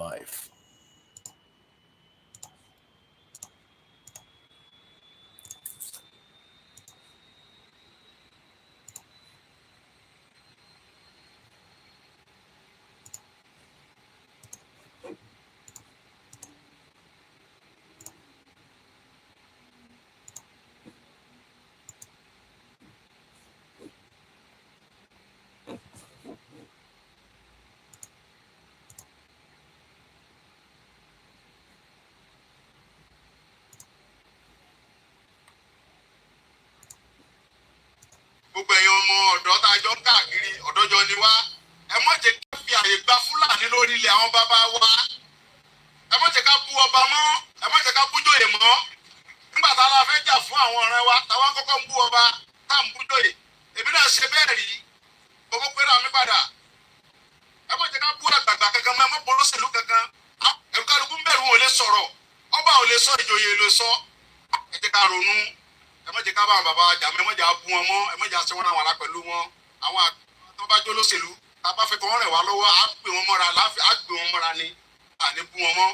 life. Gbogbo ẹ̀yin ọmọ ọ̀dọ́ tá a jọ ń káàkiri ọ̀dọ́jọ́ ni wá ẹ má jẹ́ ká fi àyè gba Fúlàní lórí ilẹ̀ àwọn bàbá wa ẹ má jẹ́ ká bú ọba mọ́ ẹ má jẹ́ ká bú jòyè mọ́ nígbà tá a la fẹ́ jà fún àwọn ọ̀rẹ́ wa táwa kọ́kọ́ ń bú ọba tá à ń bú jòyè èmi náà ṣe bẹ́ẹ̀ rí owó pé ra mi padà ẹ má jẹ́ ká bú àgbààgbà kankan mọ́ ẹ má bọ́ lóṣèlú kankan ẹ̀rù kálukú ń bẹ̀rù wọn ò lè sọ̀rọ̀ ọba ò lè sọ ìjòyè lè sọ ẹ jẹ́ ká ronú ẹ má jẹ́ ká bá àwọn bàbá jà mọ́ ẹ má jẹ́ bú wọn mọ́ ẹ má jẹ́ àṣẹ wọn àwọn ará pẹ̀lú wọn àwọn tó bá jó lóṣèlú tá a bá fẹ́ kọ́ wọn rẹ̀ wá lọ́wọ́ á gbé wọn mọ́ra á gbé wọn mọ́ra ni à ní bú wọn mọ́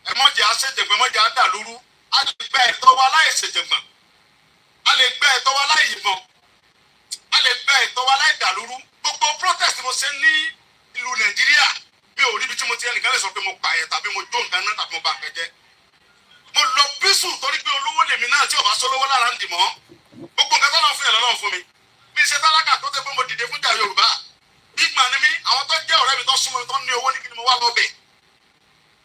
ẹ má jẹ́ àṣejẹ̀gbọ́n ẹ má jẹ́ àdàlúrú á lè gba ẹ̀tọ́ wa láì ṣèjẹ̀gbọ́n á lè gba ẹ̀tọ́ wa láì yìnbọn á lè gba ẹ̀tọ́ wa láì dàlúrú gbogbo protest mo ṣe ní ìlú Nàìjíríà mi ò ríbi tí mo ti ẹnìkan lè sọ pé mo pààyàn tàbí mo jó nǹkan náà tàbí mo bà nǹkan jẹ́ mo lọ bísù torí pé olówó lèmi náà tí ọba sọlọ́wọ́ lára ń dì mọ́ gbogbo nǹkan tó lọ fún yẹn lọ́wọ́ fún mi bí ṣe tálákà tó tẹ́ pé mo dìde fún jà Yorùbá big man ni mí àwọn tó jẹ́ ọ̀rẹ́ mi tó súnmọ́ mi tó ní owó ní kí ni mo wá lọ bẹ̀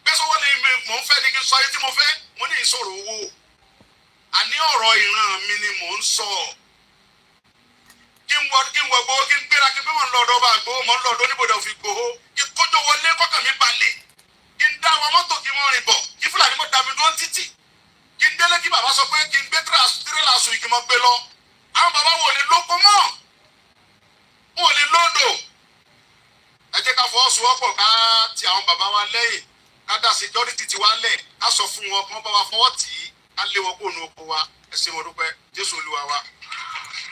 bí sọ́wọ́ ni mò ń fẹ́ ni kí n sọ ayé tí mo fẹ́ mo ní ìṣòro owó àní ọ̀rọ̀ ìran mi ni mò ń sọ kí n wọ gbowó kí n gbéra kí n bí mò ń lọ ọ̀dọ̀ ọba gbowó mò ń lọ ọ̀dọ̀ oníbodè òfin gbowó kí n kójó wọlé kọ́kàn mi balẹ̀ kí n dá àwọn mọ́tò kí wọ́n rìn bọ̀ kí Fúlàní mọ́ dàbí dúró títì kí n délé kí bàbá sọ pé kí n gbé tírélà sùn kí n mọ́ gbé lọ àwọn bàbá wo lè lóko mọ́ wọn ò lè lódò ẹ jẹ́ ká fọwọ́sowọ́pọ̀ ká ti àwọn bàbá wa lẹ́yìn ká dá security ti wá lẹ̀ ká sọ fún wọn kí wọ́n bá wa fọwọ́ tì í ká lé wọn kó nu oko wa ẹ ṣé mo dúpẹ́ Jésù Olúwa wa.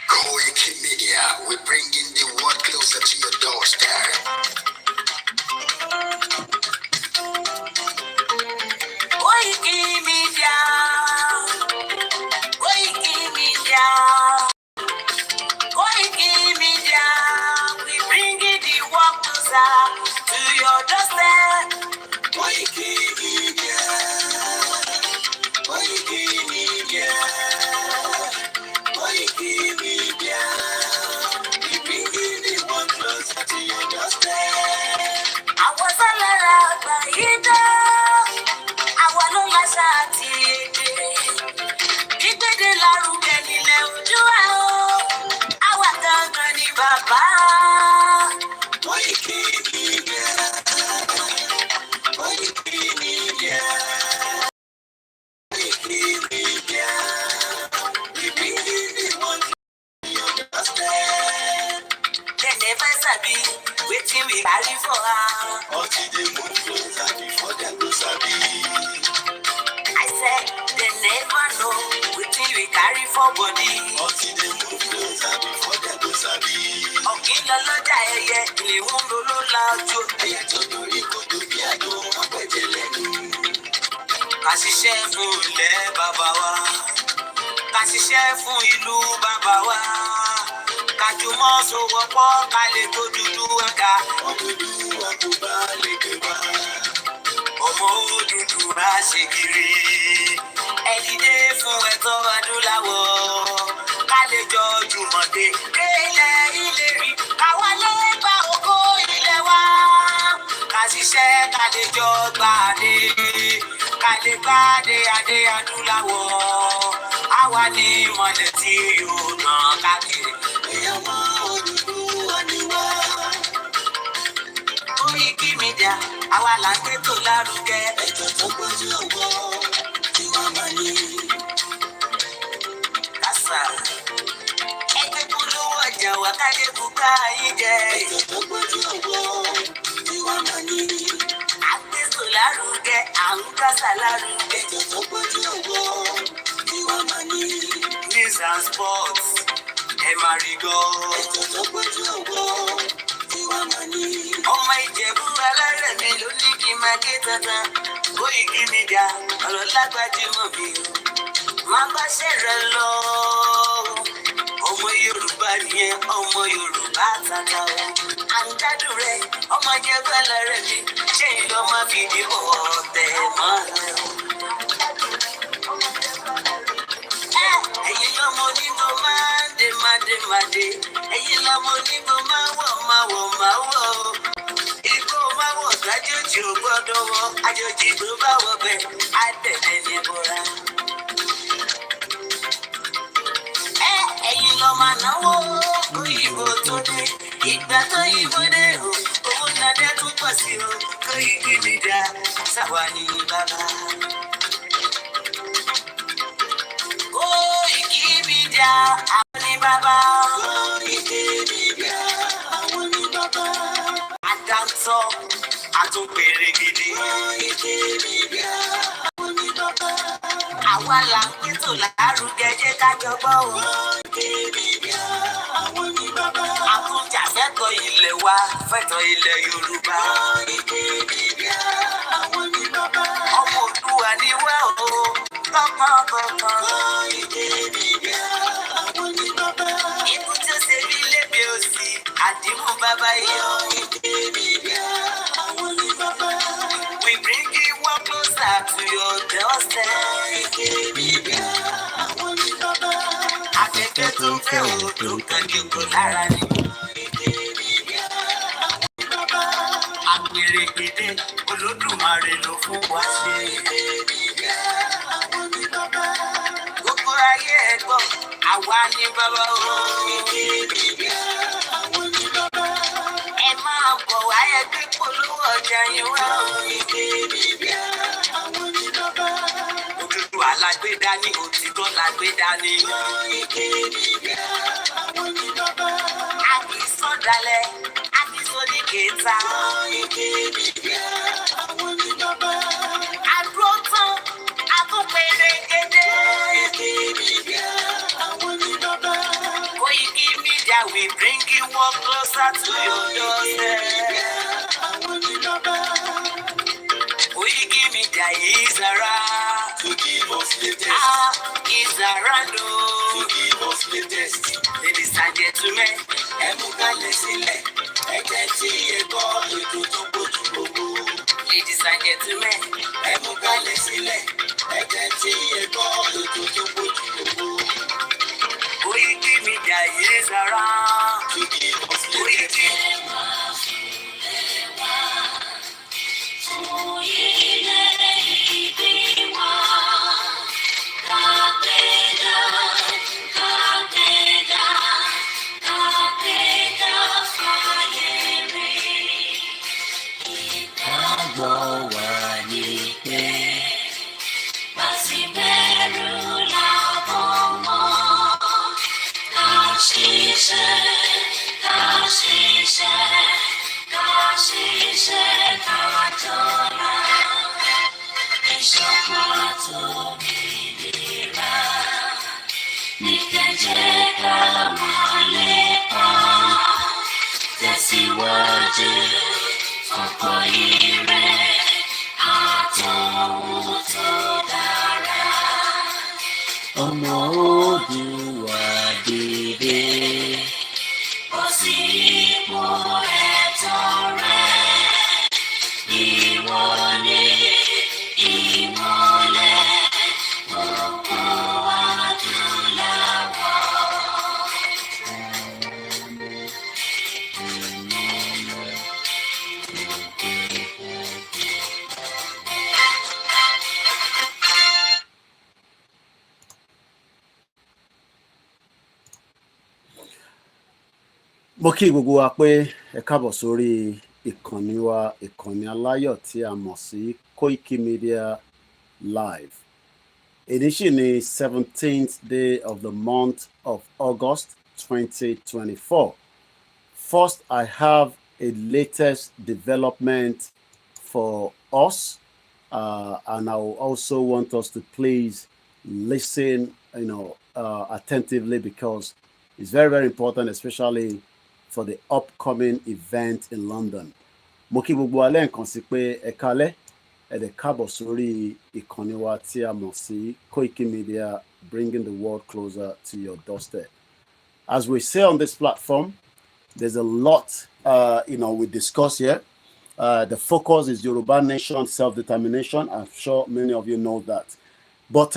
Koikimedia, we bringing the world closer to your doorstep. Koikimedia, Koikimedia, Koikimedia, we bringing the world closer to your doorstep. Koikimedia, Koikimedia, Koikimedia, we bringing the world closer to your doorstep. Àwọn sálárà àgbà yìí dá, àwa ló láṣà àti èdè. Gbígbéde lárugẹ nílẹ̀ ojú ẹ̀ o, àwa gangan ni bàbá. Koikimedia, Koikimedia, Koikimedia, we bringing the world closer to your doorstep. Dem never sabi wetin we carry for am. Until they move closer before they go sabi. I said dem never know wetin we carry for body. Until they move closer before they go sabi. Ọ̀gbìn lọ lọ́jà ẹyẹ, ìléhùn ló ló la ojú. Ẹyẹ tó dorí kodò bí àjò wọn pẹ̀jẹ̀ lẹ́nu. Ká ṣiṣẹ́ fún ilẹ̀ bàbá wa, ká ṣiṣẹ́ fún ìlú bàbá wa, ká jùmọ̀ sowọ́pọ̀ ká lè tó dúdú ẹ̀ka. Ọmọdúnwà kò bá lè gbé wá. Ọmọ Odùduwà ṣe kiri, ẹ dìde fún ẹ̀tọ́ adúláwọ̀, ká lè jọ jùmọ̀ dé délẹ̀ ìlérí, káwa lè gba ògo ilẹ̀ wa. Ká ṣiṣẹ́ ká lè jọ gbàdé, ká lè gbàdé adé adúláwọ̀, àwa ní ìmọ̀lẹ̀ tí yóò tàn káàkiri. Ìyàwó Odùduwà ni wá. Koikimedia, àwa là ń gbétò lárugẹ. Ètò tó gbójú owó tí wọ́n máa ní. Kásá, ẹgbẹ́ polówó ọjà wà káde bùkà yín jẹ. Ètò tó gbójú owó tí wọ́n máa ní. Àgbétò lárugẹ, à ń kásá lárugẹ. Ètò tó gbójú owó tí wọ́n máa ní. News and sports, ẹ máa rí gbọ́. Ètò tó gbójú owó ọmọ Ìjẹ̀bú alárẹ̀ mi ló ní kí n máa ké tantan Koikimedia ọ̀rọ̀ lágbájúmọ̀ mi o má bá ṣẹ̀rẹ̀ lọ ọmọ Yorùbá nìyẹn ọmọ Yorùbá tata o à ń gbádùn rẹ ọmọ Ìjẹ̀bú alárẹ̀ mi ṣé ìlọ máa fi di ọ̀tẹ̀ mọ́lẹ̀ o. ẹ̀yin lọ́mọ onígbò máa ń dé ẹ̀yin lọ́mọ onígbò máa wọ̀ o. Igbó máa wọ̀ sájòjì ò gbọ́dọ̀ wọ àjòjì tó bá wọ bẹ́ẹ̀ á tẹ̀lé ní bọ́ra. ẹ̀yin lọ máa náwó òyìnbó tó dé ìgbà tó yìnbó dé o owó nàdẹ́ tún pọ̀ sí o Koikimedia sáwà ní bàbá. Koikimedia àwọn ní bàbá. Koikimedia àwọn ní bàbá. Àdáńtọ́ àtúnpèrè gidi. Koikimedia àwọn ní bàbá. Àwa là ń pètò lárugẹ jẹ́ ká jọgbọ́ o. Koikimedia àwọn ní bàbá. Àtúnjà fẹ́tọ̀ ilẹ̀ wa fẹ́tọ̀ ilẹ̀ Yorùbá. Koikimedia àwọn ní bàbá. Ọmọ Òdùwà ni wá o kọ́kọ́. Koikimedia àwọn ní bàbá. Ikú tí ó ṣe bí lébi òsì àdìmú bàbá yọ. Koikimedia àwọn ní bàbá. We bring you one closer to your doorstep. Koikimedia àwọn ní bàbá. Afẹ́fẹ́ tó ń fẹ́ òdo kan jòkó lára ni. Koikimedia àwọn ní bàbá. Àpèrè gèdè Olódùmarè ló fún wa ṣe. Koikimedia àwọn ní bàbá. Gbogbo ayé ẹ gbọ́, àwa ní bàbá o. Koikimedia àwọn ní bàbá. Ẹ máa bọ̀ wá ẹgbẹ́ polówó ọjà yín wá o. Koikimedia àwọn ní bàbá. Òdodo alágbèdá ní òtítọ́ lágbèdá ní. Koikimedia àwọn ní bàbá. Àkìsọ̀dálẹ̀ àkìsọ̀díkẹta. Koikimedia àwọn ní bàbá. Àdúró tán àtúnpèrè gèdè. Koikimedia àwọn ní bàbá. Koikimedia we bring you one closer to your doorstep. Koikimedia àwọn ní bàbá. Koikimedia is around to give us latest. Is around to give us latest. Ladies and gentlemen, ẹ mú kalẹ̀ sílẹ̀, ẹ jẹ́ tí ẹ gbọ́ ètò tó gbójú gbogbo. Ladies and gentlemen, ẹ mú kalẹ̀ sílẹ̀, ẹ jẹ́ tí ẹ gbọ́ ètò tó gbójú gbogbo. Koikimedia is around to give us latest. Tẹ̀síwájú ọ̀pọ̀ ire àtọ̀hún tó dára. Ọmọ Oòduà dìde, bọ́ sí ipò ẹ̀tọ́ rẹ. Ìwọ ni ìmọ́lẹ̀ gbogbo adúláwọ̀. Mo kí gbogbo wa pé ẹ káàbọ̀ sórí ìkànnì wa, ìkànnì aláyọ̀ tí a mọ̀ sí Koikimedia Live. Èyí sì ni 17th day of the month of August 2024. First, I have a latest development for us, and I will also want us to please listen, attentively, because it's very, very important, especially for the upcoming event in London. Mo kí gbogbo alẹ́ nǹkan sí pé ẹ kálẹ́ ẹ dẹ̀ káàbọ̀ sórí ìkànnì wa tí a mọ̀ sí Koikimedia, bringing the world closer to your doorstep. As we say on this platform, there's a lot we discuss here. The focus is Yoruba nation self-determination. I'm sure many of you know that. But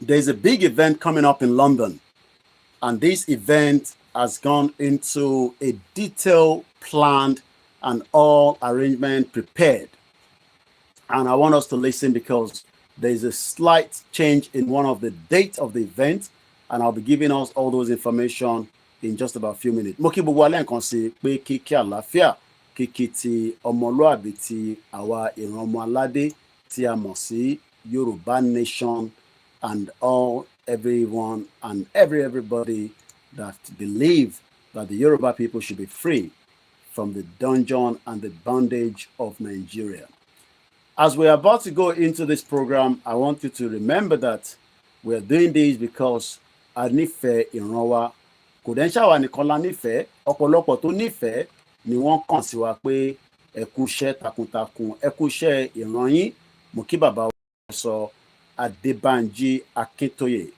there's a big event coming up in London, and this event has gone into a detailed planned and all arrangement prepared. And I want us to listen because there's a slight change in one of the dates of the event, and I'll be giving us all those information in just about a few minutes. Mo kí gbogbo alẹ́ nǹkan sí pé kíkí àlàáfíà, kíkí ti ọmọlúàbí ti àwa ìran ọmọ aládé tí a mọ̀ sí Yoruba nation, and everyone and everybody that believe that the Yoruba people should be free from the dungeon and the bondage of Nigeria. As we're about to go into this program, I want you to remember that we're doing this because a nífẹ̀ẹ́ ìran wa. Kò dẹ̀ ń ṣàwa nìkan la nífẹ̀ẹ́, ọ̀pọ̀lọpọ̀ tó nífẹ̀ẹ́ ni wọ́n kàn sí wa pé ẹ kú iṣẹ́ takuntakun, ẹ kú iṣẹ́ ìran yín. Mo kí bàbá wa sọ Adébánjí Akíntóyè,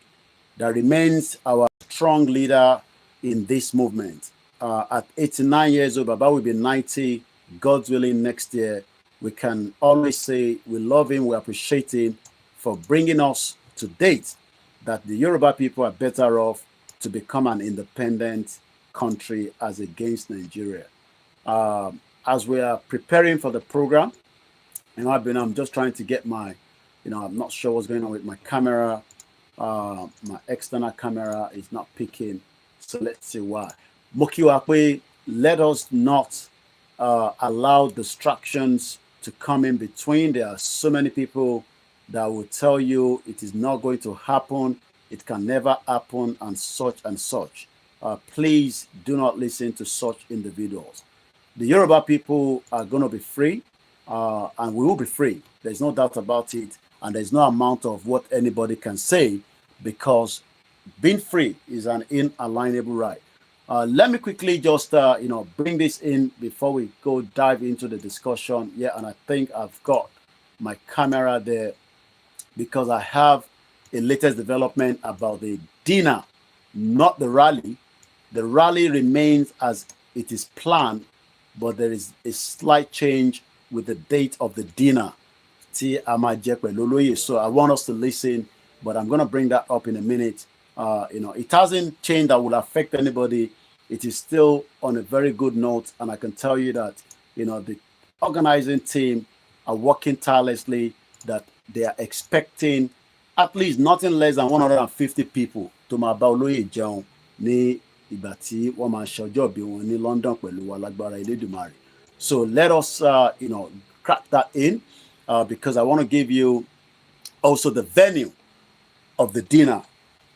that remains our strong leader in this movement. At 89 years old, Baba will be 90, God's willing, next year. We can always say we love him, we appreciate him for bringing us to date that the Yoruba people are better off to become an independent country as against Nigeria. As we are preparing for the program, I'm just trying to get my, I'm not sure what's going on with my camera. My external camera is not picking, so let's see why. Mokiwakwe, let us not allow distractions to come in between. There are so many people that will tell you it is not going to happen, it can never happen, and such. Please do not listen to such individuals. The Yoruba people are going to be free, and we will be free. There's no doubt about it, and there's no amount of what anybody can say, because being free is an inalienable right. Let me quickly just bring this in before we go dive into the discussion. Yeah, and I think I've got my camera there because I have a latest development about the dinner, not the rally. The rally remains as it is planned, but there is a slight change with the date of the dinner. So I want us to listen, but I'm going to bring that up in a minute. It hasn't changed that will affect anybody. It is still on a very good note, and I can tell you that the organizing team are working tirelessly, that they are expecting at least nothing less than 150 people to my Olóyè Jẹun ní ìgbà tí wọ́n máa ṣọjọ́ bí wọn ní London pẹ̀lú wa lágbára Elédùmarè. So let us crack that in because I want to give you also the venue of the dinner.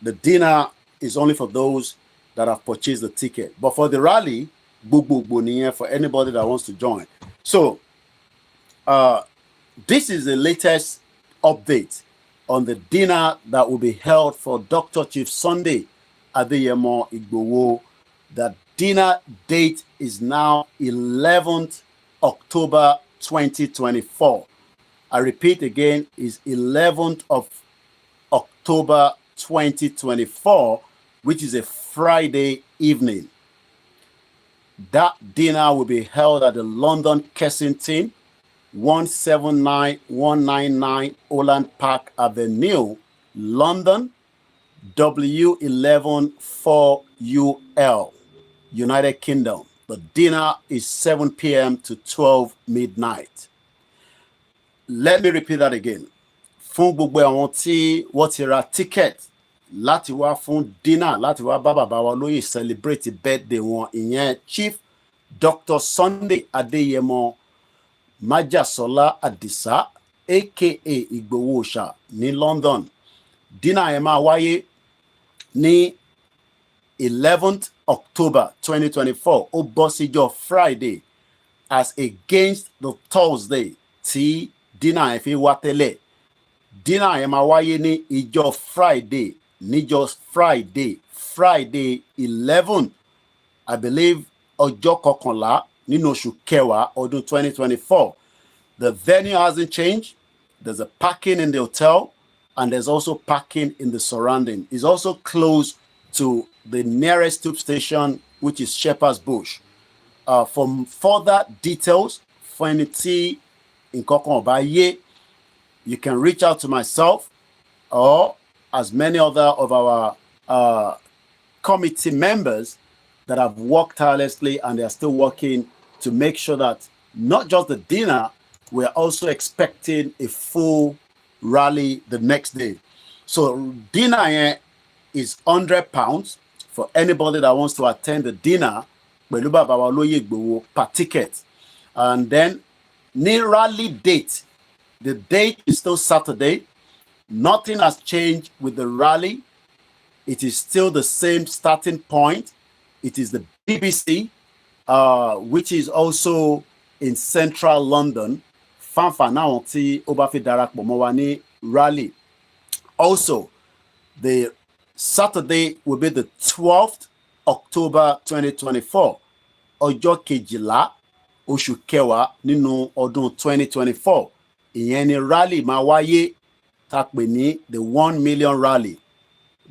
The dinner is only for those that have purchased the ticket, but for the rally, for anybody that wants to join. So this is the latest update on the dinner that will be held for Dr. Chief Sunday Adeyemo Igboho. The dinner date is now 11th October 2024. I repeat again, is 11th of October 2024, which is a Friday evening. That dinner will be held at the London Kensington, 179199 Holland Park Avenue, London, W114UL, United Kingdom. The dinner is 7 p.m. to 12 midnight. Let me repeat that again. Fún gbogbo àwọn tí wọ́n ti ra ticket láti wá fún dinner, láti wá bá bàbá wa lóyè celebrate birthday wọn, ìyẹn Chief Dr. Sunday Adeyemo Májàsọ́lá Àdìsá aka Igboho Òòṣà ní London. Dinner yẹn máa wáyé ní 11th October 2024. Ó bọ́ síjọ́ Friday as against the Thursday tí dinner yẹn fi wá tẹ́lẹ̀. Dinner yẹn máa wáyé ní ìjọ́ Friday, níjọ́ Friday 11 I believe ọjọ́ kọkànlá nínú oṣù kẹwàá ọdún 2024. The venue hasn't changed. There's a parking in the hotel, and there's also parking in the surrounding. It's also close to the nearest tube station, which is Shepherd's Bush. For further details, for any tea in Kokobaye, you can reach out to myself or as many other of our committee members that have worked tirelessly, and they are still working to make sure that not just the dinner, we're also expecting a full rally the next day. So dinner is £100 for anybody that wants to attend the dinner per ticket. And then near rally date, the date is still Saturday. Nothing has changed with the rally. It is still the same starting point. It is the BBC, which is also in central London. Rally. Also, the Saturday will be the 12th October 2024. Ọjọ́ kejìlá oṣù kẹwàá nínú ọdún 2024. Ìyẹn ni rally máa wáyé tá pè ní the 1 million rally.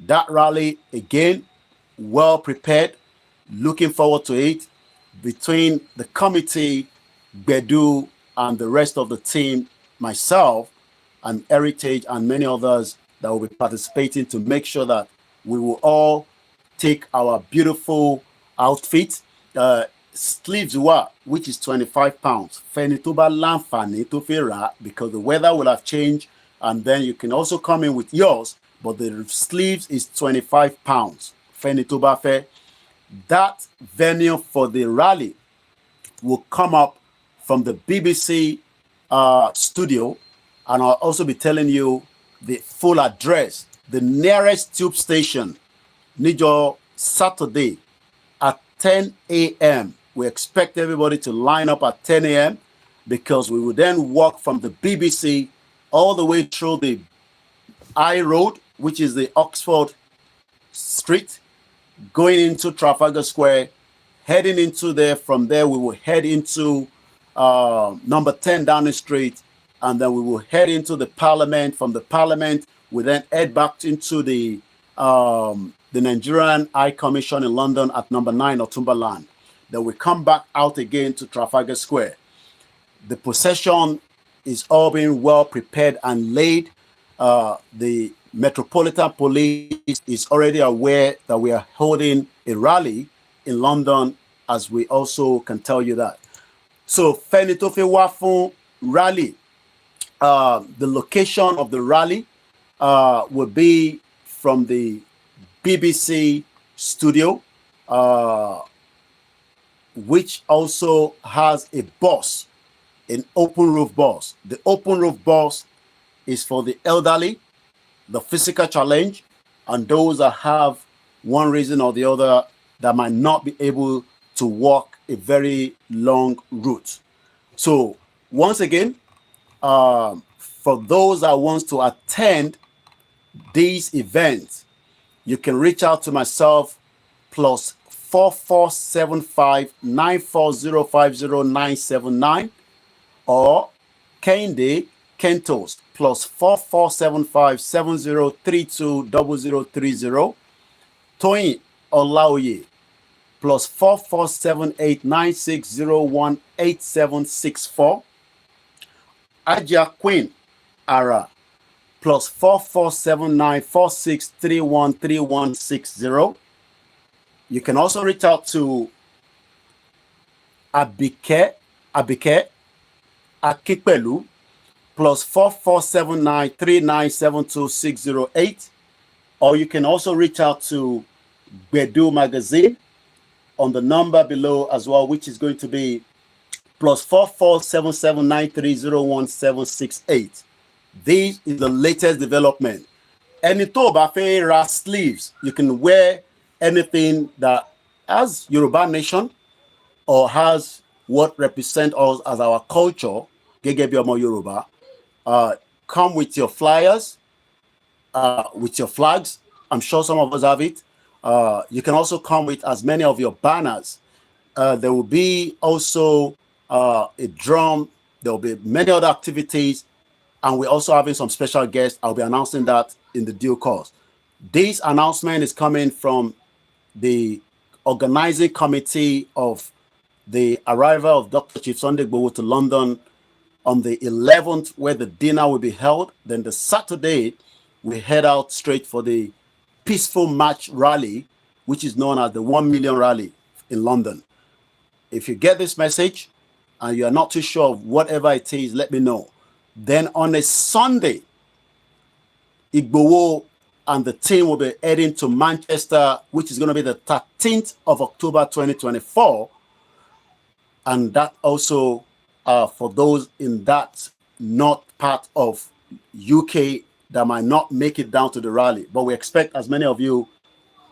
That rally, again, well prepared, looking forward to it, between the committee, Bedu, and the rest of the team, myself, and Heritage, and many others that will be participating to make sure that we will all take our beautiful outfit, sleeves, which is £25. Fenituba Lamfani to Fira, because the weather will have changed, and then you can also come in with yours, but the sleeves is £25. Fenituba Fair. That venue for the rally will come up from the BBC studio, and I'll also be telling you the full address. The nearest tube station, Nijo, Saturday at 10 a.m. We expect everybody to line up at 10 a.m. because we will then walk from the BBC all the way through the I Road, which is the Oxford Street, going into Trafalgar Square, heading into there. From there, we will head into number 10 Downing Street, and then we will head into the Parliament. From the Parliament, we then head back into the Nigerian High Commission in London at number 9 Northumberland. Then we come back out again to Trafalgar Square. The procession is all being well prepared and laid. The Metropolitan Police is already aware that we are holding a rally in London, as we also can tell you that. So, Fenitofe Wafun rally, the location of the rally will be from the BBC studio, which also has a bus, an open roof bus. The open roof bus is for the elderly, the physical challenge, and those that have one reason or the other that might not be able to walk a very long route. So once again, for those that want to attend these events, you can reach out to myself plus 4475 94050 or Kende Kentos plus 4475 7032 0030, Toyin Olaoye plus 4478 9601 8764, Aja Queen Ara plus 4479 4631 3160. You can also reach out to Abike Akipelu plus 4479 3972 608, or you can also reach out to Bedu Magazine on the number below as well, which is going to be plus 44779301 This is the latest development. Any Toba sleeves, you can wear anything that has Yoruba nation or has what represent us as our culture. Yoruba. Come with your flyers, with your flags. I'm sure some of us have it. You can also come with as many of your banners. There will be also a drum. There will be many other activities. And we're also having some special guests. I'll be announcing that in the due course. This announcement is coming from the organizing committee of the arrival of Dr. Chief Sunday Igboho to London on the 11th, where the dinner will be held. Then the Saturday, we head out straight for the Peaceful March rally, which is known as the 1 Million Rally in London. If you get this message and you are not too sure of whatever it is, let me know. Then on a Sunday, Igboho and the team will be heading to Manchester, which is going to be the 13th of October 2024. And that also for those in that north part of UK that might not make it down to the rally. But we expect as many of you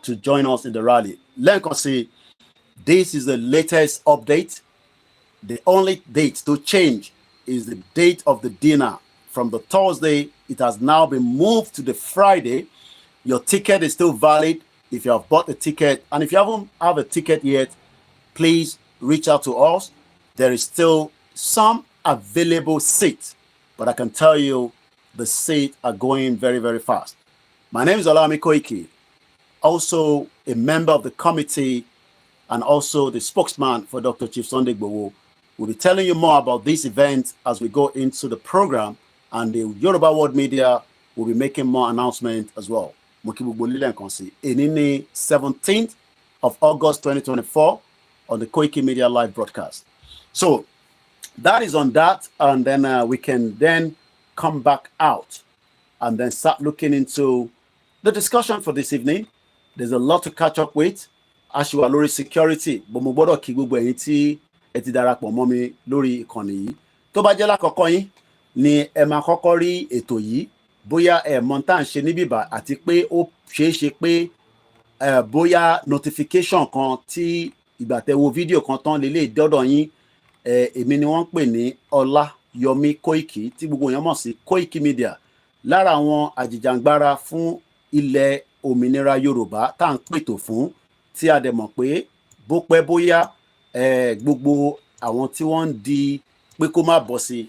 to join us in the rally. Let us see. This is the latest update. The only date to change is the date of the dinner. From the Thursday, it has now been moved to the Friday. Your ticket is still valid if you have bought a ticket. And if you haven't have a ticket yet, please reach out to us. There is still some available seats, but I can tell you the seats are going very, very fast. My name is OLAYOMI Koiki, also a member of the committee and also the spokesman for Dr. Chief Sunday Igboho. We'll be telling you more about this event as we go into the program, and the Yoruba World Media will be making more announcements as well. In 17th of August 2024 on the Koikimedia live broadcast. So that is on that, and then we can then come back out and then start looking into the discussion for this evening. There's a lot to catch up with. As you are lórí security, but mo gbọ́dọ̀ kí gbogbo ẹ̀yin tí ẹ ti darapọ̀ mọ́ mi lórí ìkànnì yìí. Tó bá jẹ́ lákọ̀ọ́kọ́ yín ni ẹ máa kọ́kọ́ rí ètò yìí, bóyá ẹ mọ̀ tá à ń ṣe níbí bá àti pé ó ṣeé ṣe pé bóyá notification kan tí ìgbà tẹ́ wo fídíò kan tán lélẹ̀ dọ́dọ̀ yín, èmi ni wọ́n ń pè ní OLAYOMI KOIKI tí gbogbo èèyàn mọ̀ sí Koikimedia, lára àwọn àjìjàngbara fún ilẹ̀ òmìnira Yorùbá tá à ń pètò fún, tí a dẹ̀ mọ̀ pé bó pẹ́ bóyá gbogbo àwọn tí wọ́n ń di pé kó má bọ́ sí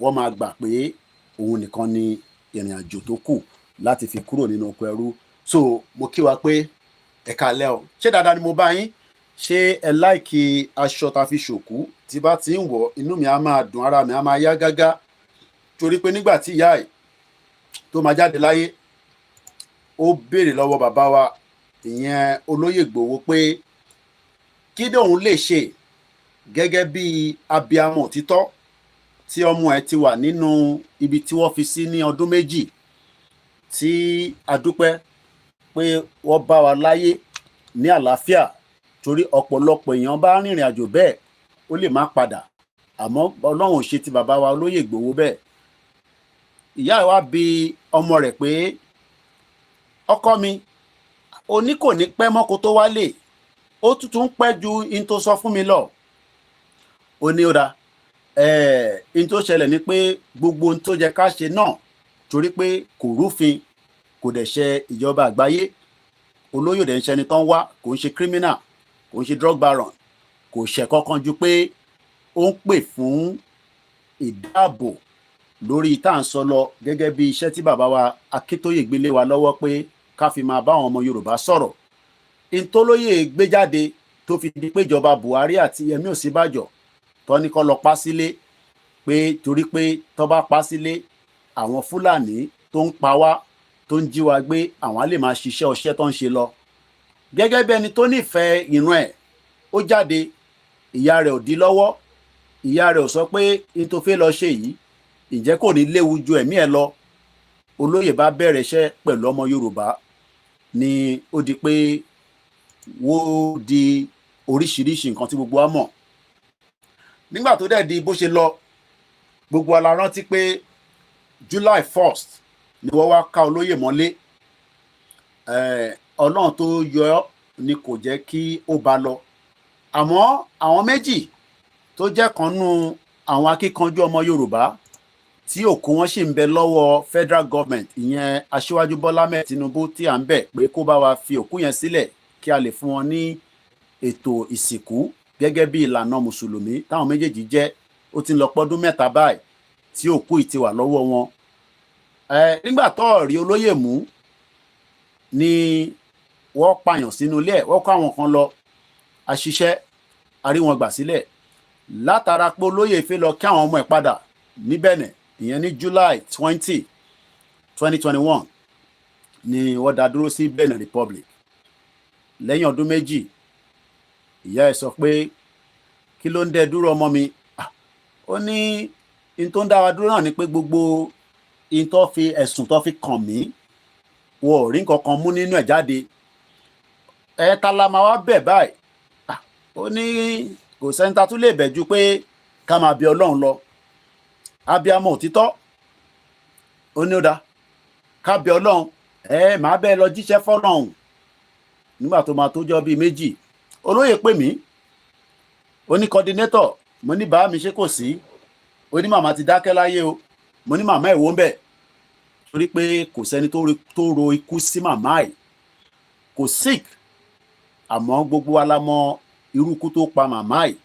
wọ́n máa gbà pé òun nìkan ni ìrìn àjò tó kù láti fi kúrò nínú oko ẹrú. So mo kí wa pé ẹ káalẹ́ o, ṣé dáadáa ni mo bá yín? Ṣé ẹ láìkí aṣọ ta fi ṣòkú? Tí bá ti ń wọ̀ inú mi á máa dùn, ara mi á máa yá gágá, torí pé nígbà tí ìyá ẹ̀ tó máa jáde láyé, ó béèrè lọ́wọ́ bàbá wa ìyẹn olóyè Ìgbòho pé kí lóun lè ṣe gẹ́gẹ́ bí abiyamọ òtítọ́ tí ọmọ ẹ̀ ti wà nínú ibi tí wọ́n fi sí ní ọdún méjì, tí a dúpẹ́ pé wọ́n bá wa láyé ní àlàáfíà, torí ọ̀pọ̀lọpọ̀ èèyàn bá rìnrìn àjò bẹ́ẹ̀ ó lè má padà, àmọ́ Ọlọ́run ò ṣe ti bàbá wa olóyè Ìgbòho bẹ́ẹ̀. Ìyá ẹ̀ wá bi ọmọ rẹ̀ pé ọkọ mi, oní kò ní pẹ́ mọ́ kó tó wálé, ó tuntun pẹ́ ju in tó sọ fún mi lọ. Ó ní ó dá in tó ṣẹlẹ̀ ni pé gbogbo ohun tó jẹ́ ká ṣe náà, torí pé kò rúfin, kò dẹ̀ ṣe ìjọba àgbáyé, olóyè dẹ̀ ń ṣẹni tán wá, kò ń ṣe criminal, kò ń ṣe drug baron, kò ṣẹ̀ kankan ju pé ó ń pè fún ìdáàbò lórí tá à ń sọ lọ, gẹ́gẹ́ bí iṣẹ́ tí bàbá wa Akíntóyè gbélé wa lọ́wọ́ pé ká fi máa bá àwọn ọmọ Yorùbá sọ̀rọ̀. Ìtòlóyè gbé jáde tó fi di pé ìjọba Buhari àti Yẹmí Ọ̀sínbàjò tó ní kó lọ pa sílé, pé torí pé tó bá pa sílé àwọn Fúlàní tó ń pa wá, tó ń jí wa gbé, àwọn á lè máa ṣiṣẹ́ ọṣẹ́ tó ń ṣe lọ. Gẹ́gẹ́ bí ẹni tó nífẹ̀ẹ́ ìran ẹ̀, ó jáde, ìyá rẹ̀ ò dí lọ́wọ́, ìyá rẹ̀ ò sọ pé in tó fẹ́ lọ ṣe yìí ìjẹ́ kò ní léwu ju ẹ̀mí ẹ̀ lọ. Olóyè bá bẹ̀rẹ̀ iṣẹ́ pẹ̀lú ọmọ Yorùbá, ni ó di pé wó di oríṣiríṣi nǹkan tí gbogbo wa mọ̀. Nígbà tó dẹ̀ di bó ṣe lọ, gbogbo wa la rántí pé July 1st ni wọ́n wá ká olóyè mọ́lé. Ọlọ́run tó yọ ni kò jẹ́ kí ó bá lọ. Àmọ́ àwọn méjì tó jẹ́ kan nú àwọn akíkanjú ọmọ Yorùbá tí òkú wọn sì ń bẹ lọ́wọ́ federal government, ìyẹn Aṣíwájú Bọ́lá Ahmed Tinubu, tí à ń bẹ̀ pé kó bá wa fi òkú yẹn sílẹ̀ kí a lè fún wọn ní ètò ìsìnkú gẹ́gẹ́ bí ìlànà mùsùlùmí táwọn méjèèjì jẹ́. Ó ti ń lọ pọ́dún 3 báyìí tí òkú yìí ti wà lọ́wọ́ wọn. Nígbà tó rí olóyè mú ni wọ́n pààyàn sínú ilé ẹ̀, wọ́n kó àwọn kan lọ àṣìṣe àrí wọn gbà sílẹ̀ látara pé olóyè fẹ́ lọ kí àwọn ọmọ ẹ̀ padà ní Benin, ìyẹn ní July 20, 2021 ni wọ́n dá dúró sí Benin Republic. Lẹ́yìn ọdún méjì ìyá ẹ̀ sọ pé kí ló ń dẹ dúró ọmọ mi? Ó ní in tó ń dá wa dúró náà ni pé gbogbo in tó fi ẹ̀sùn tó fi kàn mí wọn ò rí nǹkan kan mú nínú ẹ̀ jáde. Ta la máa wá bẹ̀ báyìí? Ó ní kò sẹ́ńtà tún lè bẹ̀ ju pé ká máa bẹ Ọlọ́run lọ. Abiyamọ òtítọ́. Ó ní ó dá ká bẹ Ọlọ́run, màá bẹ́ẹ̀ lọ jíṣẹ́ fọ́lọ́run. Nígbà tó máa tó jọ́ bíi méjì olóyè pè mí, ó ní coordinator, mo ní bàá mi ṣe kò sí, ó ní màmá ti dákẹ́ láyé o, mo ní màmá ìwọ ń bẹ̀ torí pé kò sẹ́ni tó ro ikú sí màmá ẹ̀, kò sick, àmọ́ gbogbo wa la mọ irú ikú tó pa màmá ẹ̀.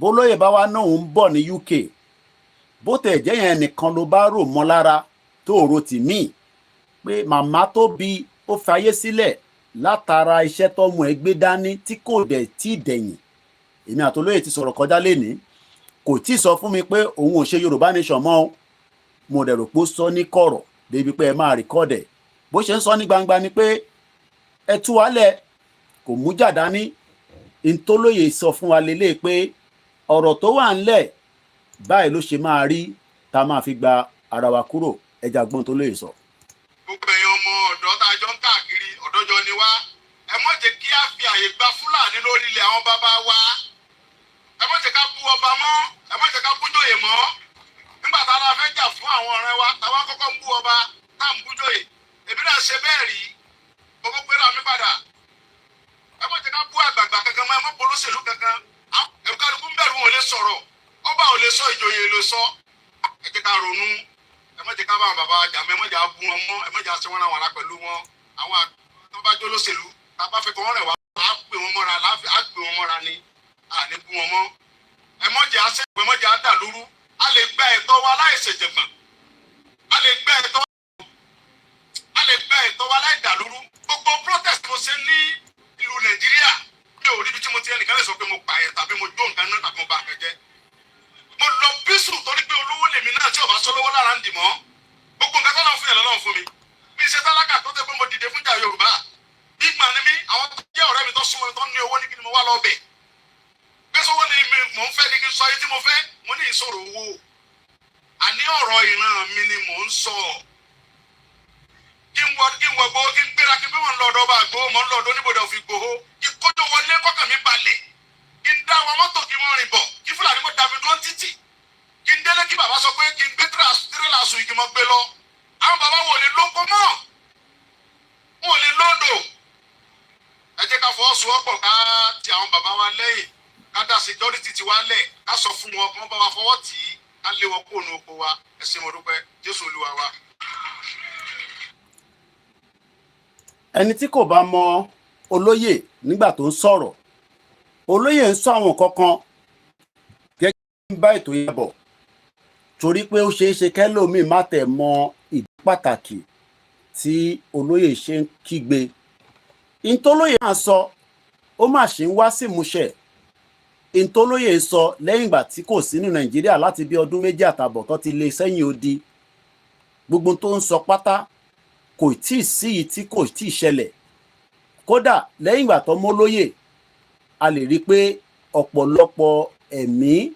Bólóyè bá wá náà ń bọ̀ ní UK, bó tẹ̀ jẹ́ yẹn nìkan ló bá rò mọ́ lára tó ro tì mí pé màmá tó bí ó fayé sílẹ̀ látara iṣẹ́ tọ́mọ ẹ̀ gbé dání tí kò dẹ̀ tí dẹ̀yìn. Èmi àtolóyè ti sọ̀rọ̀ kọjá lénìí, kò tí sọ fún mi pé òun ò ṣe Yorùbá nation mọ́. Mo dẹ̀ rò pé ó sọ ní kọ̀rọ̀ débi pé ẹ máa rìkọ́dẹ̀. Bó ṣe ń sọ ní gbangba ni pé ẹ tú wálẹ̀, kò mú jà dání. Ntólóyè sọ fún wa lélẹ̀ pé ọ̀rọ̀ tó wà ńlẹ̀ báyìí ló ṣe máa rí tá a máa fi gba ara wa kúrò. Ẹja gbọ́n tó lóye sọ. Gbogbo ẹ̀yin ọmọ ọ̀dọ́ tá a jọ ń káàkiri ọ̀dọ́jọ́ ni wá, ẹ má jẹ́ kí a fi àyè gba Fúlàní lórí ilẹ̀ àwọn bàbá wa. Ẹ má jẹ́ ká bú ọba mọ́, ẹ má jẹ́ ká bújòyè mọ́. Nígbà tá a la fẹ́ jà fún àwọn ọ̀rẹ́ wa, táwa kọ́kọ́ ń bú ọba, tá à ń bújòyè. Èmi náà ṣe bẹ́ẹ̀ rí, gbogbo pé ra mi padà. Ẹ má jẹ́ ká bú àgbààgbà kankan mọ́, ẹ má polóṣèlú kankan. Ẹ̀kálukú ń bẹ̀rù wọn ò lè sọ̀rọ̀, ọba ò lè sọ, ìjòyè lè sọ. Ẹ jẹ́ ká ronú. Ẹ má jẹ́ ká bá àwọn bàbá jà mọ́, ẹ má jẹ́ á bú wọn mọ́, ẹ má jẹ́ á ṣe wọ́n láwọn ará pẹ̀lú wọn. Àwọn tó bá jó lóṣèlú, tá a bá fẹ́ kọ́ wọ́n rẹ̀ wá, á pè wọ́n mọ́ra, á pè wọ́n mọ́ra ni, à ní bú wọn mọ́. Ẹ má jẹ́ á ṣépè, ẹ má jẹ́ á dà lúrú. A lè gba ẹ̀tọ́ wa láì ṣèjẹ̀gbọ̀n. A lè gba ẹ̀tọ́ wa láì dà lúrú. Gbogbo protest mo ṣe ní ìlú Nàìjíríà, mi ò rí ibi tí mo ti ẹnìkan lè sọ pé mo pààyàn tàbí mo jó nǹkan náà tàbí mo bà nǹkan jẹ́. Mo lọ bísù torí pé olówó lèmi náà tí ò bá sọ́lọ́wọ́ lára ń dì mọ́. Gbogbo nǹkan tó lọ fún yẹn lọ́lọ́run fún mi. Mi ṣe tálákà tó tẹ́ pé mo dìde fún ìjà Yorùbá. Ìgbà ni mí, àwọn tó jẹ́ ọ̀rẹ́ mi tó súnmọ́ mi tó ní owó ní kí ni mo wá lọ bẹ̀. Pé sọ́wọ́ ni mò ń fẹ́ ni kí n sọ ayé tí mo fẹ́, mo ní ìṣòro owó. Àní ọ̀rọ̀ ìran mi ni mò ń sọ. Kí n wọ gbowó, kí n gbéra, kí n bí mò ń lọ ọ̀dọ̀ ọba àgbowó, mò ń lọ ọ̀dọ̀ oníbodè òfin gbowó. Kí kójó wọlé kọ́kàn mi balẹ̀. Kí n dá àwọn mọ́tò kí wọ́n rìn bọ̀. Kí Fúlàní kó dàbí dúró títì. Kí n délé kí bàbá sọ pé kí n gbé tírélà sùn ìgbìmọ̀ gbé lọ. Àwọn bàbá wo lè lóko mọ́? Wọn ò lè lódò. Ẹ jẹ́ ká fọwọ́sowọ́pọ̀ ká ti àwọn bàbá wa lẹ́yìn. Ká dá security ti wá lẹ̀. Ká sọ fún wọn kí wọ́n bá wa fọwọ́ tì í. Ká lé wọn kúrò ní oko wa. Ẹ ṣé mo dúpẹ́. Jésù Olúwa wa. Ẹni tí kò bá mọ olóyè nígbà tó ń sọ̀rọ̀, olóyè ń sọ àwọn kankan gẹ́gẹ́ bí bá ètò yẹn bọ̀ torí pé ó ṣeé ṣe kẹ́lòmíì má tẹ̀ mọ ìdí pàtàkì tí olóyè ṣe ń kígbe. Ìntólóyè máa sọ ó mà ṣì ń wá sí ìmúṣẹ. Ìntólóyè sọ lẹ́yìn ìgbà tí kò sí ní Nàìjíríà láti bí ọdún 2 àtàbọ̀ tó ti lé sẹ́yìn odi, gbogbo tó ń sọ pátá kò tí ì sí yìí tí kò tí ì ṣẹlẹ̀. Kódà lẹ́yìn ìgbà tó mọ́ lóyè, a lè rí pé ọ̀pọ̀lọpọ̀ ẹ̀mí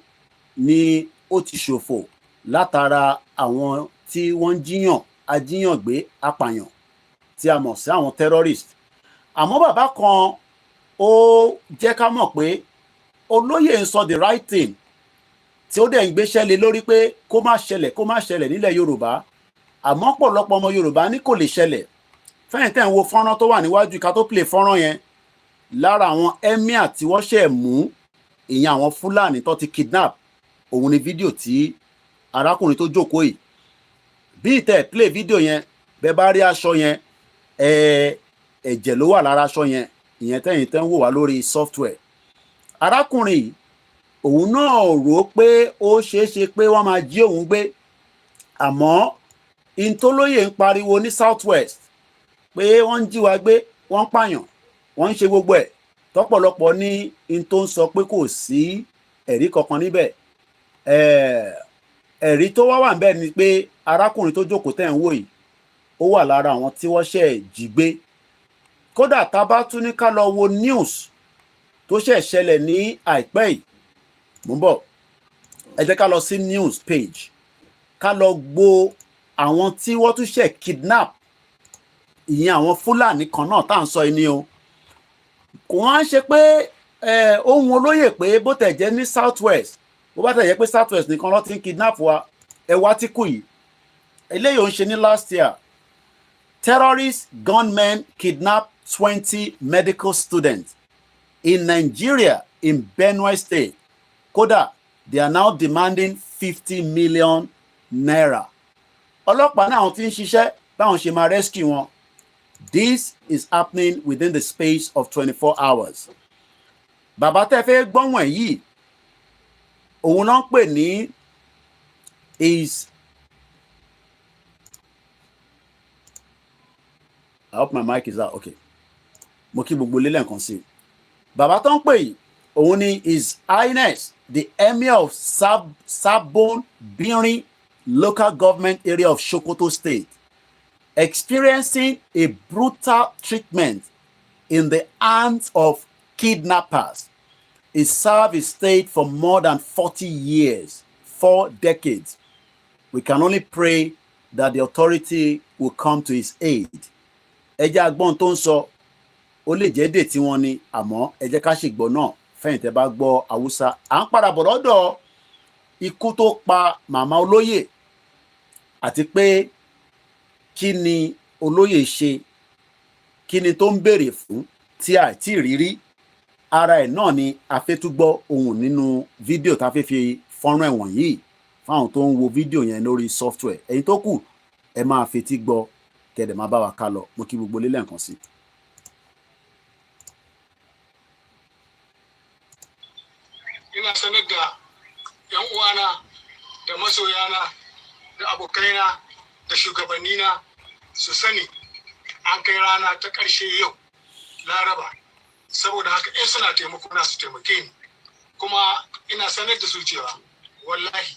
ni ó ti ṣòfò látara àwọn tí wọ́n ń jíyàn, ajíyàngbé, apàyàn tí a mọ̀ sí àwọn terrorist. Àmọ́ bàbá kan ó jẹ́ ká mọ̀ pé olóyè ń sọ the right thing tí ó dẹ̀ ń gbéṣẹ́ lé lórí pé kó má ṣẹlẹ̀ nílẹ̀ Yorùbá. Àmọ́ ọ̀pọ̀lọpọ̀ ọmọ Yorùbá ní kò lè ṣẹlẹ̀. Fẹ́yìn tẹ́ ń wo fọ́nrán tó wà níwájú ká tó play fọ́nrán yẹn, lára àwọn emir tí wọ́n ṣẹ̀ mú, ìyẹn àwọn Fúlàní tó ti kidnap, òun ni fídíò tí arákùnrin tó jókòó yìí. Bí ìtẹ́ play fídíò yẹn, bẹ́ẹ̀ bá rí aṣọ yẹn, ẹ̀jẹ̀ ló wà lára aṣọ yẹn, ìyẹn tẹ́yìn tẹ́ ń wò wá lórí software. Arákùnrin yìí òun náà rò pé ó ṣeé ṣe pé wọ́n máa jí òun gbé, àmọ́ ìntólóyè ń pariwo ní southwest pé wọ́n ń jí wa gbé, wọ́n ń pààyàn, wọ́n ń ṣe gbogbo ẹ̀, tọ́pọ̀lọpọ̀ ní in tó ń sọ pé kò sí ẹ̀rí kankan níbẹ̀. Ẹ̀rí tó wà níbẹ̀ ni pé arákùnrin tó jókòó tẹ̀ ń wò yìí ó wà lára àwọn tí wọ́n ṣẹ̀ jí gbé. Kódà tá bá tún ní ká lọ wo news tó ṣẹ̀ ṣẹlẹ̀ ní àìpẹ́ yìí, mò ń bọ̀, ẹ jẹ́ ká lọ sí news page ká lọ gbọ́ àwọn tí wọ́n tún ṣẹ̀ kidnap, ìyẹn àwọn Fúlàní kan náà tá à ń sọ ẹni o. Kò wá ń ṣe pé ohun olóyè pé bó tẹ̀ jẹ́ ní southwest, bó bá tẹ̀ jẹ́ pé southwest nìkan ló ti ń kidnap wa, ẹ wá tí kù yìí. Eléyìí ò ń ṣe ní last year. Terrorist gunmen kidnap 20 medical students in Nigeria in Benue State. Kódà, they are now demanding 50 million naira. Ọlọ́pàá náà ti ń ṣiṣẹ́ báwọn ṣe máa rescue wọn. This is happening within the space of 24 hours. Bàbá tẹ́ fẹ́ gbọ́n yìí, òun náà ń pè ní I hope my mic is out. Okay. Mo kí gbogbo lélẹ̀ nǹkan sí. Bàbá tó ń pè yìí, òun ni His Highness, the Emir of Sabon Birin local government area of Sokoto State, experiencing a brutal treatment in the hands of kidnappers. He served his state for more than 40 years, 4 decades. We can only pray that the authority will come to his aid. Ẹ jẹ́ agbọ́n tó ń sọ, ó lè jẹ́ èdè tí wọ́n ní, àmọ́ ẹ jẹ́ ká ṣègbọ́ náà fẹ́yìn tẹ́ bá gbọ́ Haúsá. À ń padà bọ̀ lọ́dọ̀ ikú tó pa màmá olóyè àti pé kí ni olóyè ṣe, kí ni tó ń béèrè fún tí a ti rí rí. Ara ẹ̀ náà ni a fẹ́ tún gbọ́ ohùn nínú fídíò tá a fẹ́ fi fọ́nrán ẹ̀wọ̀n yìí fáwọn tó ń wo fídíò yẹn lórí software. Ẹ̀yin tó kù ẹ máa fetí gbọ́ kẹ̀dẹ̀ máa bá wa ká lọ. Mo kí gbogbo lélẹ̀ nǹkan sí. Ina sanar da 'yan uwana da masoyana da abokaina da shugabannina su sani an kai rana ta ƙarshe yau Laraba, saboda haka in suna taimako na su taimake ni, kuma ina sanar da su cewa wallahi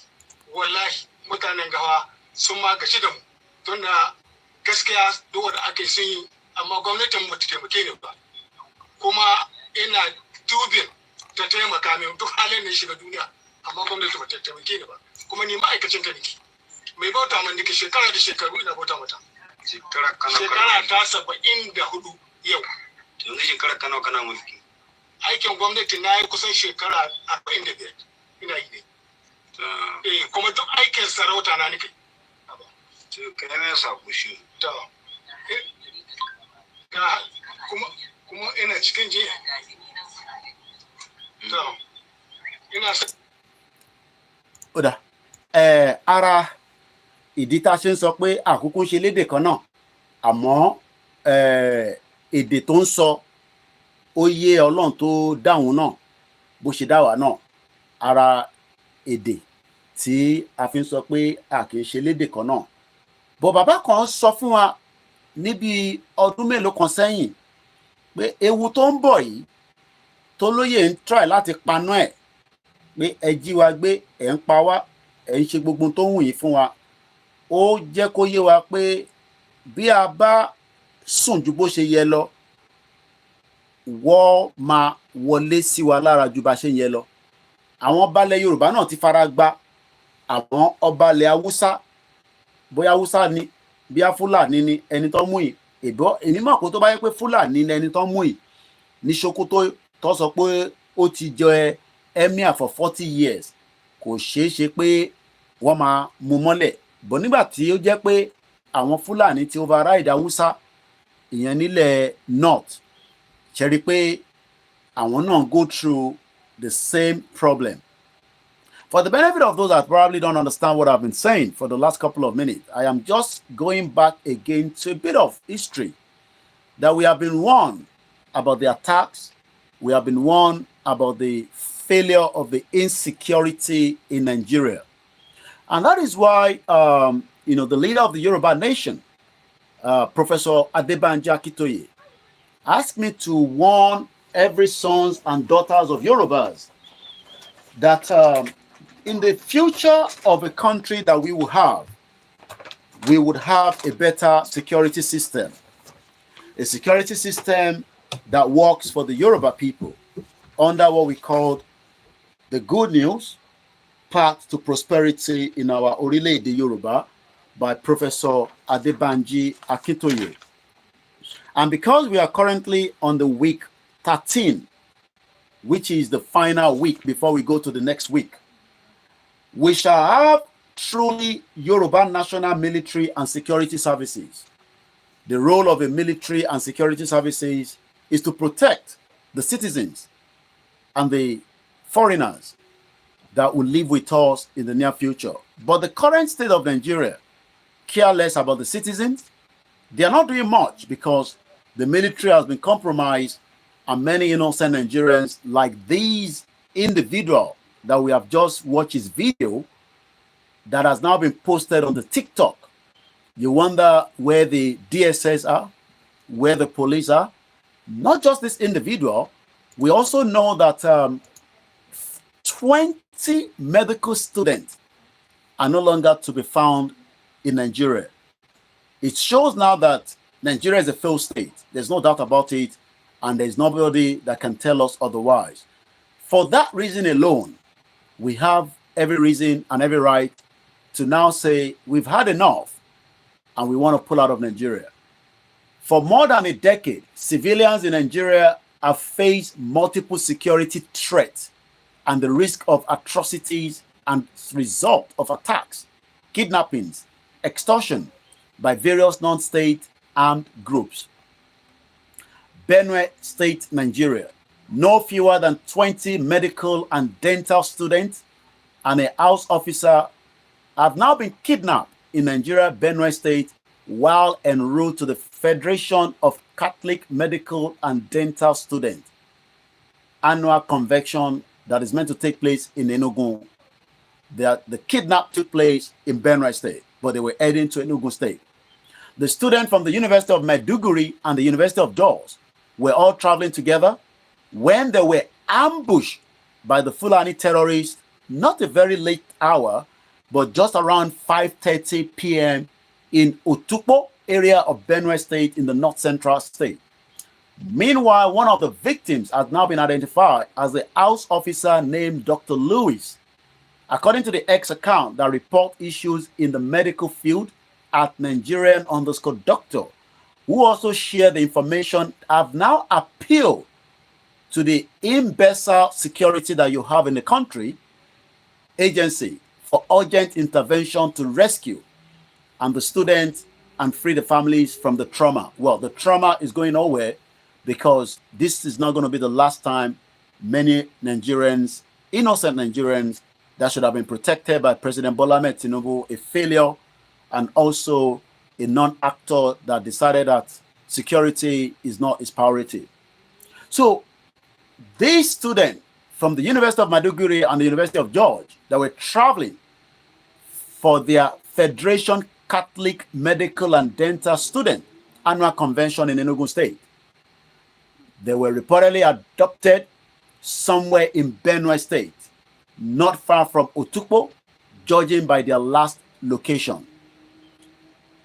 mutanen gawa sun ma gashi da mu, tunda gaskiya duk da ake sun yi, amma gwamnatin mu ta taimake ni ba, kuma ina dubin ta taimaka min duk halin da ya shiga duniya, amma gwamnati ba ta taimake ni ba, kuma ni ma'aikacin ta nake mai bauta man nake shekara da shekaru ina bauta mata. Shekara ta 74 yau. Yanzu shekara kana mulki. Aikin gwamnati na yi kusan shekara 45 ina yi ne. Kuma duk aikin sarauta na nake. Kai ne sa kushi. Kuma ina cikin je. Ina sa. Oda, ara ìdí tá a ṣe ń sọ pé àkókò ń ṣe lédè kan náà, àmọ́ èdè tó ń sọ ó yé Ọlọ́run tó dáhùn náà bó ṣe dá wa náà. Ara èdè tí a fi ń sọ pé a kì í ṣe lédè kan náà. Bọ̀ bàbá kan sọ fún wa níbi ọdún mélòó kan sẹ́yìn pé ewu tó ń bọ̀ yìí tó lóye ń try láti paná ẹ̀, pé ẹ jí wa gbé, ẹ̀ ń pa wá, ẹ̀ ń ṣe gbogbo tó ń wù yín fún wa. Ó jẹ́ kó yé wa pé bí a bá sùn ju bó ṣe yẹ lọ, wọ́n máa wọlé sí wa lára ju bá ṣe yẹ lọ. Àwọn ọbalẹ̀ Yorùbá náà ti fara gbá àwọn ọbalẹ̀ Haúsá, bóyá Haúsá ni bíá Fúlàní ni ẹni tó mú yìí. Èmi mọ̀ pé tó bá yẹ pé Fúlàní ni ẹni tó mú yìí ní Sokoto tó sọ pé ó ti jẹ emir for 40 years, kò ṣeé ṣe pé wọ́n máa mú mọ́lẹ̀. Bọ̀ nígbà tí ó jẹ́ pé àwọn Fúlàní ti override Haúsá, ìyẹn nílẹ̀ north, ṣe rí pé àwọn náà go through the same problem. For the benefit of those that probably don't understand what I've been saying for the last couple of minutes, I am just going back again to a bit of history that we have been warned about the attacks. We have been warned about the failure of the insecurity in Nigeria. And that is why, the leader of the Yoruba nation, Professor Adebanji Akintoye, asked me to warn every sons and daughters of Yorubas that in the future of a country that we would have a better security system. A security system that works for the Yoruba people under what we call the good news path to prosperity in our Orile-Ede Yoruba by Professor Adebanji Akintoye. And because we are currently on the week 13, which is the final week before we go to the next week, we shall have truly Yoruba National Military and Security Services. The role of the military and security services is to protect the citizens and the foreigners that will live with us in the near future. But the current state of Nigeria care less about the citizens. They are not doing much because the military has been compromised, and many innocent Nigerians, like these individual that we have just watched his video that has now been posted on the TikTok. You wonder where the DSS are, where the police are. Not just this individual. We also know that 20 medical students are no longer to be found in Nigeria. It shows now that Nigeria is a failed state. There's no doubt about it, and there's nobody that can tell us otherwise. For that reason alone, we have every reason and every right to now say we've had enough and we want to pull out of Nigeria. For more than a decade, civilians in Nigeria have faced multiple security threats and the risk of atrocities and result of attacks, kidnappings, extortion by various non-state armed groups. Benue State, Nigeria. No fewer than 20 medical and dental students and a house officer have now been kidnapped in Nigeria, Benue State, while en route to the Federation of Catholic Medical and Dental Students annual convention that is meant to take place in Enugu. The kidnap took place in Benue State, but they were heading to Enugu State. The students from the University of Maiduguri and the University of Jos were all traveling together when they were ambushed by the Fulani terrorists, not a very late hour, but just around 5:30 p.m. in Otukpo area of Benue State in the North Central State. Meanwhile, one of the victims has now been identified as the house officer named Dr. Lewis. According to the X account that report issues in the medical field at Nigerian_doctor, who also shared the information, have now appealed to the imbecile security that you have in the country agency for urgent intervention to rescue and the students and free the families from the trauma. Well, the trauma is going nowhere because this is not going to be the last time many Nigerians, innocent Nigerians, that should have been protected by President Bola Ahmed Tinubu, a failure and also a non-actor that decided that security is not his priority. So these students from the University of Maiduguri and the University of George that were traveling for their Federation Catholic Medical and Dental Student annual convention in Enugu State, they were reportedly adopted somewhere in Benue State, not far from Otukpo, judging by their last location.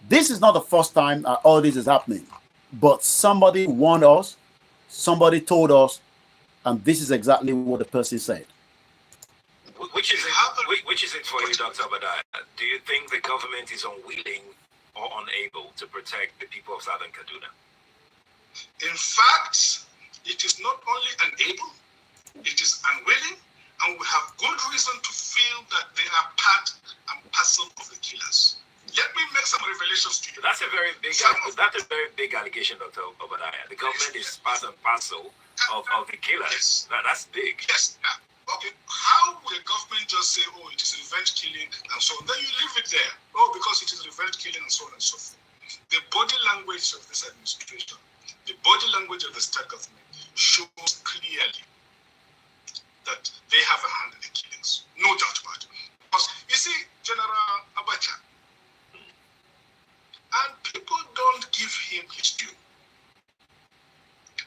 This is not the first time all this is happening, but somebody warned us, somebody told us, and this is exactly what the person said. Which is it for you, Dr. Obadiah? Do you think the government is unwilling or unable to protect the people of Southern Kaduna? In fact, it is not only unable, it is unwilling, and we have good reason to feel that they are part and parcel of the killers. Let me make some revelations to you. That's a very big allegation, Dr. Obadiah. The government is part and parcel of the killers. Yes. That's big. Yes. Okay, how will the government just say, oh, it is revenge killing and so on? Then you leave it there. Oh, because it is revenge killing and so on and so forth. The body language of this administration, the body language of the state government shows clearly that they have a hand in the killings. No doubt about it. Because you see, General Abacha, and people don't give him his due.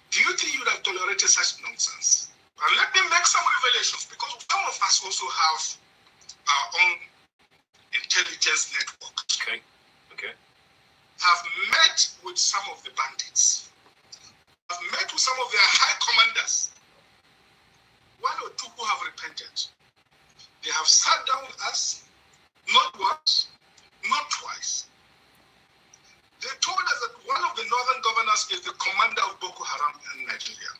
Do you think you would have tolerated such nonsense? And let me make some revelations, because some of us also have our own intelligence network. Okay. Have met with some of the bandits. Have met with some of their high commanders. One or two who have repented. They have sat down with us, not once, not twice. They told us that one of the northern governors is the commander of Boko Haram in Nigeria.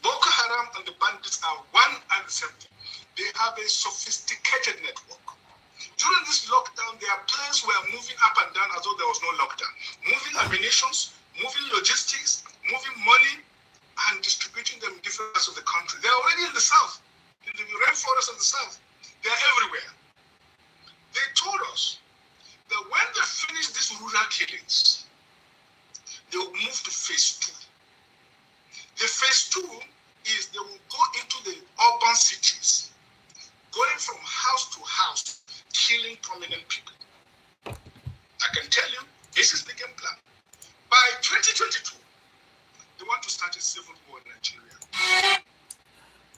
Boko Haram and the bandits are one and the same thing. They have a sophisticated network. During this lockdown, their planes were moving up and down as though there was no lockdown. Moving ammunitions, moving logistics, moving money, and distributing them in different parts of the country. They're already in the south, in the rainforest of the south. They're everywhere. They told us that when they finish these rural killings, they will move to phase 2. The phase 2 is they will go into the urban cities, going from house to house, killing prominent people. I can tell you, this is the game plan. By 2022, they want to start a civil war in Nigeria.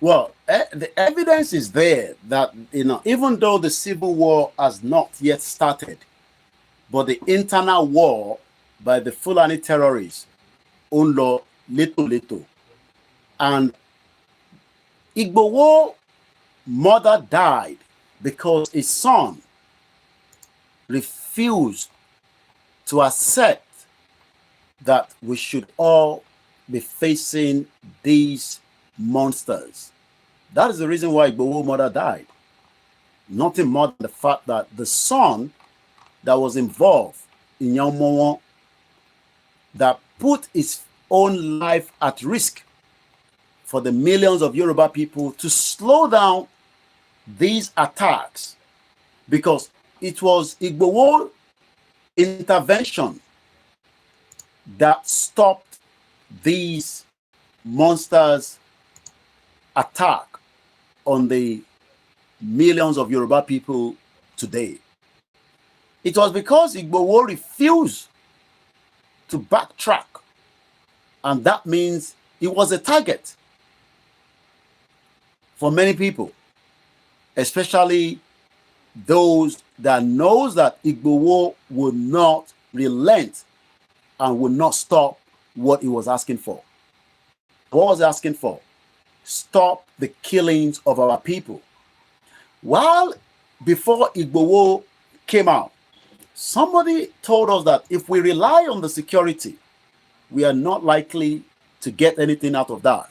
Well, the evidence is there that, even though the civil war has not yet started, but the internal war by the Fulani terrorists, Unlo, little. And Igbowo mother died because his son refused to accept that we should all be facing these monsters. That is the reason why Igbowo mother died. Nothing more than the fact that the son that was involved in Yamowo, that put his own life at risk for the millions of Yoruba people to slow down these attacks, because it was Igbowo intervention that stopped these monsters' attack on the millions of Yoruba people today. It was because Igbowo refused to backtrack, and that means he was a target for many people, especially those that knows that Igbowo would not relent and would not stop what he was asking for. What was he asking for? Stop the killings of our people. While before Igbowo came out, somebody told us that if we rely on the security, we are not likely to get anything out of that.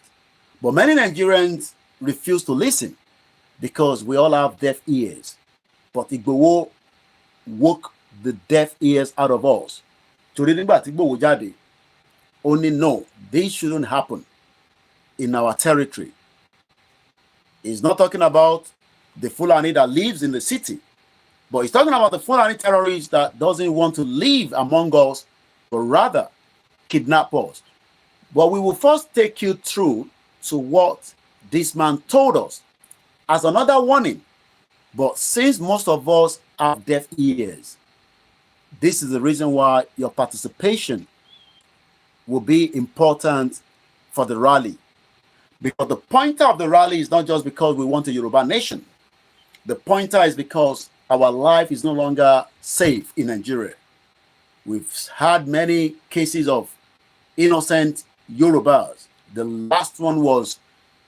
But many Nigerians refuse to listen because we all have deaf ears. But Igbowo woke the deaf ears out of us. To remember, Igbowo Jade only know this shouldn't happen in our territory. He's not talking about the Fulani that lives in the city, but he's talking about the Fulani terrorist that doesn't want to live among us, but rather kidnap us. But we will first take you through to what this man told us as another warning. But since most of us have deaf ears, this is the reason why your participation will be important for the rally. Because the pointer of the rally is not just because we want a Yoruba nation. The pointer is because our life is no longer safe in Nigeria. We've had many cases of innocent Yorubas. The last one was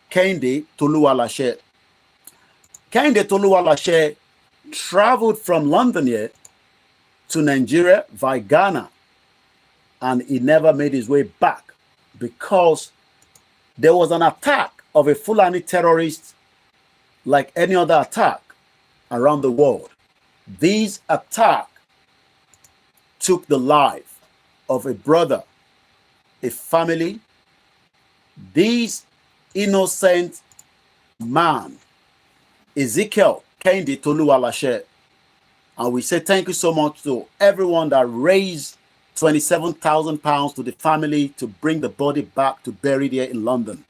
Kehinde Toluwalashe. Kehinde Toluwalashe traveled from London here to Nigeria via Ghana, and he never made his way back because there was an attack of a Fulani terrorist like any other attack around the world. These attack took the life of a brother, a family. This innocent man, Ezekiel Kehinde Toluwalashe, and we say thank you so much to everyone that raised £27,000 to the family to bring the body back to bury there in London.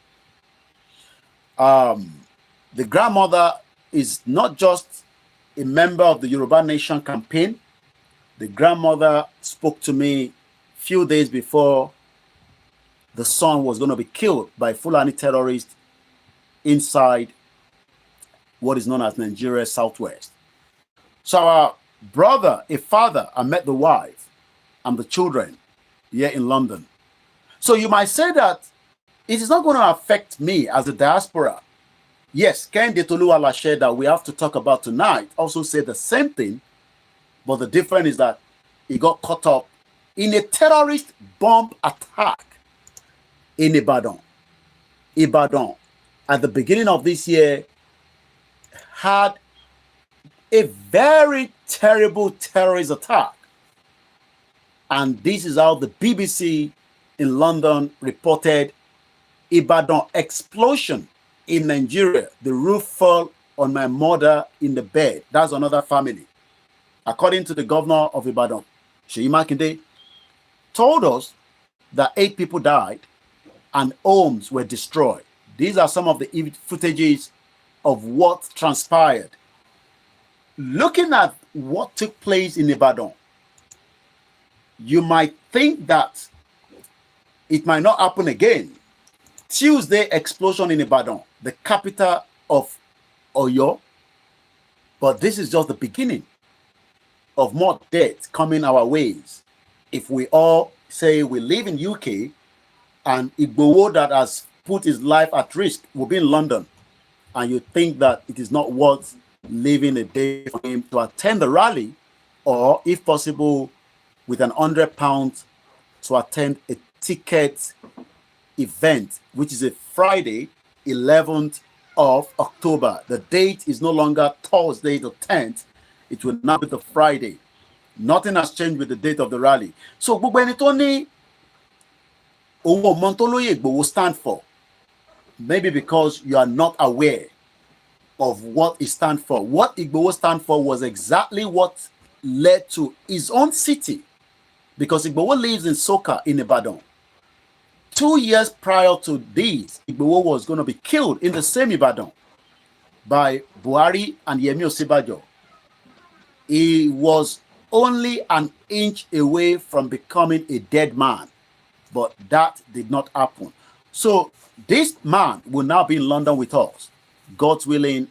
The grandmother is not just a member of the Yoruba Nation campaign. The grandmother spoke to me a few days before the son was going to be killed by Fulani terrorists inside what is known as Nigeria's southwest. So our brother, a father, I met the wife and the children here in London. So you might say that it is not going to affect me as a diaspora. Yes, Kende Toluwalashe that we have to talk about tonight also said the same thing, but the difference is that he got caught up in a terrorist bomb attack in Ibadan. Ibadan, at the beginning of this year, had a very terrible terrorist attack. And this is how the BBC in London reported Ibadan explosion in Nigeria. The roof fell on my mother in the bed. That's another family. According to the governor of Ibadan, Seyi Makinde, told us that 8 people died and homes were destroyed. These are some of the footages of what transpired. Looking at what took place in Ibadan, you might think that it might not happen again. Tuesday explosion in Ibadan, the capital of Oyo, but this is just the beginning of more death coming our ways. If we all say we live in UK and Igboho that has put his life at risk will be in London, and you think that it is not worth living a day for him to attend the rally, or if possible with an £100 to attend a ticket event, which is a Friday, 11th of October. The date is no longer Thursday the 10th. It will now be the Friday. Nothing has changed with the date of the rally. So, gbogbo ẹni tó ní owó ọmọ tó lóye Igboho stand for, maybe because you are not aware of what it stands for. What Igboho stand for was exactly what led to his own city, because Igboho lives in Soka in Ibadan. 2 years prior to this, Igboho was going to be killed in the same Ibadan by Buhari and Yemi Osibajo. He was only an inch away from becoming a dead man, but that did not happen. So this man will now be in London with us, God's willing,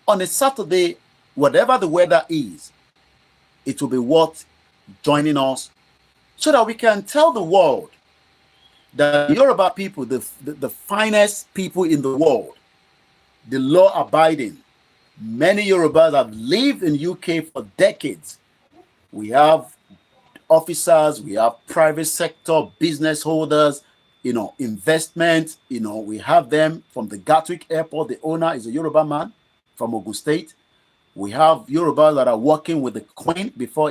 on a Saturday, whatever the weather is. It will be worth joining us so that we can tell the world that Yoruba people, the finest people in the world, the law-abiding. Many Yorubas have lived in UK for decades. We have officers, we have private sector business holders, investment. We have them from the Gatwick Airport. The owner is a Yoruba man from Ogun State. We have Yorubas that are working with the Queen before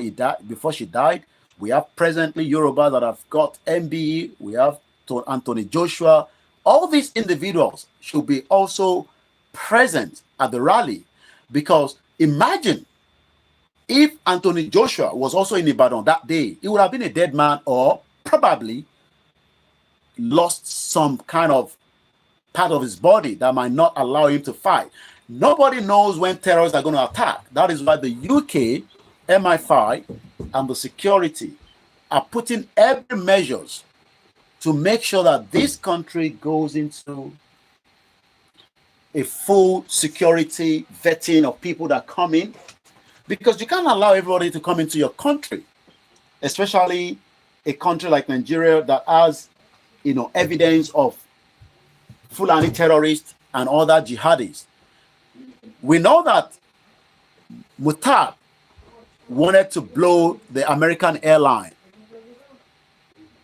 she died. We have presently Yorubas that have got MBE. We have Anthony Joshua. All these individuals should be also present at the rally, because imagine if Anthony Joshua was also in Ibadan that day, he would have been a dead man, or probably lost some kind of part of his body that might not allow him to fight. Nobody knows when terrorists are going to attack. That is why the UK, MI5, and the security are putting every measures to make sure that this country goes into a full security vetting of people that come in, because you can't allow everybody to come into your country, especially a country like Nigeria that has, evidence of Fulani terrorists and other jihadis. We know that Mutab wanted to blow the American airline.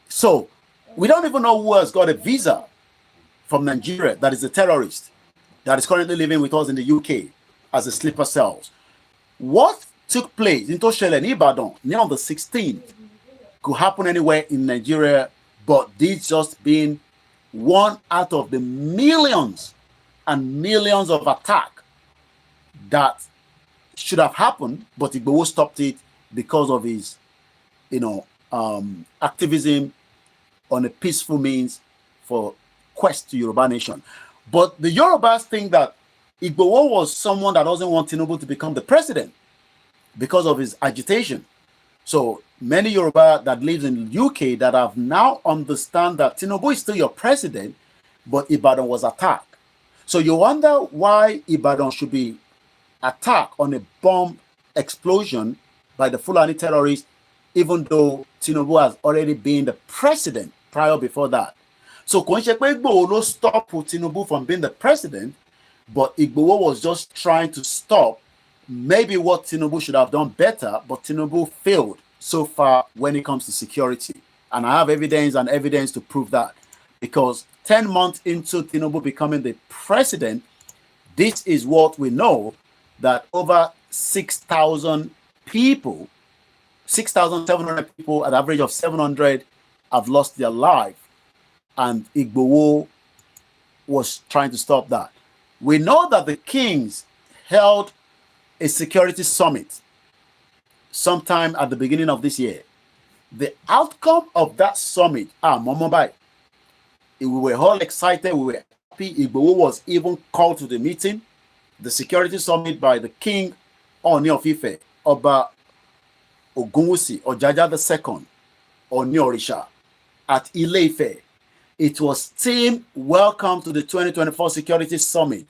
So we don't even know who has got a visa from Nigeria that is a terrorist that is currently living with us in the UK as a sleeper cells. What took place in Toshele, Ibadan, near on the 16th, could happen anywhere in Nigeria, but this just being one out of the millions and millions of attacks that should have happened, but Igboho stopped it because of his, activism on a peaceful means for quest to Yoruba nation. But the Yorubas think that Igboho was someone that doesn't want Tinubu to become the president because of his agitation. So many Yoruba that lives in the UK that have now understand that Tinubu is still your president, but Ibadan was attacked. So you wonder why Ibadan should be attacked on a bomb explosion by the Fulani terrorists, even though Tinubu has already been the president prior before that. So Igboho no stop Tinubu from being the president, but Igboho was just trying to stop maybe what Tinubu should have done better, but Tinubu failed so far when it comes to security. And I have evidence to prove that. Because 10 months into Tinubu becoming the president, this is what we know, that over 6,000 people, 6,700 people, at an average of 700, have lost their life. And Igboho was trying to stop that. We know that the kings held a security summit sometime at the beginning of this year. The outcome of that summit, Momobai, we were all excited, we were happy. Igboho was even called to the meeting, the security summit by the king Oni of Ife, Oba Ogunwusi, Ojaja II, Oni Orisha, at Ile-Ife. It was team welcome to the 2024 Security Summit.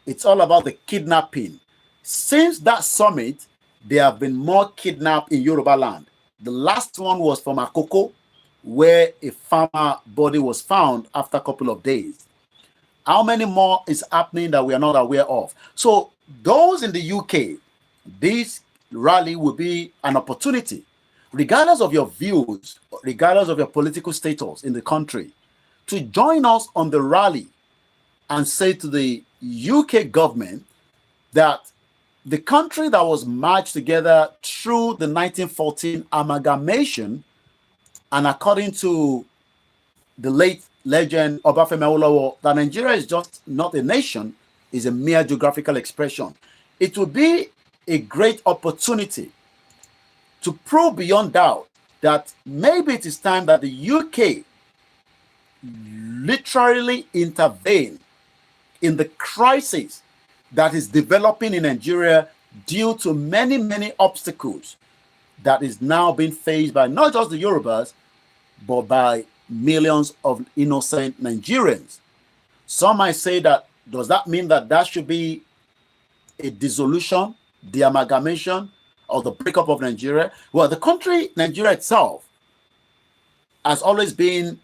It's all about the kidnapping. Since that summit, there have been more kidnapped in Yoruba land. The last one was from Akoko, where a farmer body was found after a couple of days. How many more is happening that we are not aware of? So those in the UK, this rally will be an opportunity, regardless of your views, regardless of your political status in the country, to join us on the rally and say to the UK government that the country that was merged together through the 1914 amalgamation, and according to the late legend Obafemi Awolowo, that Nigeria is just not a nation, is a mere geographical expression. It will be a great opportunity to prove beyond doubt that maybe it is time that the UK literally intervene in the crisis that is developing in Nigeria due to many, many obstacles that is now being faced by not just the Yorubas, but by millions of innocent Nigerians. Some might say that, does that mean that that should be a dissolution, the amalgamation, or the breakup of Nigeria? Well, the country, Nigeria itself, has always been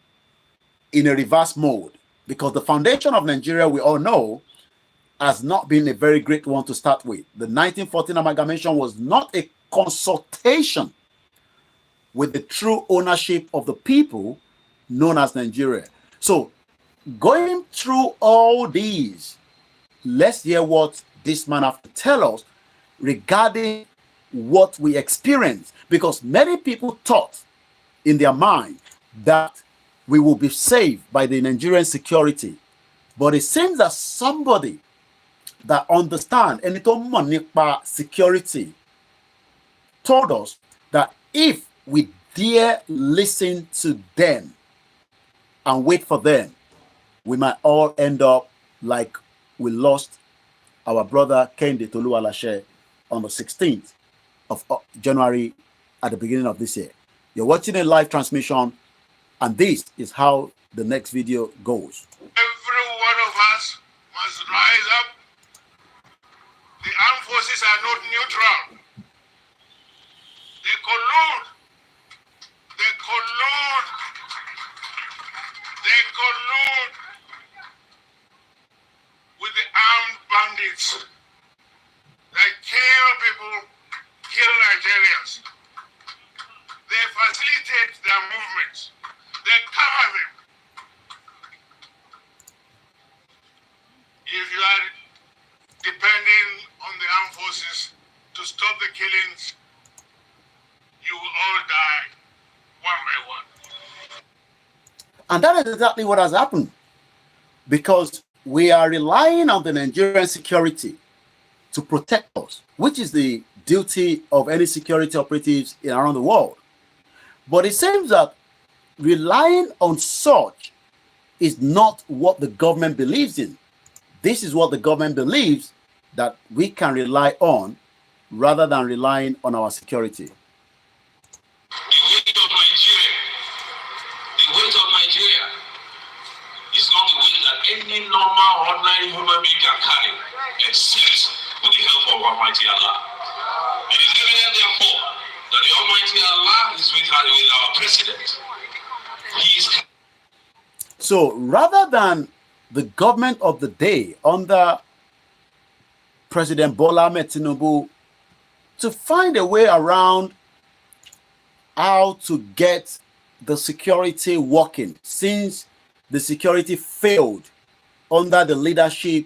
in a reverse mode, because the foundation of Nigeria, we all know, has not been a very great one to start with. The 1914 amalgamation was not a consultation with the true ownership of the people known as Nigeria. So going through all these, let's hear what this man has to tell us regarding what we experienced, because many people thought in their mind that we will be saved by the Nigerian security. But it seems that somebody that understands any security told us that if we dare listen to them and wait for them, we might all end up like we lost our brother Kende Toluwalashe on the 16th of January at the beginning of this year. You're watching a live transmission, and this is how the next video goes. Every one of us must rise up. The armed forces are not neutral. They collude. They collude. They collude with the armed bandits. They kill people, kill Nigerians. They facilitate their movements. They cover them. If you are depending on the armed forces to stop the killings, you will all die one by one. And that is exactly what has happened, because we are relying on the Nigerian security to protect us, which is the duty of any security operatives around the world. But it seems that relying on such is not what the government believes in. This is what the government believes that we can rely on rather than relying on our security. The weight of Nigeria is not the weight that any normal, ordinary human being can carry, except with the help of Almighty Allah. It is evident, therefore, that the Almighty Allah is with our president. He is. So rather than the government of the day under President Bola Ahmed Tinubu to find a way around how to get the security working, since the security failed under the leadership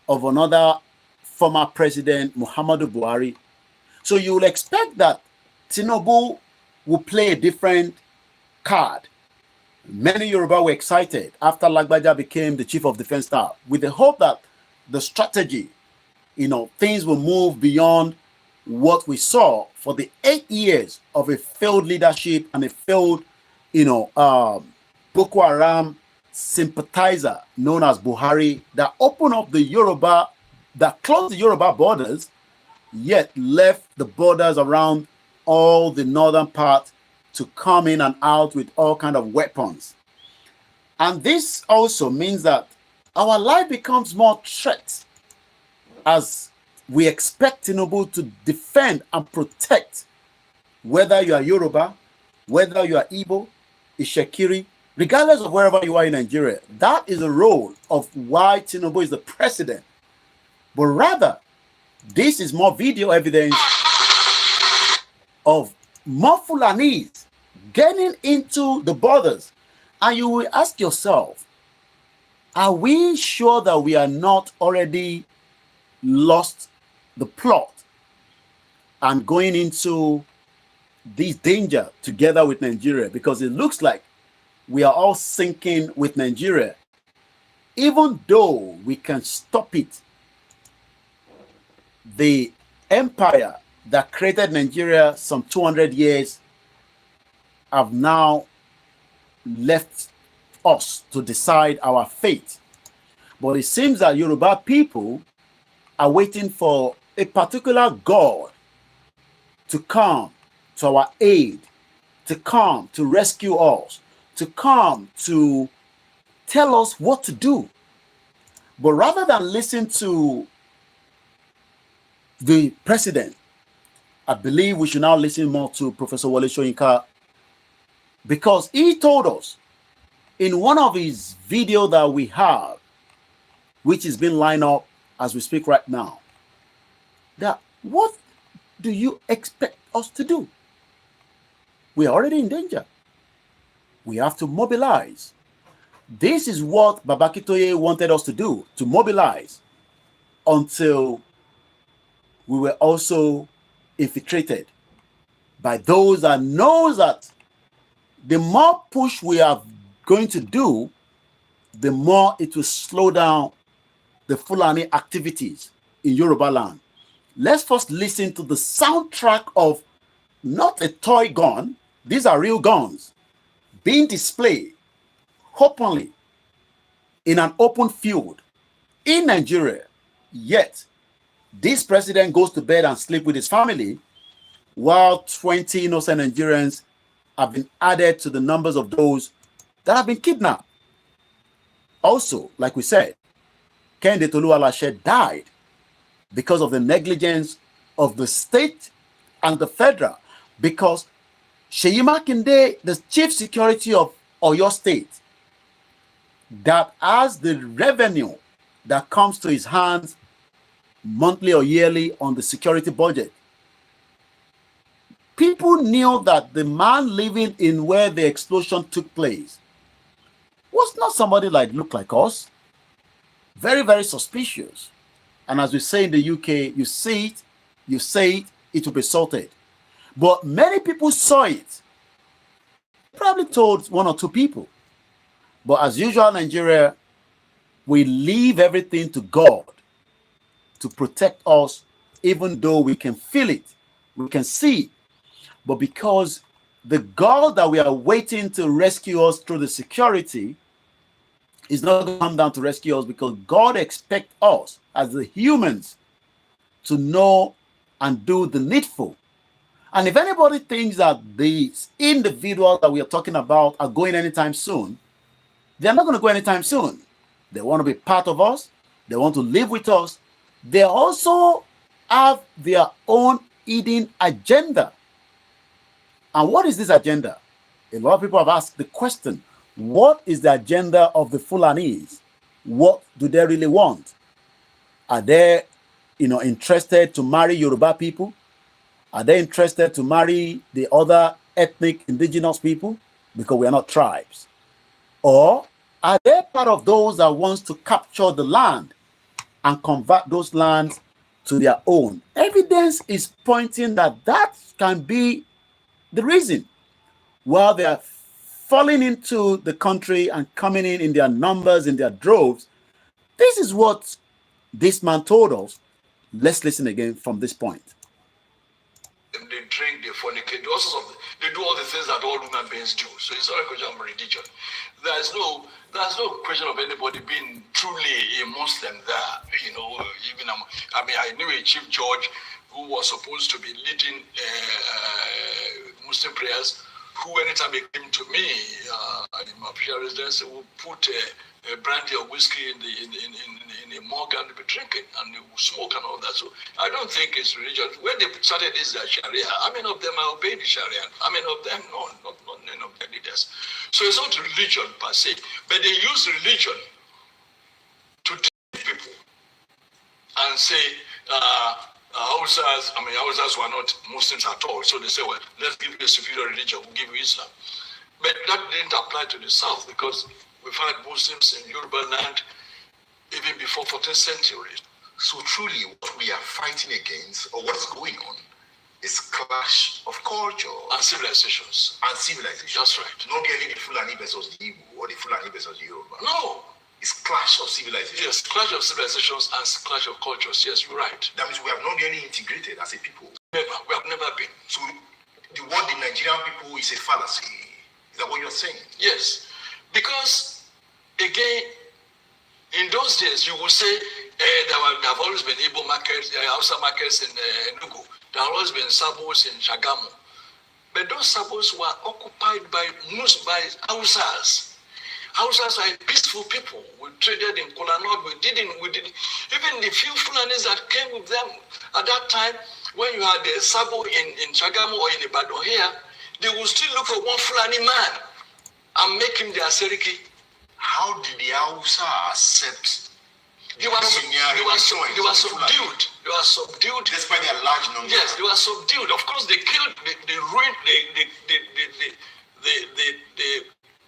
of another former president, Muhammadu Buhari. So you will expect that Tinubu will play a different card. Many Yoruba were excited after Lagbaja became the chief of defense staff with the hope that the strategy, things will move beyond what we saw for the 8 years of a failed leadership and a failed, Boko Haram sympathizer known as Buhari that opened up the Yoruba, that closed the Yoruba borders, yet left the borders around all the northern part to come in and out with all kind of weapons. And this also means that our life becomes more threat as we expect Tinubu to defend and protect, whether you are Yoruba, whether you are Igbo, Ishekiri, regardless of wherever you are in Nigeria. That is the role of why Tinubu is the president. But rather, this is more video evidence of more Fulanis getting into the borders. And you will ask yourself, are we sure that we are not already lost the plot and going into this danger together with Nigeria? Because it looks like we are all sinking with Nigeria. Even though we can stop it, the empire that created Nigeria some 200 years have now left us to decide our fate. But it seems that Yoruba people are waiting for a particular God to come to our aid, to come to rescue us, to come to tell us what to do. But rather than listen to the president, I believe we should now listen more to Professor Wole Soyinka, because he told us in one of his videos that we have, which is being lined up as we speak right now, that what do you expect us to do? We are already in danger. We have to mobilize. This is what Babakitoye wanted us to do, to mobilize until we were also infiltrated by those that knows that the more push we are going to do, the more it will slow down the Fulani activities in Yoruba land. Let's first listen to the soundtrack of not a toy gun, these are real guns being displayed openly in an open field in Nigeria. Yet this president goes to bed and sleep with his family while 20 innocent Nigerians have been added to the numbers of those that have been kidnapped. Also, like we said, Kehinde Toluwalashe died because of the negligence of the state and the federal, because Seyi Makinde, the chief security of Oyo State, that has the revenue that comes to his hands monthly or yearly on the security budget, people knew that the man living in where the explosion took place was not somebody like looked like us. Very, very suspicious. And as we say in the UK, you see it, you say it, it will be sorted. But many people saw it. Probably told one or two people. But as usual, Nigeria, we leave everything to God to protect us, even though we can feel it, we can see it. But because the God that we are waiting to rescue us through the security is not going to come down to rescue us, because God expects us as the humans to know and do the needful. And if anybody thinks that these individuals that we are talking about are going anytime soon, they're not going to go anytime soon. They want to be part of us. They want to live with us. They also have their own hidden agenda. And what is this agenda? A lot of people have asked the question, what is the agenda of the Fulanis? What do they really want? Are they, interested to marry Yoruba people? Are they interested to marry the other ethnic indigenous people? Because we are not tribes. Or are they part of those that wants to capture the land and convert those lands to their own? Evidence is pointing that that can be the reason while they are falling into the country and coming in their numbers, in their droves. This is what this man told us. Let's listen again from this point. They drink, they fornicate, they do all the things that all human beings do. So it's not a question of religion. There's no question of anybody being truly a Muslim there. I knew a chief judge who was supposed to be leading Muslim prayers, who anytime he came to me in my official residence, would put a brandy or whiskey in a mug and be drinking, and they would smoke and all that. So I don't think it's religion. When they started this Sharia, how many of them are obeying the Sharia? How many of them? No, not none of their leaders. So it's not religion per se, but they use religion to deceive people and say, Hausas were not Muslims at all. So they say, well, let's give you a superior religion, we'll give you Islam. But that didn't apply to the South, because we've had Muslims in Yoruba land even before 14th century. So truly what we are fighting against, or what's going on, is clash of culture. And civilizations. That's right. Not really the Fulani versus the Igbo or the Fulani versus the Yoruba. No. It's clash of civilizations. Yes, clash of civilizations and clash of cultures. Yes, you're right. That means we have not really integrated as a people. Never. We have never been. So the word the Nigerian people is a fallacy. Is that what you're saying? Yes. Because, again, in those days, you would say there have always been Igbo markets, Hausa markets in Enugu. There have always been Sabos in Shagamu. But those Sabos were occupied by Hausas. Hausas are peaceful people. We traded in Kolanot. We did even the few Fulanis that came with them at that time, when you had the Sabo in Shagamu or in Ibadan here, they would still look for one Fulani man and make him their Seriki. How did the Hausa accept? They were subdued. They were subdued. Despite their large numbers. Yes, they were subdued. Of course, they killed, they ruined, they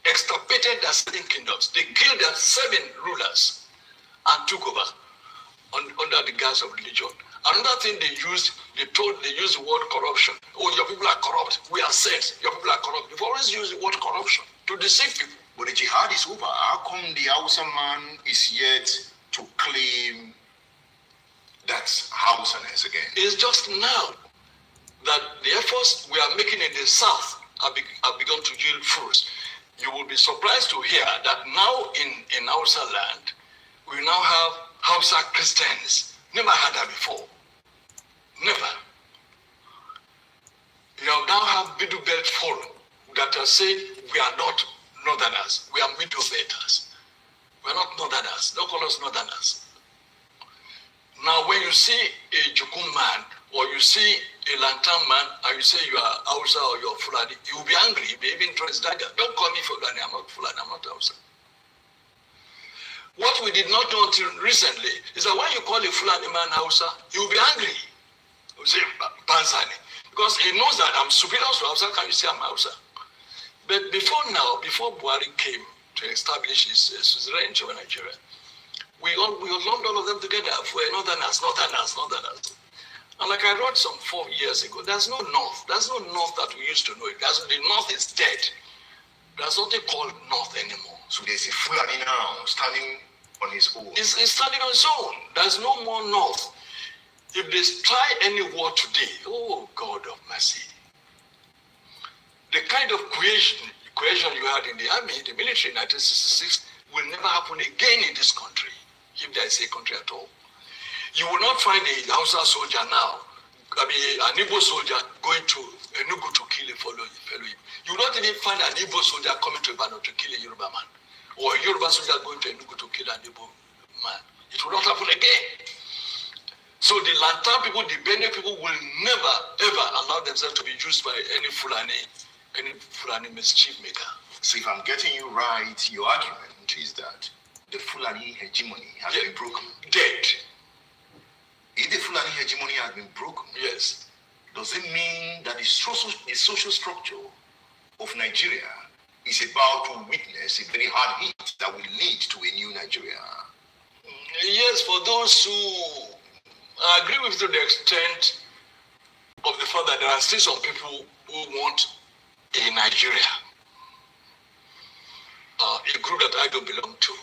extirpated their 7 kingdoms. They killed their 7 rulers and took over under the guise of religion. Another thing they used the word corruption. Oh, your people are corrupt. We are saints. Your people are corrupt. They've always used the word corruption to deceive people. But the jihad is over. How come the Hausa man is yet to claim that's Hausaness again? It's just now that the efforts we are making in the South have begun to yield fruits. You will be surprised to hear that now in Hausa land, we now have Hausa Christians. Never had that before. Never. You now have Middle Belt Forum that are saying we are not Northerners, we are Middle Belters. We are not Northerners. Don't call us Northerners. Now, when you see a Jukun man or you see a Lantan man and you say you are Hausa or you are Fulani, you will be angry. You may even try to dagger. Don't call me Fulani. I'm not Fulani. I'm not Hausa. What we did not know until recently is that when you call a Fulani man Hausa, he will be angry. He will say Panzani. Because he knows that I'm superior to Hausa. Can you say I'm Hausa? But before Buhari came to establish his range over Nigeria, we lumped all of them together for Northerners. And like I wrote some 4 years ago, there's no North. There's no North that we used to know. The North is dead. There's nothing called North anymore. So there's a Fulani now standing on his own. It's standing on its own. There's no more North. If they try any war today, oh God of mercy, the kind of cohesion you had in the army, the military in 1966, will never happen again in this country, if there is a country at all. You will not find a Hausa soldier now, an Igbo soldier going to Enugu to kill a fellow. You will not even find an Igbo soldier coming to Ibadan to kill a Yoruba man, or a Yoruba soldier going to Enugu to kill an Igbo man. It will not happen again. So the Lantan people, the Bene people will never, ever allow themselves to be used by any Fulani mischief maker. So if I'm getting you right, your argument is that the Fulani hegemony has been broken. Dead. If the Fulani hegemony has been broken, yes, does it mean that the social structure of Nigeria is about to witness a very hard hit that will lead to a new Nigeria? Yes, for those who agree with you to the extent of the fact that there are still some people who want a Nigeria, a group that I don't belong to.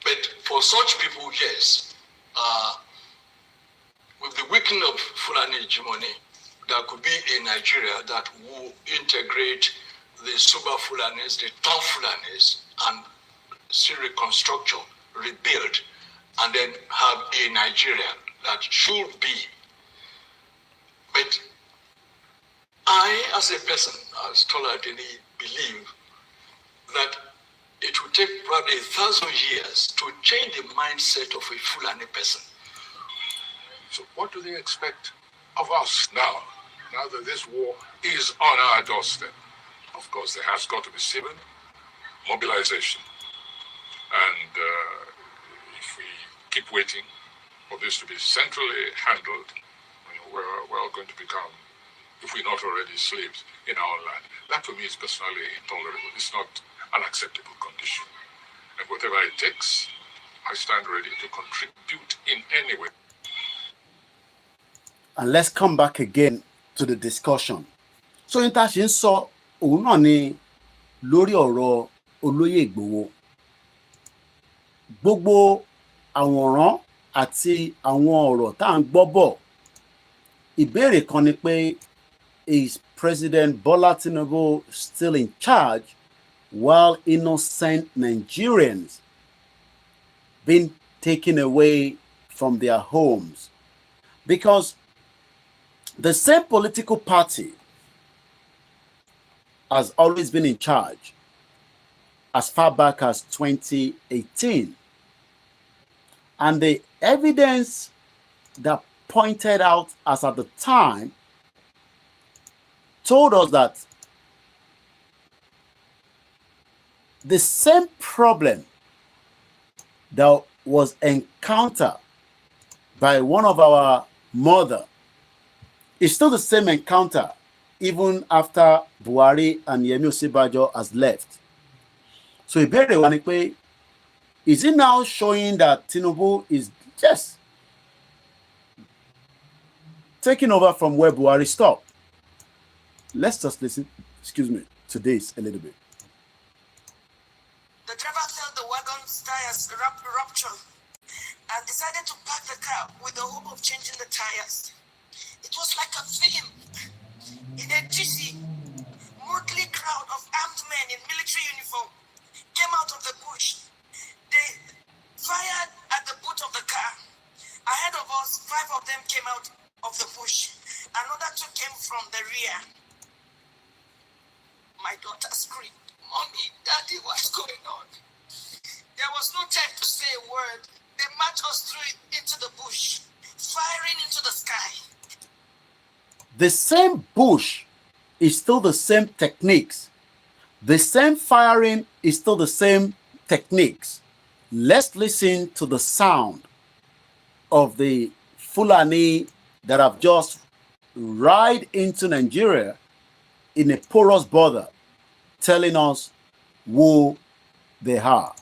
But for such people, yes, with the weakening of Fulani hegemony, there could be a Nigeria that will integrate the Suba Fulanis, the town Fulanis, and see reconstruction, rebuild, and then have a Nigeria that should be. But I, as a person, as Toladini, believe that it will take probably 1,000 years to change the mindset of a Fulani person. So what do they expect of us now that this war is on our doorstep? Of course, there has got to be civil mobilization. And if we keep waiting for this to be centrally handled, we're all going to become, if we're not already, slaves in our land. That for me is personally intolerable. It's not an acceptable condition. And whatever it takes, I stand ready to contribute in any way. And let's come back again to the discussion. So in that sense, so òun náà ni lórí ọ̀rọ̀ Olóyè Ìgbòho. Gbogbo àwòrán àti àwọn ọ̀rọ̀ tá à ń gbọ́ bọ̀. Ìbéèrè kan ni pé, is President Bola Tinubu still in charge while innocent Nigerians being taken away from their homes? Because the same political party has always been in charge as far back as 2018. And the evidence that pointed out as at the time told us that the same problem that was encountered by one of our mother is still the same encounter even after Buhari and Yemi Osinbajo has left. So ìbéèrè wa ni pé, is it now showing that Tinubu is just taking over from where Buhari stopped? Let's just listen, to this a little bit. The driver felt the wagon's tires rupture and decided to park the car with the hope of changing the tires. It was like a film. In a dizzy, motley crowd of armed men in military uniform came out of the bush. They fired at the boot of the car. Ahead of us, 5 of them came out of the bush. Another 2 came from the rear. My daughter screamed, "Mommy, Daddy, what's going on?" There was no time to say a word. They marched us through into the bush, firing into the sky. The same bush is still the same techniques. The same firing is still the same techniques. Let's listen to the sound of the Fulani that have just ride into Nigeria in a porous border, telling us who they are.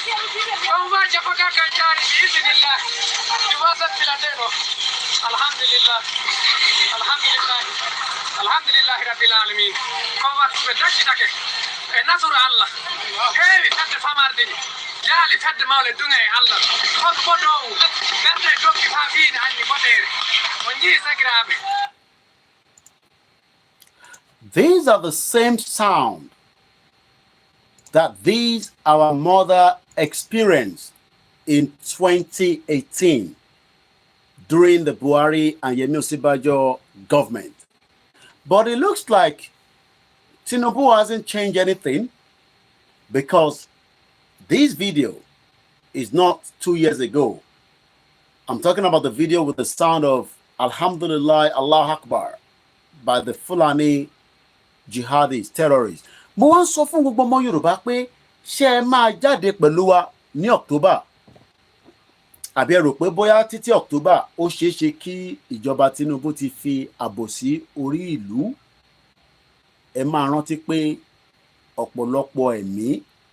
وما جفك كجاري بإذن الله جوازة بلادينو الحمد لله الحمد لله الحمد لله رب العالمين كما بدك نصر الله هي تد فماردين جالي تد مولد دنيا الله خد بدو بنت دوكي فافين عني بدر ونجي سكراب. These are the same sound that these our mother experienced in 2018 during the Buhari and Yemi Osinbajo government. But it looks like Tinubu hasn't changed anything, because this video is not 2 years ago. I'm talking about the video with the sound of Alhamdulillah, Allah Akbar by the Fulani jihadists, terrorists. Mo wá ń sọ fún gbogbo ọmọ Yorùbá pé ṣé ẹ máa jáde pẹ̀lú wa ní October? Àbí ẹ rò pé bóyá títí October ó ṣeé ṣe kí ìjọba Tinubu ti fi ààbò sí orí ìlú? Ẹ máa rántí pé ọ̀pọ̀lọpọ̀ ẹ̀mí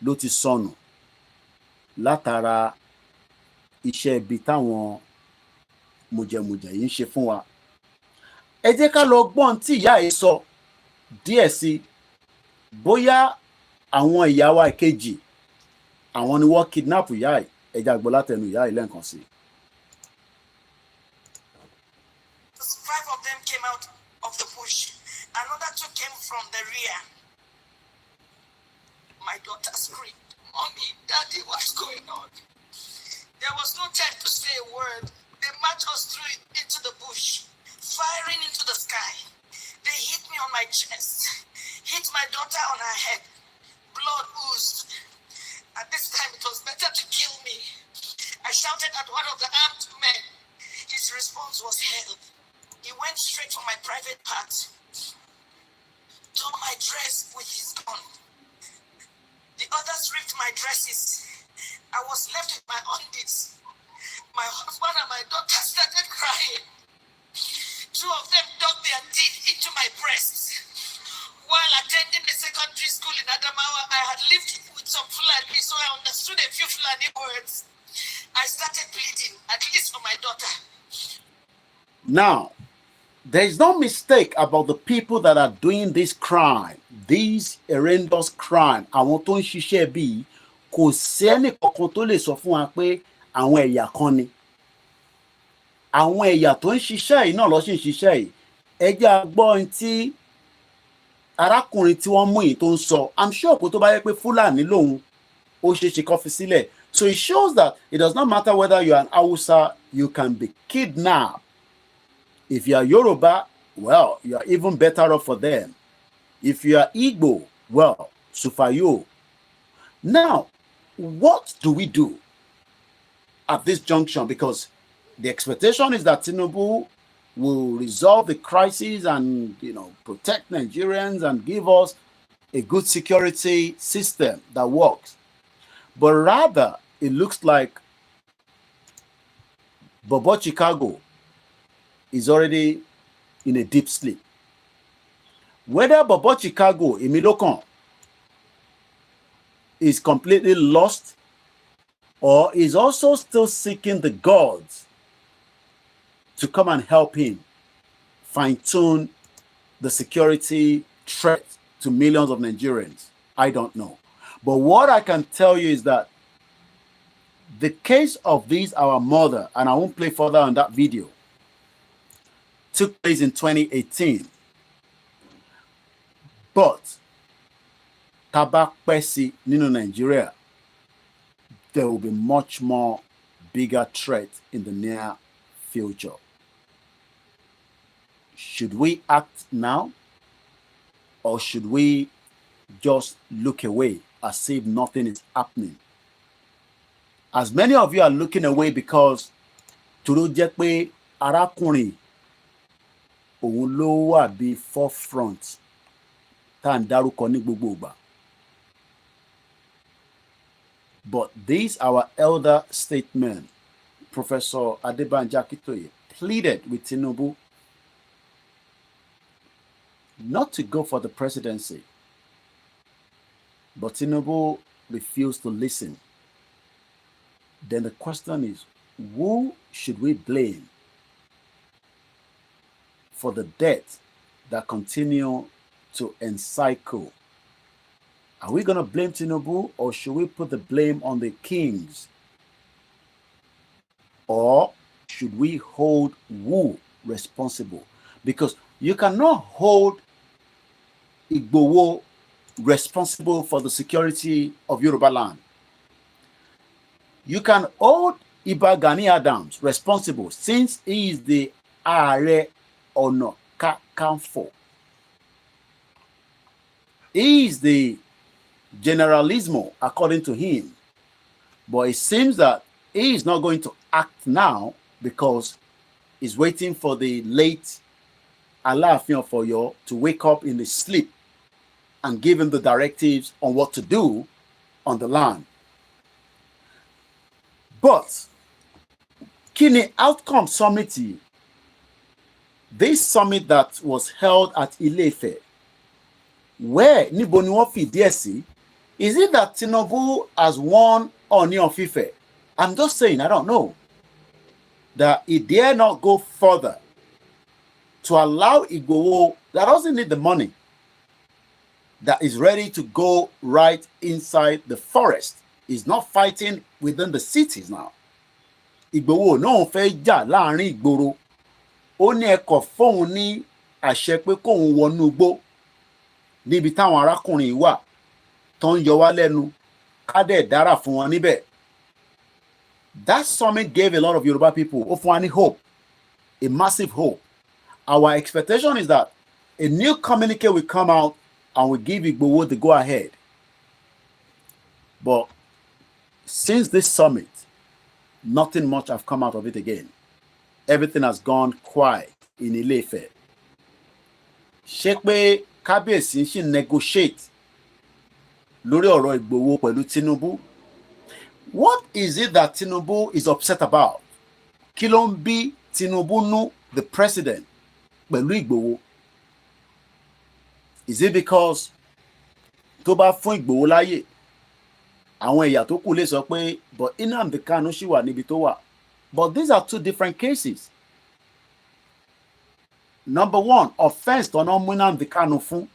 ló ti sọnù látara iṣẹ́ ibi táwọn mùjẹ̀mùjẹ̀ yìí ń ṣe fún wa. Ẹ jẹ́ ká lọ gbọ́n tí ìyá yìí sọ díẹ̀ sí, bóyá àwọn ìyá wa ìkejì àwọn ni wọ́n kidnap ìyá yìí. Ẹ jẹ́ á gbọ́ látẹnu ìyá yìí lẹ́ẹ̀kan sí. 5 of them came out of the bush. Another 2 came from the rear. My daughter screamed, "Mommy, Daddy, what's going on?" There was no time to say a word. They marched us through into the bush, firing into the sky. They hit me on my chest, hit my daughter on her head. Blood oozed. At this time, it was better to kill me. I shouted at one of the armed men. His response was hell. He went straight for my private part, tore my dress with his gun. The others ripped my dresses. I was left with my undies. My husband and my daughter started crying. 2 of them dug their teeth into my breasts. While attending the secondary school in Adamawa, I had lived with some Fulani, so I understood a few Fulani words. I started bleeding, at least for my daughter. Now, there is no mistake about the people that are doing this crime, these horrendous crime. Àwọn tó ń ṣiṣẹ́ bíi kò sí ẹnì kankan tó lè sọ fún wa pé àwọn ẹ̀yà kan ni. Àwọn ẹ̀yà tó ń ṣiṣẹ́ yìí náà ló ṣì ń ṣiṣẹ́ yìí. Ẹ jẹ́ á gbọ́ ohun tí arákùnrin tí wọ́n mú yìí tó ń sọ. I'm sure kó tó bá yẹ pé Fúlàní lòun, ó ṣeé ṣe kó fi sílẹ̀. So it shows that it does not matter whether you are an Hausa, you can be kidnapped. If you are Yoruba, well, you are even better off for them. If you are Igbo, well, Sufayo. Now, what do we do at this junction? Because the expectation is that Tinubu will resolve the crisis and, protect Nigerians and give us a good security system that works. But rather, it looks like Bobo Chicago is already in a deep sleep. Whether Bobo Chicago, Imilokan, is completely lost or is also still seeking the gods to come and help him fine-tune the security threat to millions of Nigerians, I don't know. But what I can tell you is that the case of this, our mother, and I won't play further on that video, took place in 2018. But Tabak Pesi Nino Nigeria, there will be much more bigger threat in the near future. Should we act now, or should we just look away as if nothing is happening? As many of you are looking away because Turo jẹ́ pé arákùnrin òun ló wà bí forefront tá à ń dárúkọ ní gbogbo ìgbà. But these our elder statesmen, Professor Adebanji Akintoye, pleaded with Tinubu not to go for the presidency. But Tinubu refused to listen. then the question is, who should we blame for the death that continue to encircle? Are we going to blame Tinubu, or should we put the blame on the kings? Or should we hold who responsible? Because you cannot hold Igboho responsible for the security of Yoruba land. You can hold Iba Gani Adams responsible since he is the Ààrẹ Ọ̀nà Kakanfò. He is the generalismo according to him. But it seems that he is not going to act now because he's waiting for the late Aláàfin of Ọ̀yọ́ to wake up in his sleep and give him the directives on what to do on the land. But kini outcome summit, this summit that was held at Ile-Ife, where níbo ni wọ́n fìdí ẹ̀ sí? Is it that Tinubu has won Ọọ̀ni of Ife? I'm just saying, I don't know. That he dare not go further to allow Igboho that doesn't need the money, that is ready to go right inside the forest. He's not fighting within the cities now. Igboho náà fẹ́ jà láàrin ìgboro. Ó ní ẹ̀kọ́ fóun ní àṣẹ pé kóun wọnú igbó níbi táwọn arákùnrin wà tó ń yọ wá lẹ́nu ká dẹ̀ dára fún wọn níbẹ̀. That summit gave a lot of Yoruba people ó fún wa ní hope, a massive hope. Our expectation is that a new communique will come out and will give Igboho the go ahead. But since this summit, nothing much have come out of it again. Everything has gone quiet in Ile-Ife. Ṣé pé Kábíyèsí ṣì negotiate lórí ọ̀rọ̀ Igboho pẹ̀lú Tinubu? What is it that Tinubu is upset about? Kí ló ń bí Tinubu nú, the president, pẹ̀lú Igboho? Is it because tó bá fún Igboho láyè, àwọn ẹ̀yà tó kù lè sọ pé but Nnamdi Kanu ṣì wà níbi tó wà? But these are two different cases. Number one, offense tó ná mú Nnamdi Kanu fún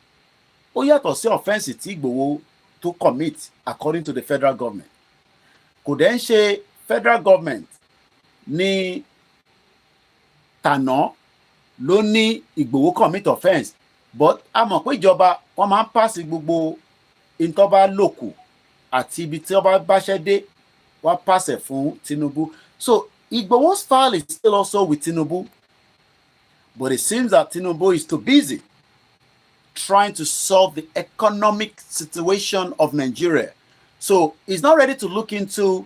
ó yàtọ̀ sí offense tí Igboho tó commit according to the federal government. Kò dẹ̀ ń ṣe federal government ní tàná ló ní Igboho commit offense, but a mọ̀ pé ìjọba wọ́n máa ń pass gbogbo ìtọ́ba lòkù àti ibi tí wọ́n bá ṣẹ́ dé wọ́n pass ẹ̀ fún Tinubu. So Igboho's file is still also with Tinubu, but it seems that Tinubu is too busy trying to solve the economic situation of Nigeria. So he's not ready to look into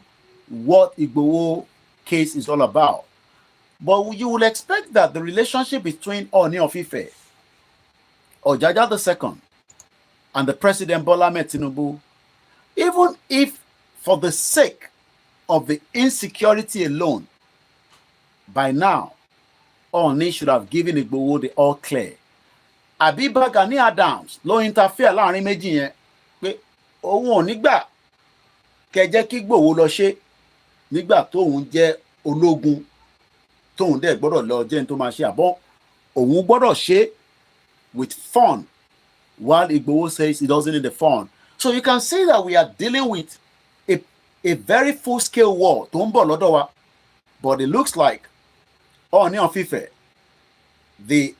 what Igboho case is all about. But you will expect that the relationship between Ọọ̀ni of Ife, Ọ̀jájá II, and the President Bola Ahmed Tinubu, even if for the sake of the insecurity alone, by now, Ọọ̀ni should have given Igboho the all clear. Àbí Ìbà Gani Adams ló interfere láàrin méjì yẹn pé òun ò nígbà kẹjẹ́ kí Igboho lọ ṣe nígbà tóun jẹ́ ológun tóun dẹ̀ gbọ́dọ̀ lọ jẹ́ ní tó máa ṣe àbọ̀ òun gbọ́dọ̀ ṣe with fun while Igboho says he doesn't need the fun. So you can see that we are dealing with a very full-scale war tó ń bọ̀ lọ́dọ̀ wa, but it looks like Ọọ̀ni of Ife, the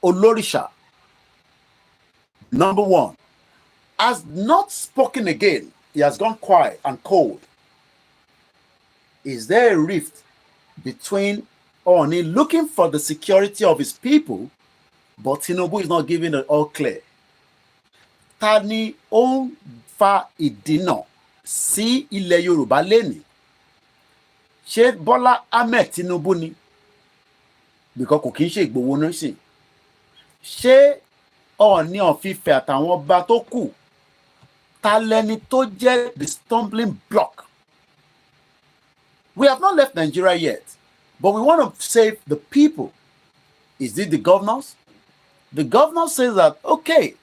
Olorisha, number one, has not spoken again. He has gone quiet and cold. Is there a rift between Ọọ̀ni looking for the security of his people, but Tinubu is not giving it all clear? Ta ni ó ń fa ìdínà sí ilẹ̀ Yorùbá lénìí? Ṣé Bọ́lá Ahmed Tinubu ni? Because kò kí ń ṣe Ìgbòho náà sìn. Ṣé Ọọ̀ni of Ife àtàwọn ọba tó kù ta lẹni tó jẹ́ the stumbling block? We have not left Nigeria yet, but we want to save the people. Is it the governors? The governor says that, okay,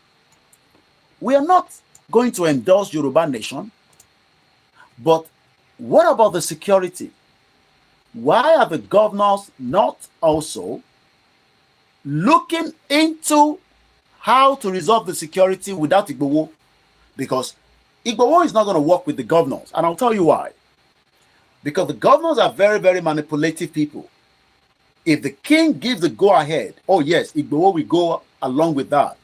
we are not going to endorse Yoruba nation, but What about the security? Why are the governors not also looking into how to resolve the security without Igbowo? Because Igbowo is not going to work with the governors. And I'll tell you why. Because the governors are very, very manipulative people. If the king gives the go-ahead, oh yes, Igbowo will go along with that.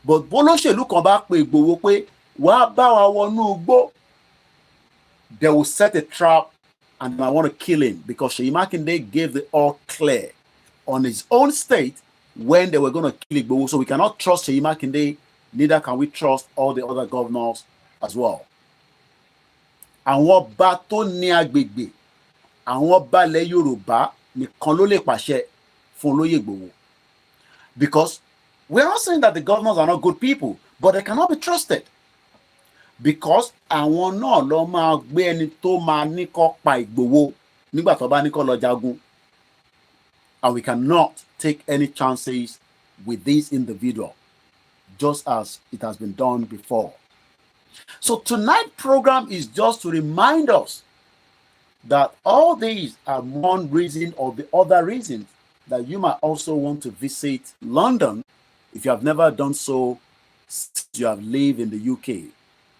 But Boloselu come back with Igbowo pe, wa ba wa wonu ugbo, they will set a trap and I want to kill him because Seyi Makinde gave the all clear on his own state when they were going to kill Igbowo. So we cannot trust Seyi Makinde, neither can we trust all the other governors as well. Àwọn ọba tó ní agbègbè, àwọn ọba ilẹ̀ Yorùbá nìkan ló lè pàṣẹ fún olóyè Igboho. Because we're not saying that the governors are not good people, but they cannot be trusted. Because àwọn náà ló máa gbé ẹni tó máa ní kó pa Igboho nígbà tó bá ní kó lọ jagun. And we cannot take any chances with this individual, just as it has been done before. So tonight's program is just to remind us that all these are one reason or the other reasons that you might also want to visit London if you have never done so since you have lived in the UK.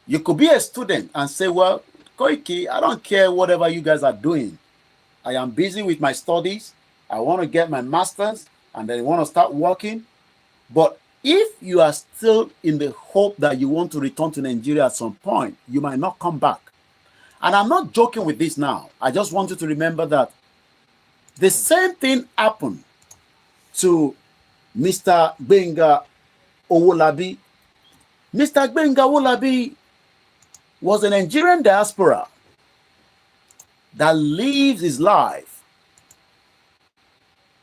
You could be a student and say, well, Koiki, I don't care whatever you guys are doing. I am busy with my studies. I want to get my master's and then I want to start working. But if you are still in the hope that you want to return to Nigeria at some point, you might not come back. And I'm not joking with this now. I just want you to remember that the same thing happened to Mr. Gbenga Owolabi. Mr. Gbenga Owolabi was a Nigerian diaspora that lives his life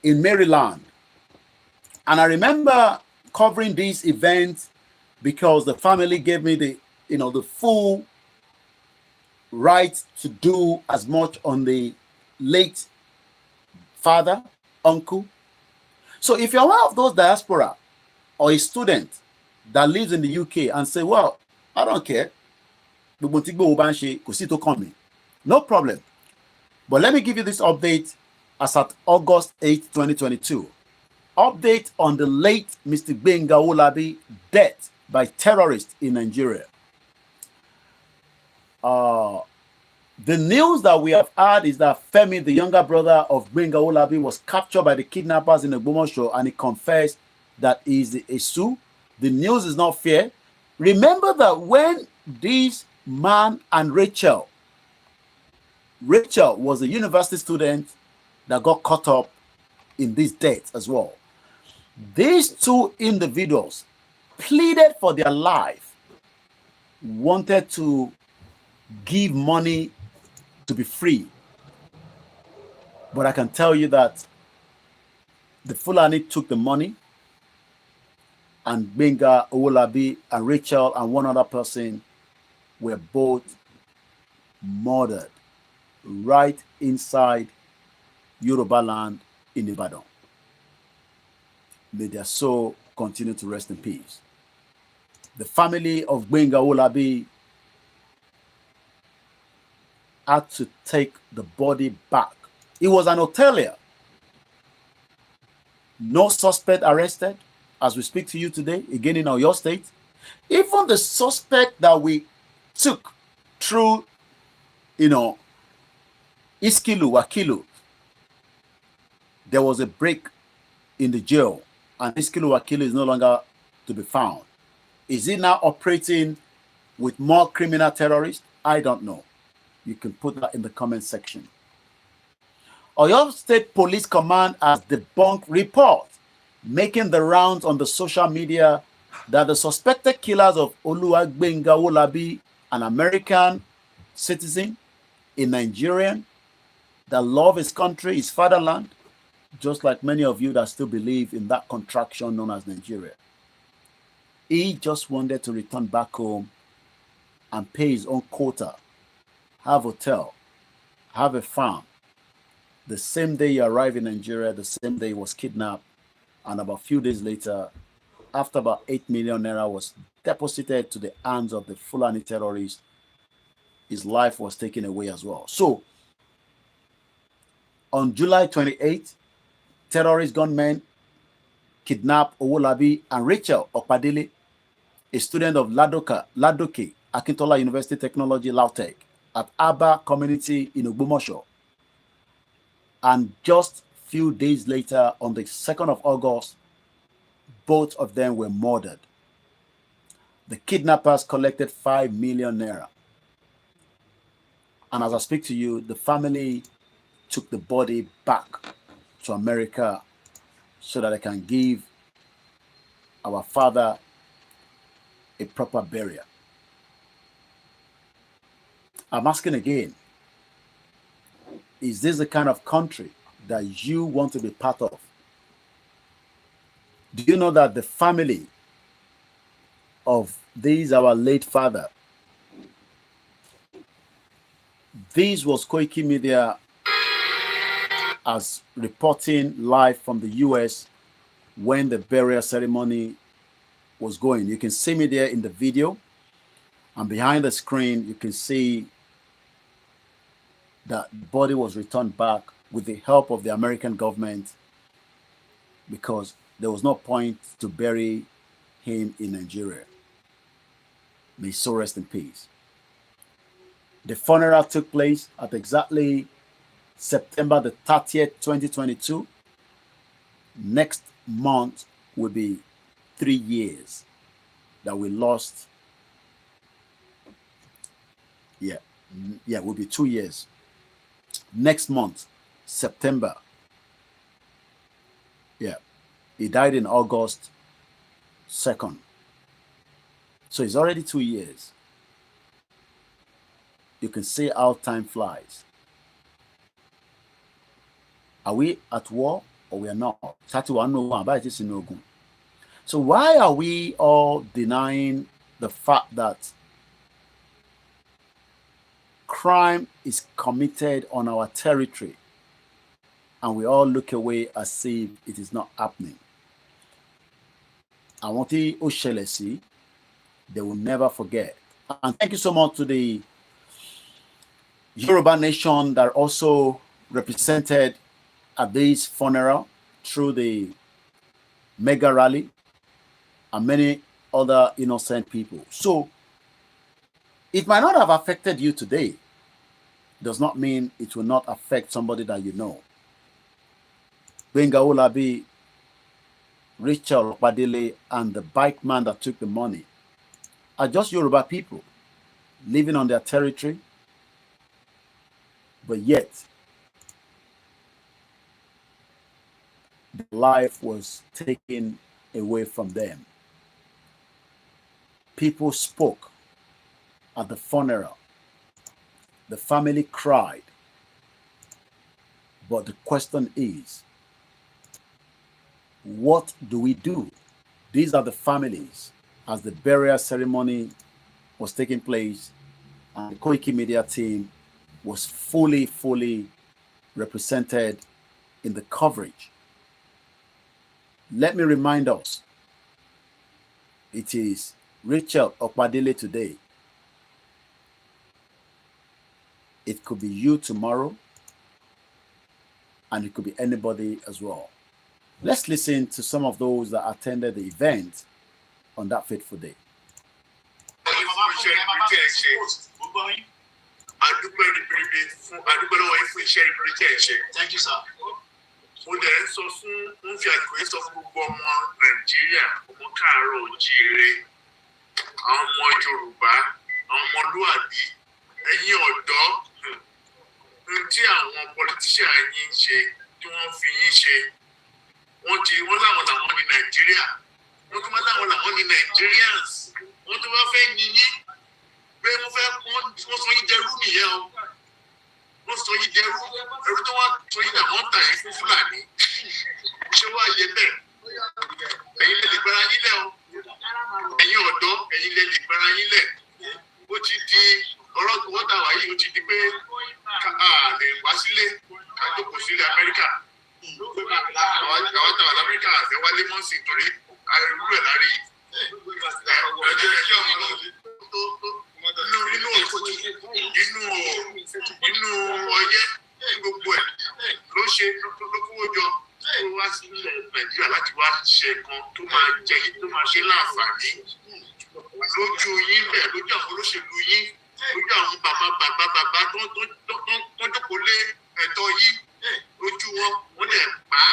in Maryland. And I remember covering these events because the family gave me the full right to do as much on the late father, uncle. So if you're one of those diaspora or a student that lives in the UK and say, well, I don't care, no problem. But let me give you this update as at August 8, 2022. Update on the late Mr. Gbenga Owolabi death by terrorists in Nigeria. The news that we have had is that Femi, the younger brother of Gbenga Owolabi, was captured by the kidnappers in Ogbomoso and he confessed that he is the Esu. The news is not fair. Remember that when this man and Rachel was a university student that got caught up in this death as well. These two individuals pleaded for their life, wanted to give money to be free. But I can tell you that the Fulani took the money and Gbenga Owolabi and Rachel and one other person were both murdered right inside Yoruba land in Ibadan. May their soul continue to rest in peace. The family of Gbenga Owolabi had to take the body back. It was an hotelier. No suspect arrested as we speak to you today, again in Oyo State. Even the suspect that we took through, Iskilu, Wakilu, there was a break in the jail and Iskilu Wakilu is no longer to be found. Is he now operating with more criminal terrorists? I don't know. You can put that in the comment section. Oyo State Police Command has debunked reports making the rounds on the social media that the suspected killers of Gbenga Owolabi, an American citizen, a Nigerian that love his country, his fatherland, just like many of you that still believe in that contraction known as Nigeria. He just wanted to return back home and pay his own quota, have a hotel, have a farm. The same day he arrived in Nigeria, the same day he was kidnapped, and about a few days later, after about 8 million naira was deposited to the hands of the Fulani terrorists, his life was taken away as well. So, on July 28th, terrorist gunmen kidnapped Owolabi and Rachel Okpadele, a student of Ladoke Akintola University Technology, Lautech, at Aba community in Ogbomoso. And just a few days later, on the 2nd of August, both of them were murdered. The kidnappers collected 5 million naira. And as I speak to you, the family took the body back to America so that they can give our father a proper burial. I'm asking again, is this the kind of country that you want to be part of? Do you know that the family of this, our late father, this was Koikimedia as reporting live from the US when the burial ceremony was going. You can see me there in the video, and behind the screen you can see that the body was returned back with the help of the American government, because there was no point to bury him in Nigeria. May so rest in peace. The funeral took place at exactly September the 30th, 2022. Next month will be 3 years that we lost. Yeah, will be 2 years. Next month, September. Yeah, he died in August 2nd. So it's already 2 years. You can see how time flies. Are we at war or we are not? So why are we all denying the fact that crime is committed on our territory and we all look away as if it is not happening? I want the Oshelesi, they will never forget. And thank you so much to the Yoruba nation that also represented at this funeral through the mega rally and many other innocent people. So it might not have affected you today. Does not mean it will not affect somebody that you know. Benga Olabi, Rachel Okpadele, and the bike man that took the money are just Yoruba people living on their territory, but yet life was taken away from them. People spoke at the funeral. The family cried. But the question is, what do we do? These are the families as the burial ceremony was taking place, and the Koikimedia team was fully represented in the coverage. Let me remind us, it is Rachel Okpadele today. It could be you tomorrow, and it could be anybody as well. Let's listen to some of those that attended the event on that fateful day. Thank you, sir. Mo dẹ̀ ń sọ fún ń fi àgbẹ̀ sọ fún gbogbo ọmọ Nàìjíríà, ọmọ káàárọ̀ oòjíire, àwọn ọmọ Yorùbá, àwọn ọmọlúàbí, ẹ̀yin ọ̀dọ́, ohun tí àwọn politician yín ń ṣe, tí wọ́n fi yín ṣe, wọ́n láwọn làwọn ní Nàìjíríà, wọ́n tún láwọn làwọn ní Nigerians, wọ́n tún wá fẹ́ yín pé wọ́n sọ yín dẹrú nìyẹn o. Wọ́n sọ yín dẹrú, ẹrú tó wá sọ yín dàmọ́ tà yín fún Fúlàní. Ṣé wàá yẹ bẹ́ẹ̀? Ẹ̀yin lè gbára yín lẹ̀ o. Ẹ̀yin ọ̀dọ́, ẹ̀yin lè gbára yín lẹ̀. Ó ti di ọlọ́dún wọ́n dà wáyé, ó ti di pé a lè wá sílé, ká jókòó sílé Amẹ́ríkà. Àwọn tàwọn Amẹ́ríkà àfẹ́ wálé mọ́sì torí irú ẹ̀ lárí. Nínú inú ọyẹ́ gbogbo ẹ̀ ló ṣe lókòwò jọ tó wá sí Nàìjíríà láti wá ṣe kan tó máa jẹ́ tó máa ṣe láǹfààní lójú yín bẹ́ẹ̀ lójú àwọn olóṣèlú yín lójú àwọn bàbá tó jókòó lé ẹ̀tọ́ yín lójú wọn wọ́n dẹ̀ pa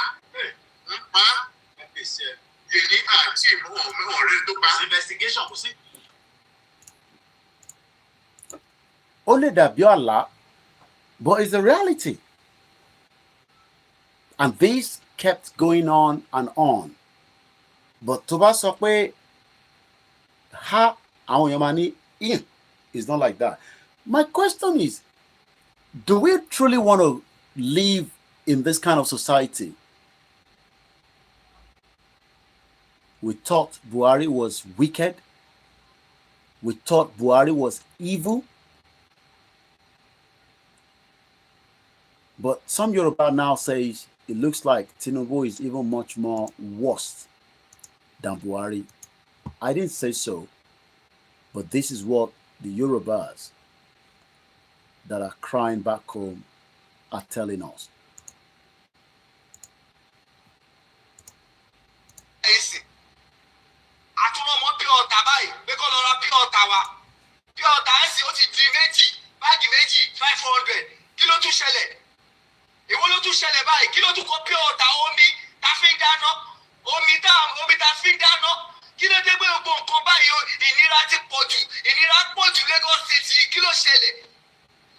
èyí àti ìmọ̀ ọ̀rẹ́ tó pa. Investigation kò sí. Ó lè dàbí àlá, but it's a reality. And this kept going on and on. But tó bá sọ pé ha àwọn èèyàn máa ní it's not like that. My question is, do we truly want to live in this kind of society? We thought Buhari was wicked. We thought Buhari was evil. But some Yoruba now says it looks like Tinubu is even much more worse than Buhari. I didn't say so, but this is what the Yorubas that are crying back home are telling us. Èwo ló tún ṣẹlẹ̀ báyìí kí ló tún kọ pure water omi tá fi ń dáná omi tá fi ń dáná kí ló dé pé gbogbo nǹkan báyìí ìnira ti pọ̀ jù ìnira pọ̀ jù Lagos State kí ló ṣẹlẹ̀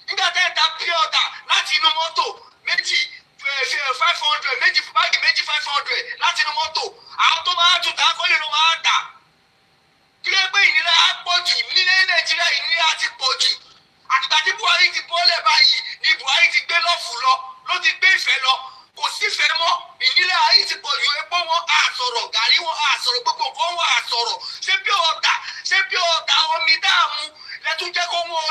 nígbà tẹ́ ẹ̀ ta pure water láti inú mọ́tò méjì 500 méjì báàgì méjì 500 láti inú mọ́tò àwọn tó máa tún ta kọ́lé ló máa tà kí ló pé ìnira pọ̀ jù nílẹ̀ Nàìjíríà ìnira ti pọ̀ jù àtìgbà tí Buhari ti bọ́lẹ̀ báyìí ni Buhari ti gbé lọ́ọ̀fù lọ ló ti gbé ìfẹ́ lọ kò sífẹ́ mọ́ ìnílẹ̀ ayé ti pọ̀ ju epo wọn àsọ̀rọ̀ gàrí wọn àsọ̀rọ̀ gbogbo nǹkan wọn àsọ̀rọ̀ ṣé bí ọ̀tà omi dáàmú lẹ́tún jẹ́ kó wọ́n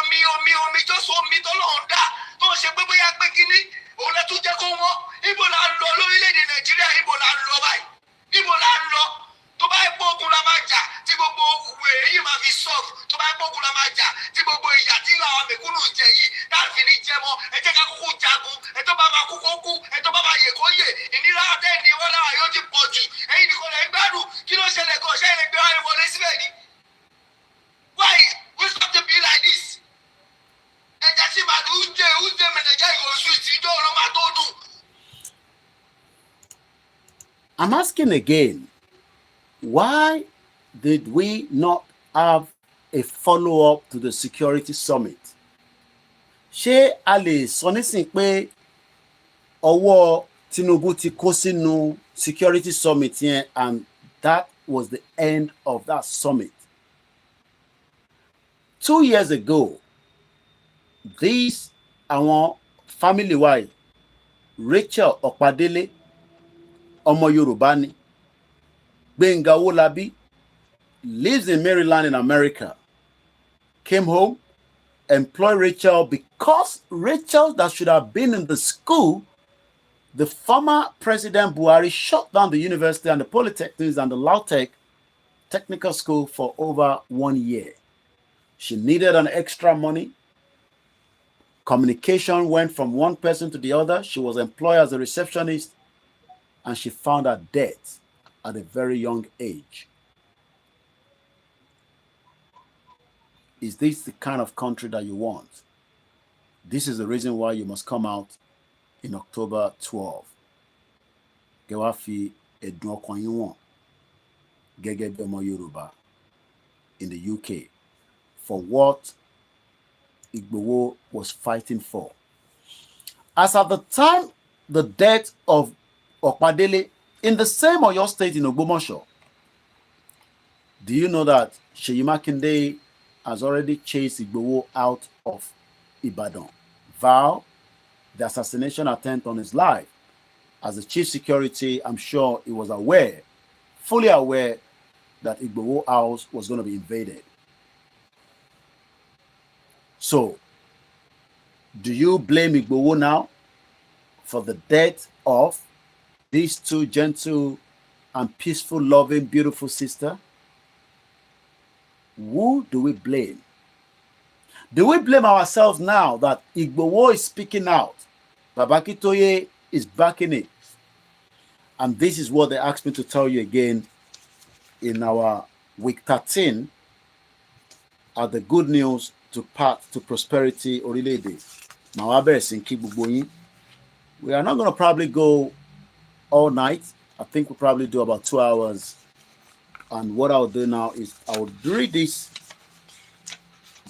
omi jọ́sọ̀ omi tọ́lọ́run dà tó ń ṣe pé bóyá pé kínní òun lẹ́tún jẹ́ kó wọ́n ibo la ń lọ lórílẹ̀‐èdè Nàìjíríà ibo la ń lọ báyìí ibo la ń lọ tó bá gbọ́ ogun la máa jà tí gbogbo èyí máa fi sọ́ọ̀fù tó bá gbọ́ ogun la máa jà tí gbogbo ìyà tí àwọn mẹ̀kúnnù ń jẹ yìí láti ní jẹ mọ́ ẹ jẹ́ ká kúkú jagun ẹ tó bá máa kú kó kú ẹ tó bá máa yè kó yè ìnira ọdẹ ni wọn lára yóò ti pọ̀ jù ẹ̀yin nìkan lẹ ń gbádùn kí ló ṣẹlẹ̀ gan ṣẹ́ ilẹ̀ gbé wáyé wọlé síbẹ̀ ni. Why we stop to be like this? ẹja tí màdù ń jẹ mẹnẹjà ìwòsùn ìtìjọ́ ọlọ́mà tó dùn. I'm asking again, why did we not have a follow-up to the security summit? Ṣé a lè sọ nísìn pé ọwọ́ Tinubu ti kó sínú security summit yẹn and that was the end of that summit? 2 years ago, these àwọn family wa Rachel Okpadele ọmọ Yorùbá ni Gbenga Owolabi lives in Maryland in America, came home, employed Rachel because Rachel that should have been in the school, the former President Buhari shut down the university and the polytechnics and the Lautech technical school for over 1 year. She needed an extra money. Communication went from one person to the other. She was employed as a receptionist and she found her death at a very young age. Is this the kind of country that you want? This is the reason why you must come out in October 12. Gewafi Edun Ọkàn yín wọ̀n gẹ́gẹ́ bí ọmọ Yorùbá in the UK for what Igboho was fighting for. As at the time the death of Okpadele in the same Oyo state in Ogbomoso, do you know that Seyi Makinde has already chased Igboho out of Ibadan, vowed the assassination attempt on his life? As the chief security, I'm sure he was aware, fully aware that Igboho house was going to be invaded. So, do you blame Igboho now for the death of these two gentle and peaceful, loving, beautiful sisters? Who do we blame? Do we blame ourselves now that Igbowo is speaking out? Babakitoye is backing it. And this is what they asked me to tell you again in our week 13 are the good news to path to prosperity orílẹ̀-èdè. We are not going to probably go all night. I think we'll probably do about 2 hours. And what I'll do now is I'll read this.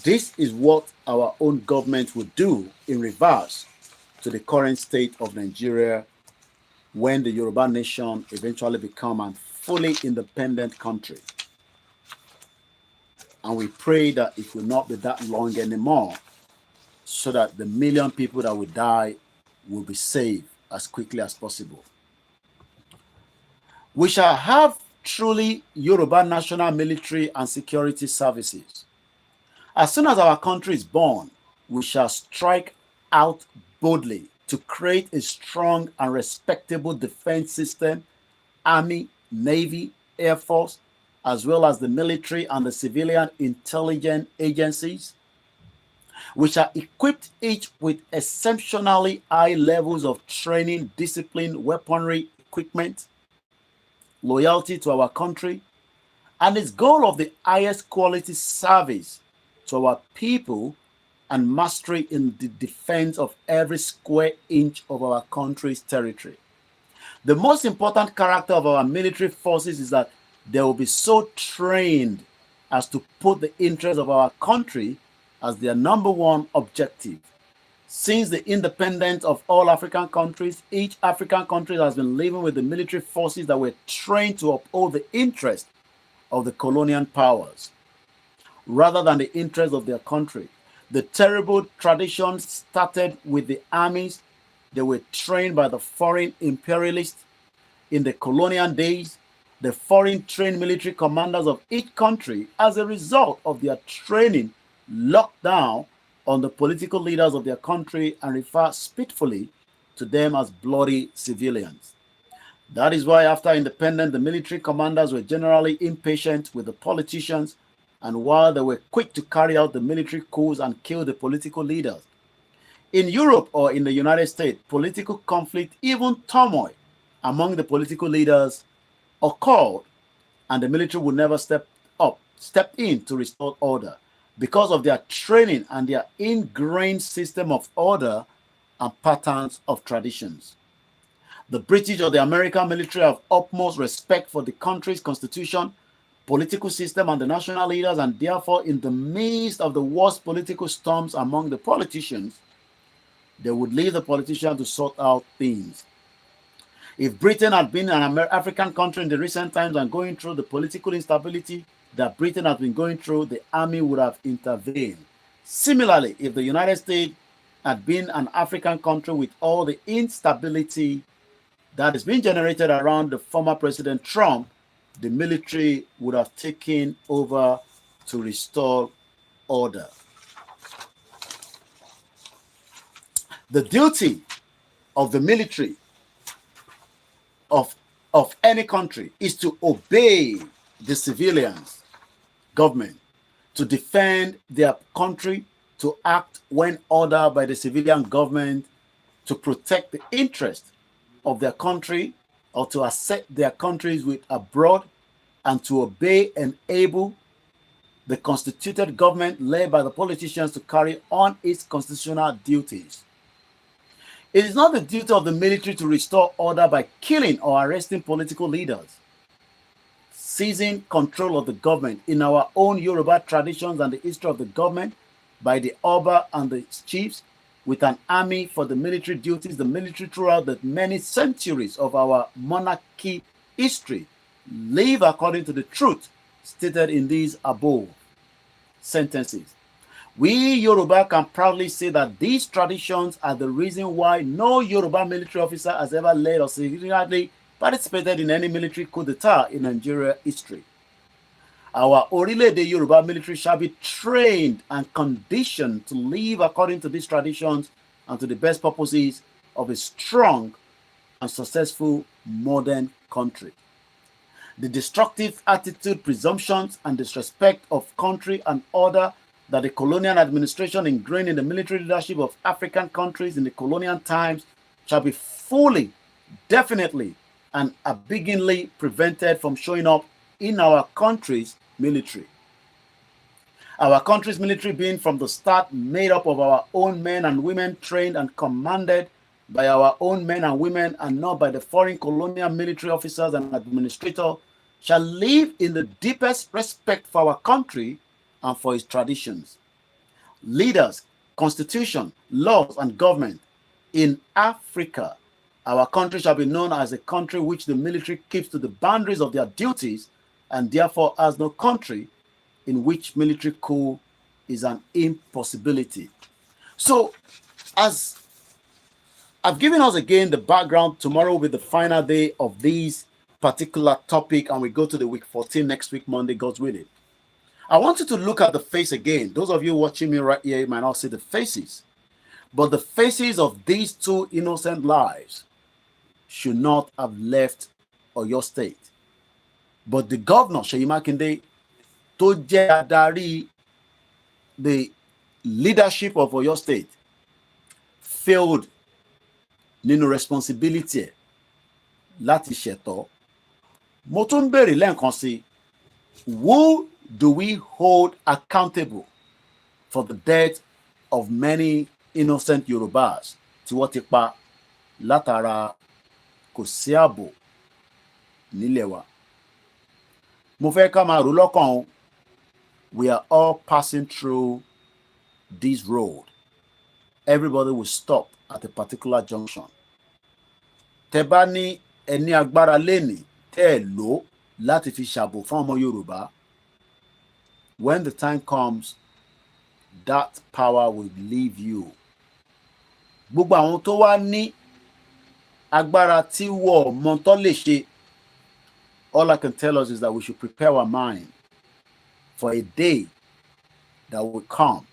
This is what our own government would do in reverse to the current state of Nigeria when the Yoruba nation eventually become a fully independent country. And we pray that it will not be that long anymore, so that the million people that will die will be saved as quickly as possible. We shall have truly Yoruba national military and security services. As soon as our country is born, we shall strike out boldly to create a strong and respectable defense system, army, navy, air force, as well as the military and the civilian intelligence agencies. We shall equip each with exceptionally high levels of training, discipline, weaponry, equipment, loyalty to our country, and its goal of the highest quality service to our people and mastery in the defense of every square inch of our country's territory. The most important character of our military forces is that they will be so trained as to put the interests of our country as their number one objective. Since the independence of all African countries, each African country has been living with the military forces that were trained to uphold the interests of the colonial powers rather than the interests of their country. The terrible tradition started with the armies. They were trained by the foreign imperialists in the colonial days. The foreign trained military commanders of each country, as a result of their training, locked down on the political leaders of their country and refer spitefully to them as bloody civilians. That is why after independence, the military commanders were generally impatient with the politicians, and while they were quick to carry out the military coups and kill the political leaders. In Europe or in the United States, political conflict, even turmoil among the political leaders occurred, and the military would never step in to restore order because of their training and their ingrained system of order and patterns of traditions. The British or the American military have utmost respect for the country's constitution, political system, and the national leaders, and therefore in the midst of the worst political storms among the politicians, they would leave the politicians to sort out things. If Britain had been an African country in the recent times and going through the political instability that Britain has been going through, the army would have intervened. Similarly, if the United States had been an African country with all the instability that has been generated around the former President Trump, the military would have taken over to restore order. The duty of the military of any country is to obey the civilians' government, to defend their country, to act when ordered by the civilian government, to protect the interest of their country, or to accept their countries with abroad, and to obey and enable the constituted government led by the politicians to carry on its constitutional duties. It is not the duty of the military to restore order by killing or arresting political leaders. Seizing control of the government in our own Yoruba traditions and the history of the government by the Oba and the chiefs, with an army for the military duties, the military throughout the many centuries of our monarchy history live according to the truth stated in these above sentences. We Yoruba can proudly say that these traditions are the reason why no Yoruba military officer has ever led or significantly participated in any military coup d'etat in Nigeria history. Our Orílẹ̀-èdè Yoruba military shall be trained and conditioned to live according to these traditions and to the best purposes of a strong and successful modern country. The destructive attitude, presumptions, and disrespect of country and order that the colonial administration ingrained in the military leadership of African countries in the colonial times shall be fully, definitely, and abigingly prevented from showing up in our country's military. Our country's military being from the start made up of our own men and women trained and commanded by our own men and women and not by the foreign colonial military officers and administrators, shall live in the deepest respect for our country and for its traditions, leaders, constitution, laws, and government. In Africa, our country shall be known as a country which the military keeps to the boundaries of their duties and therefore has no country in which military coup is an impossibility. So, as I've given us again the background, tomorrow will be the final day of this particular topic, and we go to the week 14 next week, Monday, God's willing. I want you to look at the face again. Those of you watching me right here, you might not see the faces, but the faces of these two innocent lives should not have left Oyo State. But the governor, Seyi Makinde, tó jẹ́ adarí the leadership of Oyo State, failed nínú responsibility ẹ̀ láti ṣẹ̀tọ́. Mo tún béèrè lẹ́ẹ̀kan sí, who do we hold accountable for the death of many innocent Yorubas tí wọ́n ti pa látara kò sí ààbò nílẹ̀ wa? Mo fẹ́ ká máa rò lọ́kàn o. We are all passing through this road. Everybody will stop at a particular junction. Tẹ́ bá ní ẹni agbára lẹ́nìí tẹ́ ẹ lò láti fi ṣàbò fún ọmọ Yorùbá, when the time comes, that power will leave you. Gbogbo àwọn tó wá ní agbára tí wọ́n mọ̀ tó lè ṣe, all I can tell us is that we should prepare our mind for a day that will come,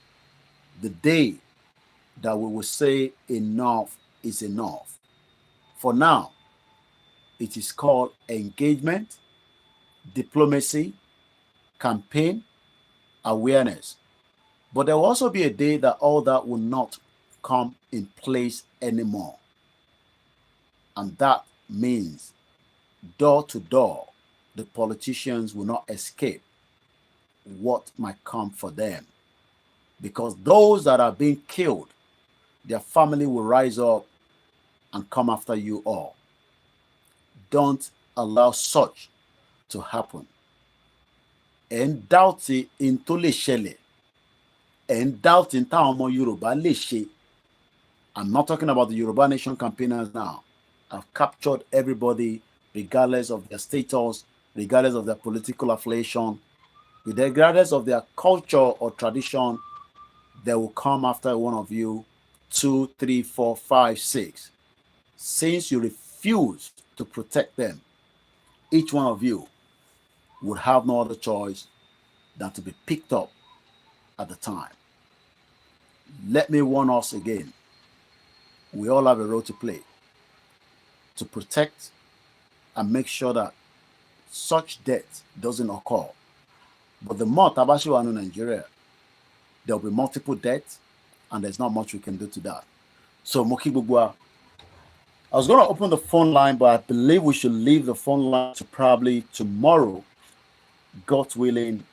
the day that we will say enough is enough. For now, it is called engagement, diplomacy, campaign, awareness. But there will also be a day that all that will not come in place anymore. And that means door to door, the politicians will not escape what might come for them. Because those that are being killed, their family will rise up and come after you all. Don't allow such to happen. And doubt in tó lè ṣẹlẹ̀, and doubt in táwọn ọmọ Yorùbá lè ṣe. I'm not talking about the Yoruba Nation campaigners now. I've captured everybody, regardless of their status, regardless of their political affiliation, regardless of their culture or tradition. They will come after one of you, 2, 3, 4, 5, 6. Since you refuse to protect them, each one of you would have no other choice than to be picked up at the time. Let me warn us again. We all have a role to play to protect and make sure that such death doesn't occur. But the more Tabashi in Nigeria, there will be multiple deaths, and there's not much we can do to that. So, Moki Bugwa, I was going to open the phone line, but I believe we should leave the phone line to probably tomorrow, God willing,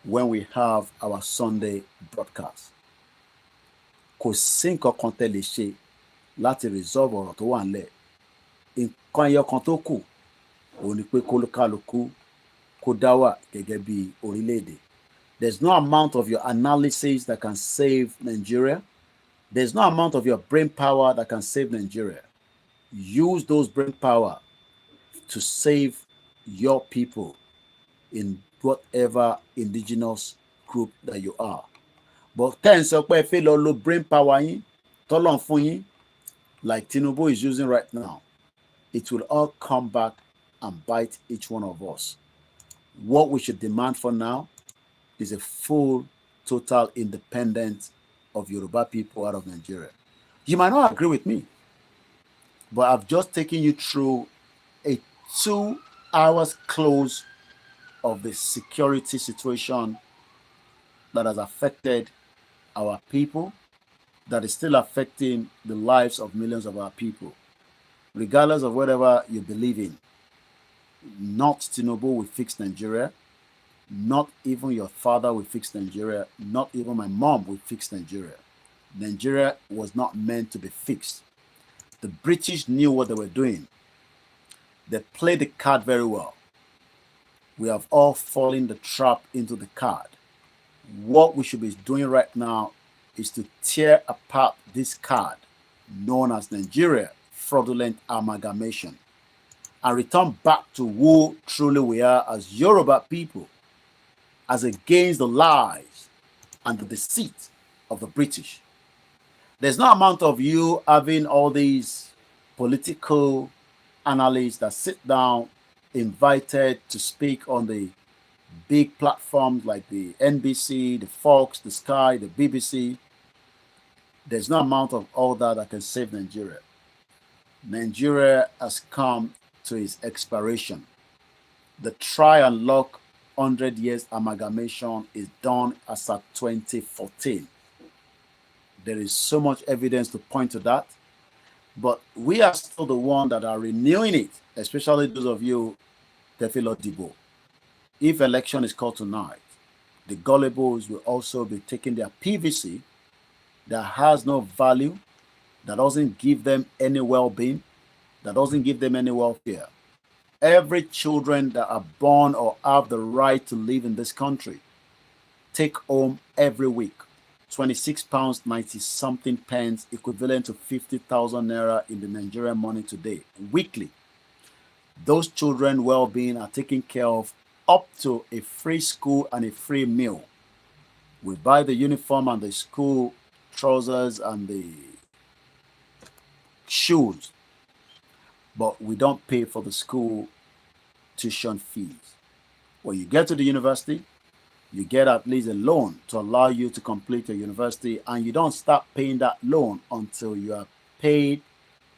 when we have our Sunday broadcast. Kò sí nǹkan kan tẹ́ lè ṣe láti resolve ọ̀rọ̀ tó wà nílẹ̀. Nǹkan ẹyọ kan tó kù òun ni pé kólúkálukú kó dá wà gẹ́gẹ́ bí orílẹ̀-èdè. There's no amount of your analysis that can save Nigeria. There's no amount of your brain power that can save Nigeria. Use those brain power to save your people in whatever indigenous group that you are. But ten sọ pé fẹ́ lọ lo brain power yín tọ́lọ̀ fún yín like Tinubu is using right now. It will all come back and bite each one of us. What we should demand for now is a full, total independence of Yoruba people out of Nigeria. You might not agree with me, but I've just taken you through a 2 hours close of the security situation that has affected our people, that is still affecting the lives of millions of our people. Regardless of whatever you believe in, not Tinubu will fix Nigeria. Not even your father will fix Nigeria. Not even my mom will fix Nigeria. Nigeria was not meant to be fixed. The British knew what they were doing. They played the card very well. We have all fallen the trap into the card. What we should be doing right now is to tear apart this card known as Nigeria fraudulent amalgamation and return back to who truly we are as Yoruba people, as against the lies and the deceit of the British. There's no amount of you having all these political analysts that sit down invited to speak on the big platforms like the NBC, the Fox, the Sky, the BBC. There's no amount of all that can save Nigeria. Nigeria has come to its expiration. The try and lock 100 years amalgamation is done as at 2014. There is so much evidence to point to that, but we are still the ones that are renewing it, especially those of you Tefilo Dibo. If election is called tonight, the gullibles will also be taking their PVC that has no value, that doesn't give them any well-being, that doesn't give them any welfare. Every children that are born or have the right to live in this country take home every week £26 90 something pence, equivalent to 50,000 naira in the Nigerian money today, weekly. Those children well-being are taken care of up to a free school and a free meal. We buy the uniform and the school trousers and the shoes, but we don't pay for the school tuition fees. When you get to the university, you get at least a loan to allow you to complete your university, and you don't start paying that loan until you are paid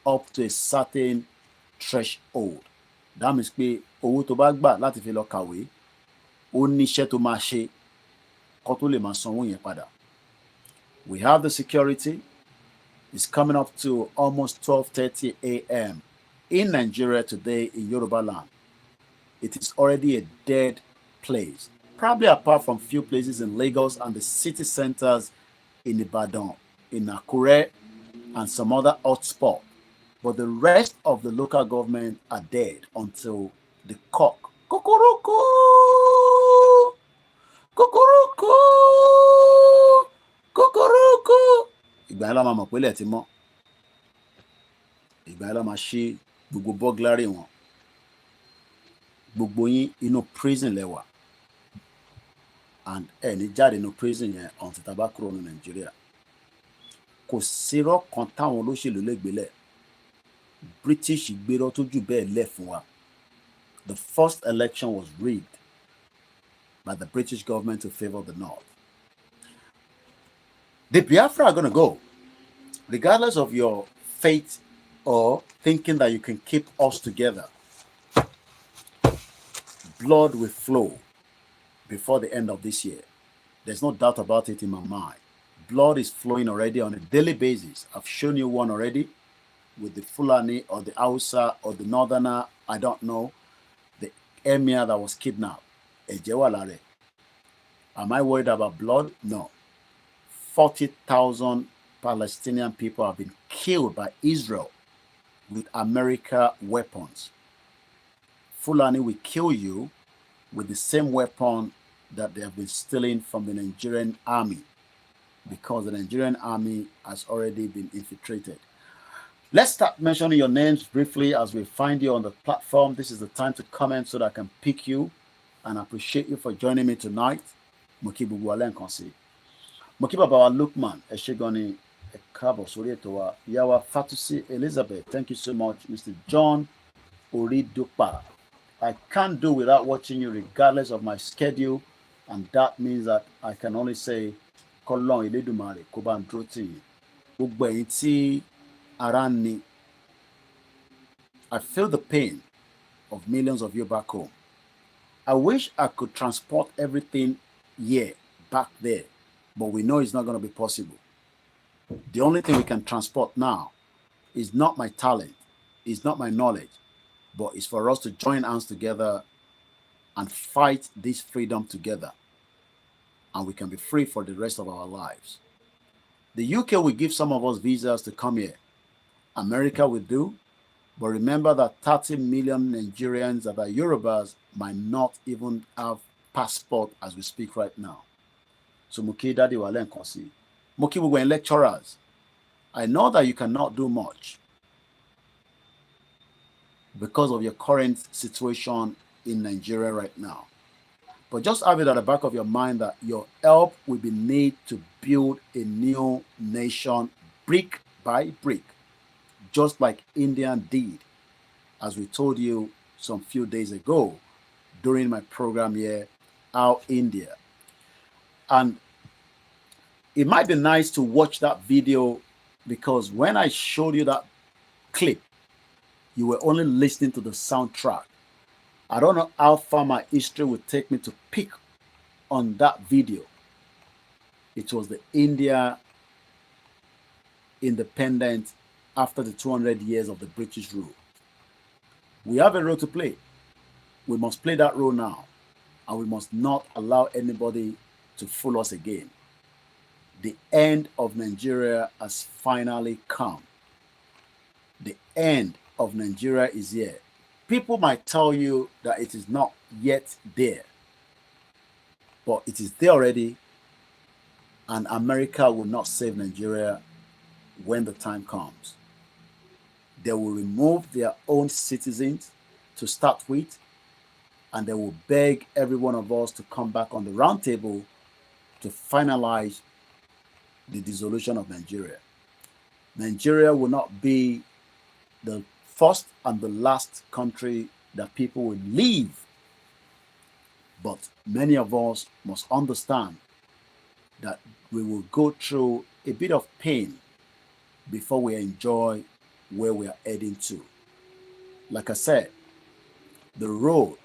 up to a certain threshold. That means pé owó tó bá gbà láti fi lọ kàwé, ó níṣẹ́ tó máa ṣe kó tó lè máa sanwó yẹn padà. We have the security. It's coming up to almost 12:30 a.m. in Nigeria today in Yoruba land. It is already a dead place, probably apart from few places in Lagos and the city centers in Ibadan, in Akure, and some other hotspots. But the rest of the local government are dead until the cock. Kukuruku! Kukuruku! Kukuruku! Ìgbà yẹn la máa mọ̀ pé ilẹ̀ ti mọ́. Ìgbà yẹn la máa ṣí gbogbo burglary wọn. Gbogbo yín inú prison lẹ́wà. And ẹni jáde inú prison yẹn until tá bá kúrò ní Nàìjíríà. Kò sírọ́ kan táwọn olóṣèlú lè gbélẹ̀. British gbérọ́ tó jù bẹ́ẹ̀ lẹ̀ fún wa. The first election was rigged by the British government to favor the North. The Biafra are going to go, regardless of your faith or thinking that you can keep us together. Blood will flow before the end of this year. There's no doubt about it in my mind. Blood is flowing already on a daily basis. I've shown you one already with the Fulani or the Hausa or the Northerner, I don't know, the emir that was kidnapped. Ejewalare. Am I worried about blood? No. 40,000 Palestinian people have been killed by Israel with American weapons. Fulani will kill you with the same weapon that they have been stealing from the Nigerian army, because the Nigerian army has already been infiltrated. Let's start mentioning your names briefly as we find you on the platform. This is the time to comment so that I can pick you, and I appreciate you for joining me tonight. Mokibu Walen Konsi. Mokiba Bawa Lukman, Eshegoni Ekabo Sorietowa, Yawa Fatusi Elizabeth. Thank you so much, Mr. John Oridupa. I can't do without watching you regardless of my schedule, and that means that I can only say Kolon Iledumare Koban Droti Ugbeiti Arani. I feel the pain of millions of you back home. I wish I could transport everything here back there, but we know it's not going to be possible. The only thing we can transport now is not my talent, is not my knowledge, but it's for us to join hands together and fight this freedom together, and we can be free for the rest of our lives. The UK will give some of us visas to come here. America will do, but remember that 30 million Nigerians that are Yorubas might not even have passport as we speak right now. So Muki Daddy Walen Kosi. Muki we were lecturers. I know that you cannot do much because of your current situation in Nigeria right now. But just have it at the back of your mind that your help will be needed to build a new nation brick by brick, just like India did, as we told you some few days ago during my program here, How India. And it might be nice to watch that video, because when I showed you that clip, you were only listening to the soundtrack. I don't know how far my history would take me to pick on that video. It was the India independence after the 200 years of the British rule. We have a role to play. We must play that role now, and we must not allow anybody to fool us again. The end of Nigeria has finally come. The end of Nigeria is here. People might tell you that it is not yet there, but it is there already, and America will not save Nigeria when the time comes. They will remove their own citizens to start with, and they will beg every one of us to come back on the round table to finalize the dissolution of Nigeria. Nigeria will not be the first and the last country that people will leave, but many of us must understand that we will go through a bit of pain before we enjoy where we are heading to. Like I said, the role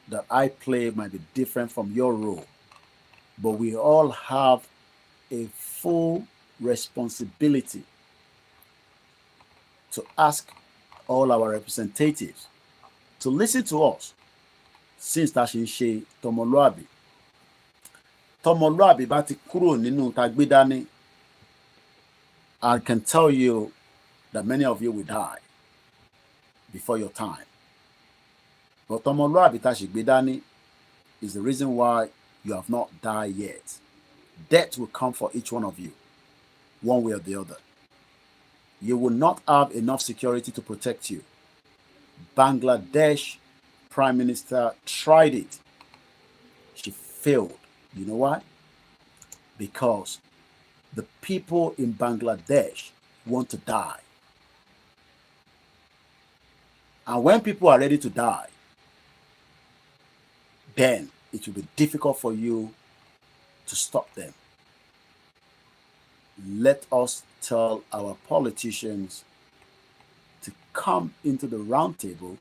that I play might be different from your role, but we all have a full responsibility to ask all our representatives to listen to us, since that ṣe ń ṣe tọmọlúàbí. Tọmọlúàbí bá ti kúrò nínú tá gbé dání, I can tell you that many of you will die before your time. But tọmọlúàbí tá ṣe gbé dání is the reason why you have not died yet. Death will come for each one of you, one way or the other. You will not have enough security to protect you. Bangladesh Prime Minister tried it. She failed. You know why? Because the people in Bangladesh want to die. And when people are ready to die, then it will be difficult for you to stop them. Let us tell our politicians to come into the round table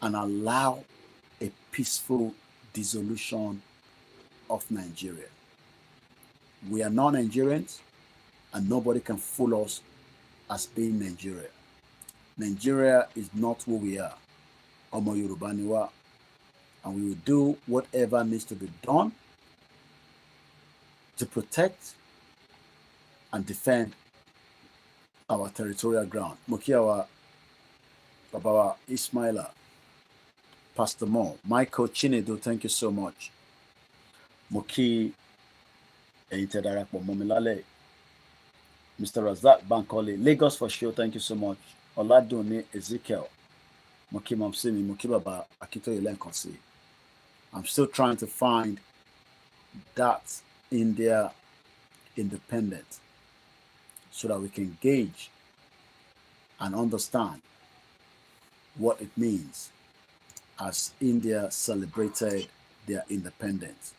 and allow a peaceful dissolution of Nigeria. We are not Nigerians, and nobody can fool us as being Nigeria. Nigeria is not who we are. Ọmọ Yorùbá ni wá, and we will do whatever needs to be done to protect and defend our territorial ground. Mokiawa, Babawa Ismaila, Pastor Mo, Michael Chinedu, thank you so much. Moki Eintedarapo Momilale, Mr. Razak Bankole, Lagos for sure, thank you so much. Oladuni Ezekiel, Moki Mamsimi, Moki Baba Akito Yelenkosi. I'm still trying to find that India independent so that we can gauge and understand what it means as India celebrated their independence.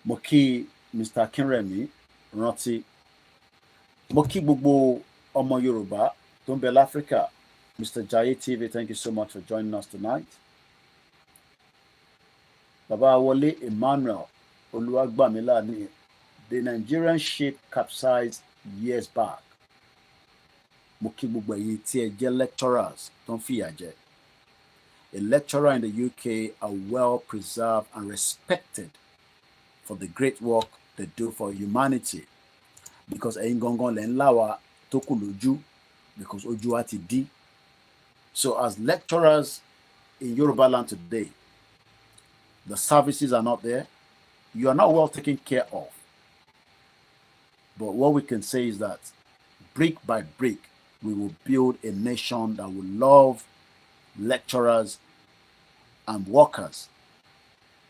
Moki Mr. Kinremi Roti, Moki Bubu Omo Yoruba, Dumbel Africa, Mr. Jaye TV, thank you so much for joining us tonight. Baba Wole Emmanuel, Oluwagbamila, the Nigerian ship capsized years back. Mo kí gbogbo ẹ̀yin tí ẹ jẹ́ lecturers tó ń fìyà jẹ. A lecturer in the UK are well preserved and respected for the great work they do for humanity. Because ẹ̀yin gangan lẹ ń là wá tó kù lójú, because ojú wa ti dí. So as lecturers in Yoruba land today, the services are not there. You are not well taken care of. But what we can say is that brick by brick, we will build a nation that will love lecturers and workers.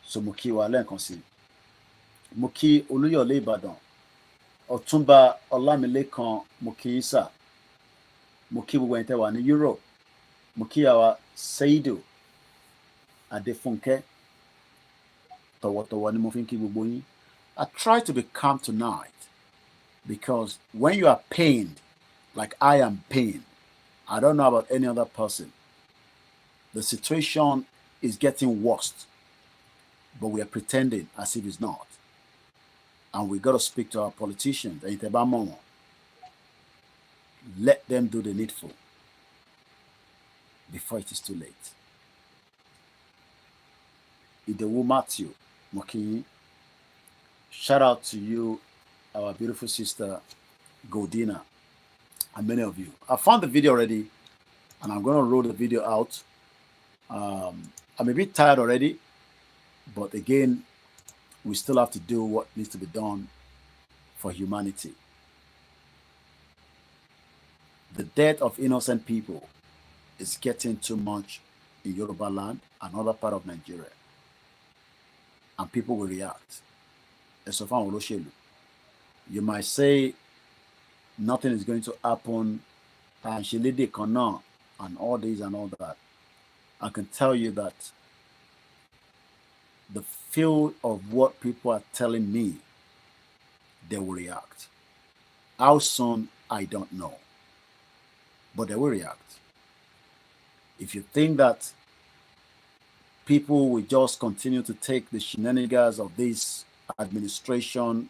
So mo kí wa lẹ́ẹ̀kan sí. Mo kí Olúyọ̀lé Ìbàdàn, Ọ̀túnba Ọlámilékan, mo kí yín sà. Mo kí gbogbo ẹ̀yin tẹ́ wà ní Europe. Mo kí àwa Seidu Adéfúnkẹ́. Tọ̀wọ̀tọ̀wọ̀ ni mo fi ń kí gbogbo yín. I try to be calm tonight because when you are pained, like I am pained, I don't know about any other person, the situation is getting worse, but we are pretending as if it's not. And we got to speak to our politicians. Let them do the needful before it is too late. Idewu Matthew Mokinyi, shout out to you, our beautiful sister Godina, and many of you. I found the video already, and I'm going to roll the video out. I'm a bit tired already, but again, we still have to do what needs to be done for humanity. The death of innocent people is getting too much in Yoruba land, another part of Nigeria. And people will react. You might say nothing is going to happen, and she lady cannot, and all this and all that. I can tell you that the feel of what people are telling me, they will react. How soon, I don't know. But they will react. If you think that people will just continue to take the shenanigans of this administration,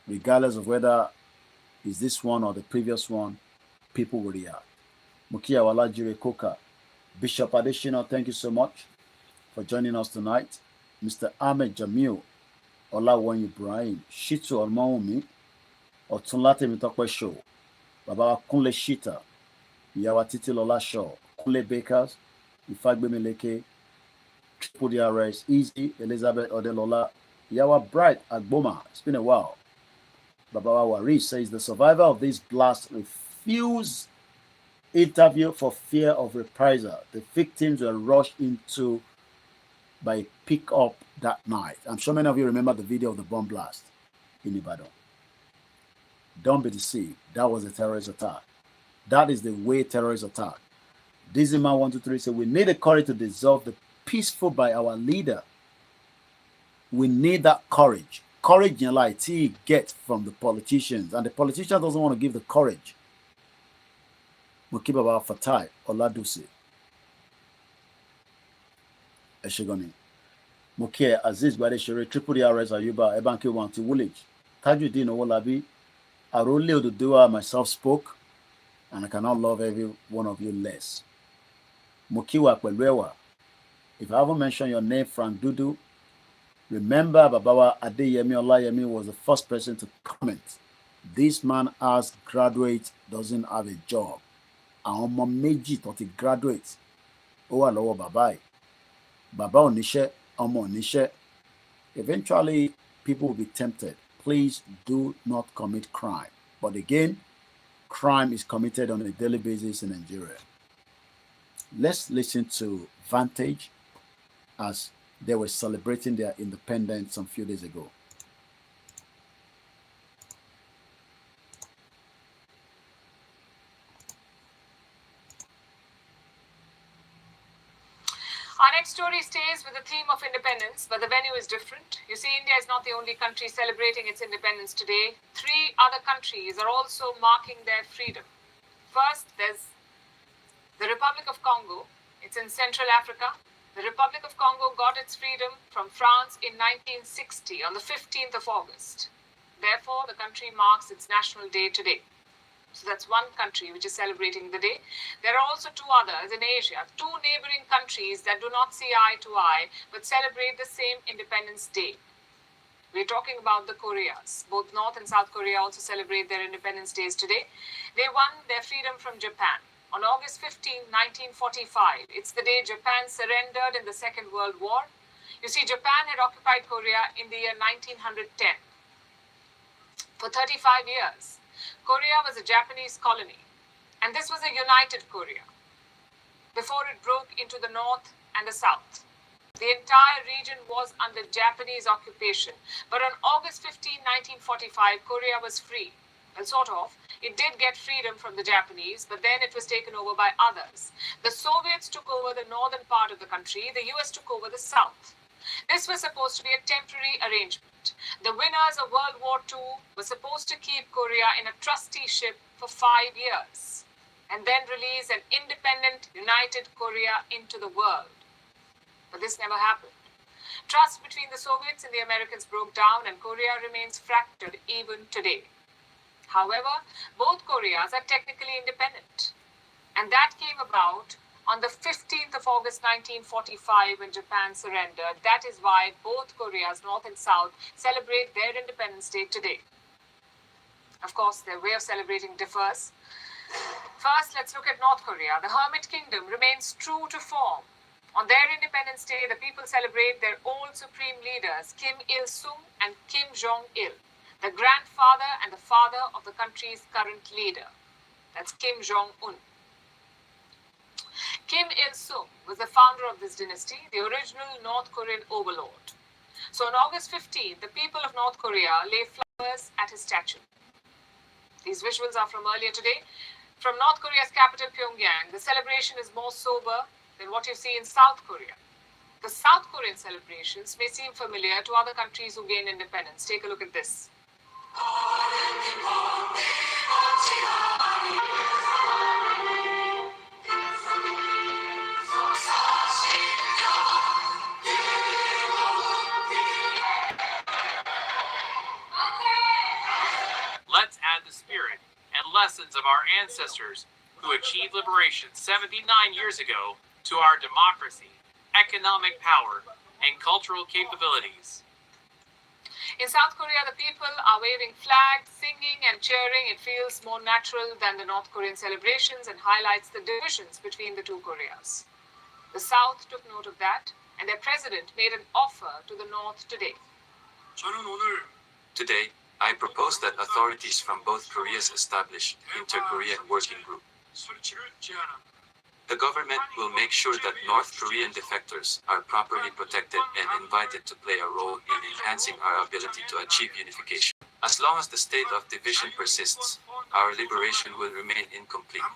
regardless of whether it's this one or the previous one, people will react. Mukia Walajire Koka, Bishop Adeshina, thank you so much for joining us tonight. Mr. Ahmed Jamil, Olawanyi Ibrahim, Shitu Olmaumi, Otunlate Mitokwe Show, Baba Kunle Shita, Yawa Titi Lola Show, Kunle Bakers, Ifagbemeleke, Triple DRS, Easy, Elizabeth Odelola, Yawa Bright Agboma. It's been a while. Baba Wari says the survivor of this blast refused interview for fear of reprisal. The victims were rushed into by pick-up that night. I'm sure many of you remember the video of the bomb blast in Ibadan. Don't be deceived. That was a terrorist attack. That is the way terrorists attack. Dizima 123 said, we need the courage to dissolve the peaceful by our leader. We need that courage. Courage in life, he gets from the politicians. And the politician doesn't want to give the courage. Mukibaba Fatai, Oladusi. Eshigoni. Mukia Aziz Badeshere, Triple DRS Ayuba, Ebanki Wanti Woolwich. Tajuddin Owolabi, Arole Oduduwa, myself spoke, and I cannot love every one of you less. Mukiwa Kwelwewa. If I haven't mentioned your name, Frank Dudu, remember Babawa Adeyemi Olayemi was the first person to comment. This man as graduate doesn't have a job. Àwọn ọmọ méjì tó ti graduate ó wà lọ́wọ́ bàbá ẹ̀. Bàbá ò níṣẹ́, ọmọ ò níṣẹ́. Eventually, people will be tempted. Please do not commit crime. But again, crime is committed on a daily basis in Nigeria. Let's listen to Vantage as they were celebrating their independence some few days ago. Our next story stays with the theme of independence, but the venue is different. You see, India is not the only country celebrating its independence today. 3 other countries are also marking their freedom. First, there's the Republic of Congo. It's in Central Africa. The Republic of Congo got its freedom from France in 1960 on the 15th of August. Therefore, the country marks its national day today. So that's one country which is celebrating the day. There are also two others in Asia, two neighboring countries that do not see eye to eye but celebrate the same Independence Day. We're talking about the Koreas. Both North and South Korea also celebrate their Independence Days today. They won their freedom from Japan on August 15, 1945. It's the day Japan surrendered in the Second World War. You see, Japan had occupied Korea in the year 1910. For 35 years, Korea was a Japanese colony, and this was a united Korea before it broke into the North and the South. The entire region was under Japanese occupation, but on August 15, 1945, Korea was free. Well, sort of. It did get freedom from the Japanese, but then it was taken over by others. The Soviets took over the northern part of the country, the US took over the south. This was supposed to be a temporary arrangement. The winners of World War II were supposed to keep Korea in a trusteeship for 5 years and then release an independent, united Korea into the world. But this never happened. Trust between the Soviets and the Americans broke down, and Korea remains fractured even today. However, both Koreas are technically independent, and that came about on the 15th of August 1945 when Japan surrendered. That is why both Koreas, North and South, celebrate their Independence Day today. Of course, their way of celebrating differs. First, let's look at North Korea. The Hermit Kingdom remains true to form. On their Independence Day, the people celebrate their old supreme leaders, Kim Il-sung and Kim Jong-il, the grandfather and the father of the country's current leader. That's Kim Jong-un. Kim Il-sung was the founder of this dynasty, the original North Korean overlord. So on August 15th, the people of North Korea lay flowers at his statue. These visuals are from earlier today. From North Korea's capital, Pyongyang, the celebration is more sober than what you see in South Korea. The South Korean celebrations may seem familiar to other countries who gained independence. Take a look at this. Let's add the spirit and lessons of our ancestors who achieved liberation 79 years ago to our democracy, economic power, and cultural capabilities. In South Korea, the people are waving flags, singing and cheering. It feels more natural than the North Korean celebrations and highlights the divisions between the two Koreas. The South took note of that, and their president made an offer to the North today. Today, I propose that authorities from both Koreas establish inter-Korean working group. The government will make sure that North Korean defectors are properly protected and invited to play a role in enhancing our ability to achieve unification. As long as the state of division persists, our liberation will remain incomplete.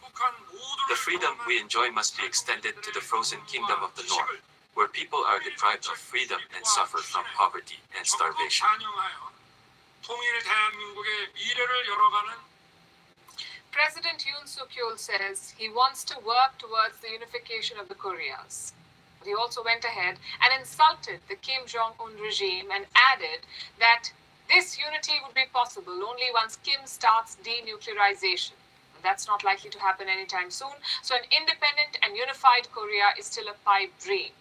The freedom we enjoy must be extended to the frozen kingdom of the North, where people are deprived of freedom and suffer from poverty and starvation. President Yoon Suk-yeol says he wants to work towards the unification of the Koreas. But he also went ahead and insulted the Kim Jong-un regime and added that this unity would be possible only once Kim starts denuclearization. And that's not likely to happen anytime soon. So an independent and unified Korea is still a pipe dream.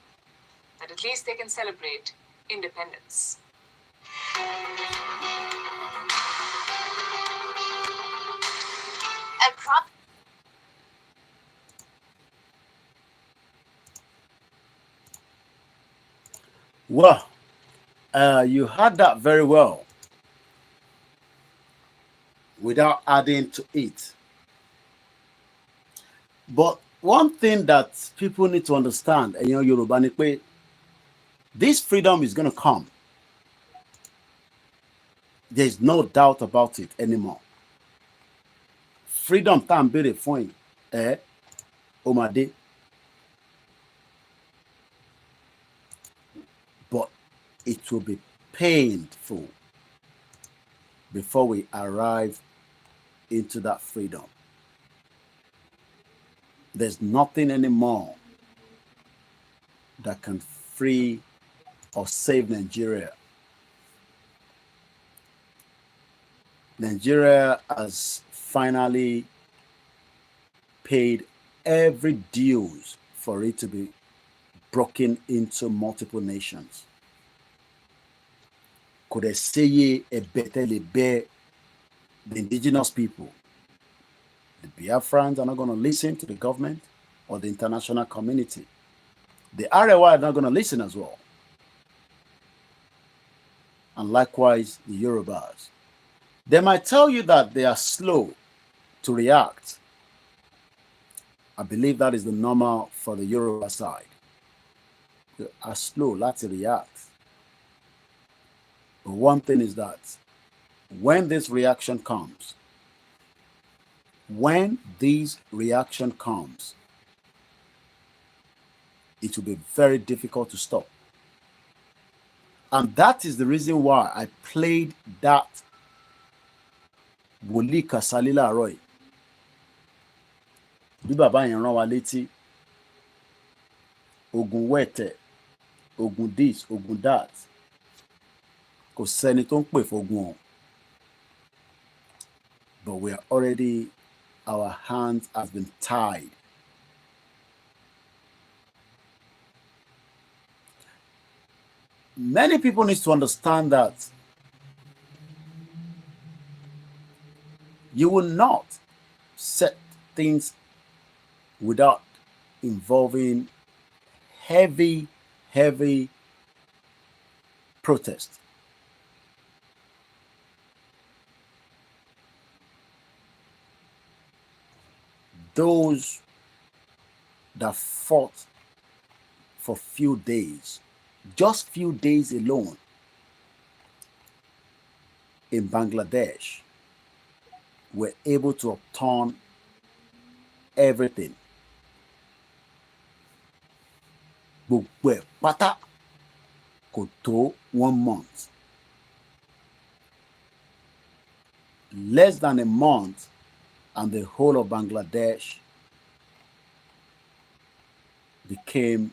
But at least they can celebrate independence. Well, you had that very well without adding to it. But one thing that people need to understand, and Yoruba ni pé, this freedom is going to come. There's no doubt about it anymore. Freedom tá ń béèrè fún yín, ó máa dé. But it will be painful before we arrive into that freedom. There's nothing anymore that can free or save Nigeria. Nigeria has finally paid every dues for it to be broken into multiple nations. Could say a better the indigenous people? The Biafrans are not going to listen to the government or the international community. The Arewa are not going to listen as well. And likewise, the Yorubas. They might tell you that they are slow to react. I believe that is the normal for the Yoruba side. They are slow to react. But one thing is that when this reaction comes, it will be very difficult to stop. And that is the reason why I played that Wòlíì Kàsálí láàárọ̀ yìí. Bí bàbá yẹn rán wa létí, ogun wẹ̀tẹ̀, ogun this, ogun that. Kò sẹ́ni tó ń pè fógun o. But we are already, our hands have been tied. Many people need to understand that you will not set things without involving heavy protest. Those that fought for few days, just few days alone in Bangladesh, were able to upturn everything. Gbogbo ẹ̀ pátá kò tó 1 month. Less than a month, and the whole of Bangladesh became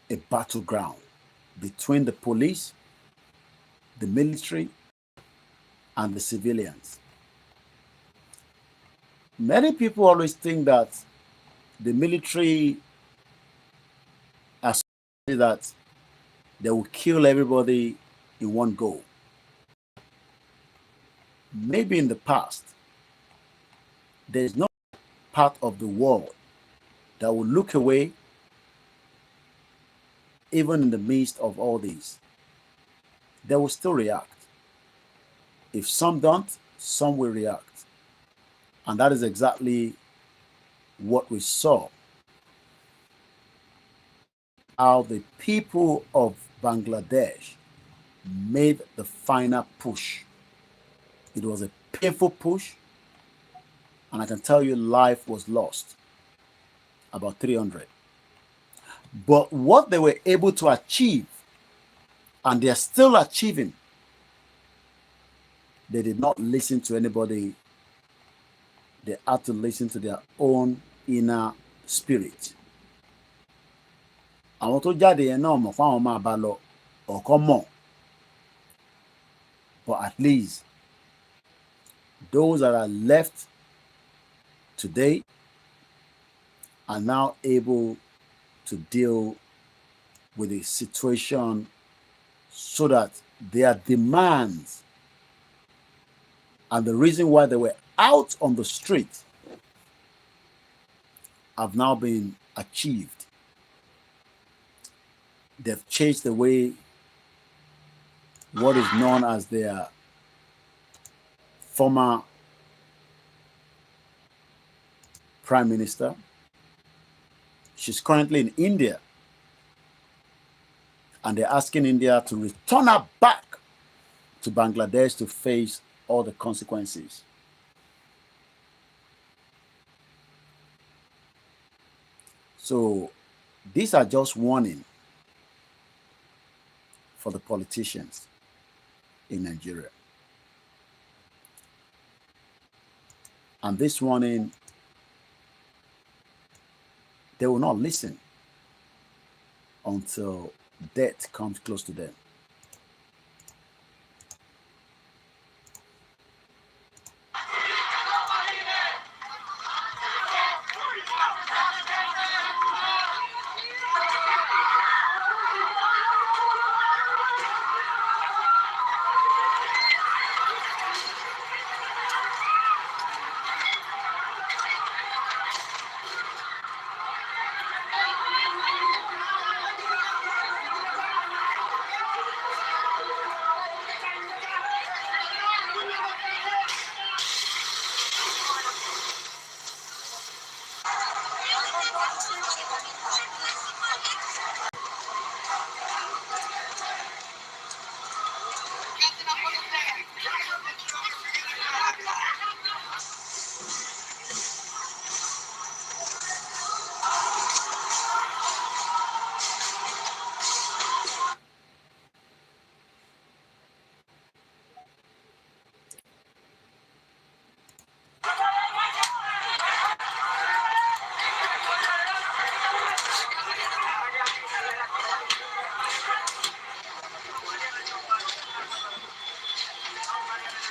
a battleground between the police, the military, and the civilians. Many people always think that the military are that they will kill everybody in one go. Maybe in the past, there is no part of the world that will look away even in the midst of all this. They will still react. If some don't, some will react. And that is exactly what we saw. How the people of Bangladesh made the final push. It was a painful push, and I can tell you life was lost, about 300. But what they were able to achieve, and they are still achieving, they did not listen to anybody. They had to listen to their own inner spirit. Àwọn tó jáde yẹn náà mọ̀ fáwọn máa bá lọ ọ̀kọ́ mọ̀. But at least those that are left today are now able to deal with the situation so that their demands and the reason why they were out on the street have now been achieved. They've changed the way what is known as their former prime minister. She's currently in India, and they're asking India to return her back to Bangladesh to face all the consequences. So these are just warning for the politicians in Nigeria. And this warning, they will not listen. until death comes close to them.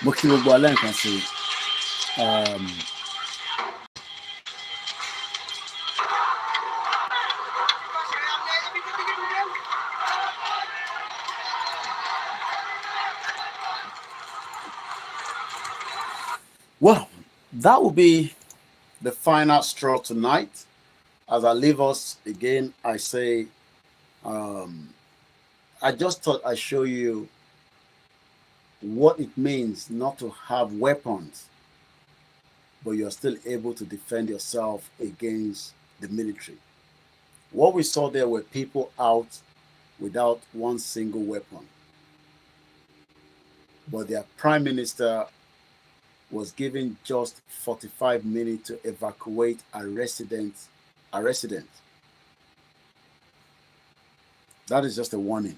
Mo kí gbogbo alẹ́ nǹkan sí well, that will be the final straw tonight. As I leave us again, I say, I just thought I'd show you what it means not to have weapons, but you're still able to defend yourself against the military. What we saw there were people out without one single weapon. But their prime minister was given just 45 minutes to evacuate a resident. That is just a warning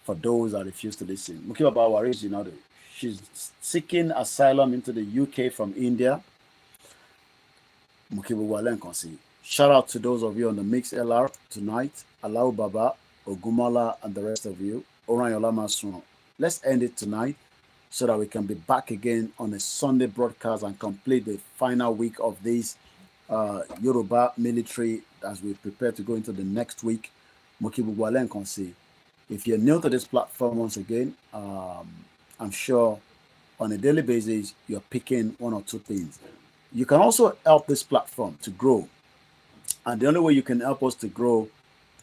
for those that refuse to listen. Mukiba Bawari is she's seeking asylum into the UK from India. Shout out to those of you on the Mix LR tonight. Allahu Baba, Ogumala, and the rest of you. Let's end it tonight so that we can be back again on a Sunday broadcast and complete the final week of this Yoruba military as we prepare to go into the next week. If you're new to this platform, once again, I'm sure on a daily basis, you're picking one or two things. You can also help this platform to grow. And the only way you can help us to grow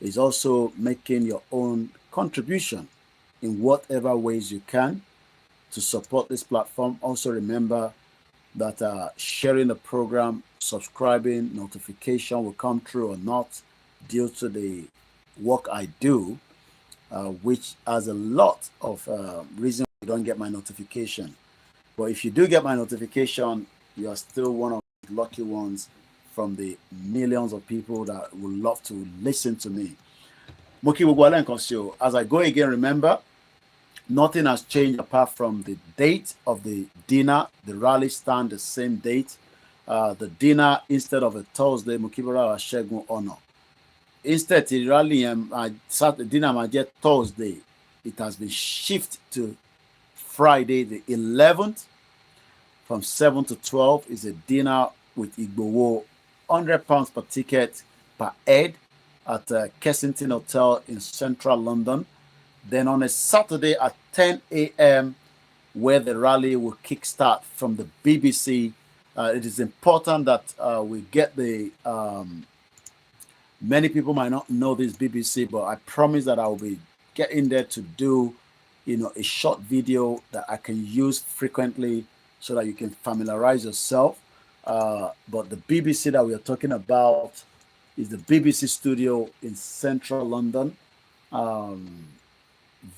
is also making your own contribution in whatever ways you can to support this platform. Also remember that sharing the program, subscribing, notification will come through or not due to the work I do, which has a lot of reasons you don't get my notification. But if you do get my notification, you are still one of the lucky ones from the millions of people that would love to listen to me. As I go again, remember, nothing has changed apart from the date of the dinner. The rally stand the same date. The dinner, instead of a Thursday, Mukibara Shegun Honor. Instead, the rally Saturday dinner might get Thursday. It has been shifted to Friday, the 11th, from 7 to 12 is a dinner with Igbowo, £100 per ticket per head at Kensington Hotel in central London. Then on a Saturday at 10 a.m., where the rally will kickstart from the BBC. It is important that we get the... many people might not know this BBC, but I promise that I will be getting there to do, a short video that I can use frequently so that you can familiarize yourself. But the BBC that we are talking about is the BBC studio in central London,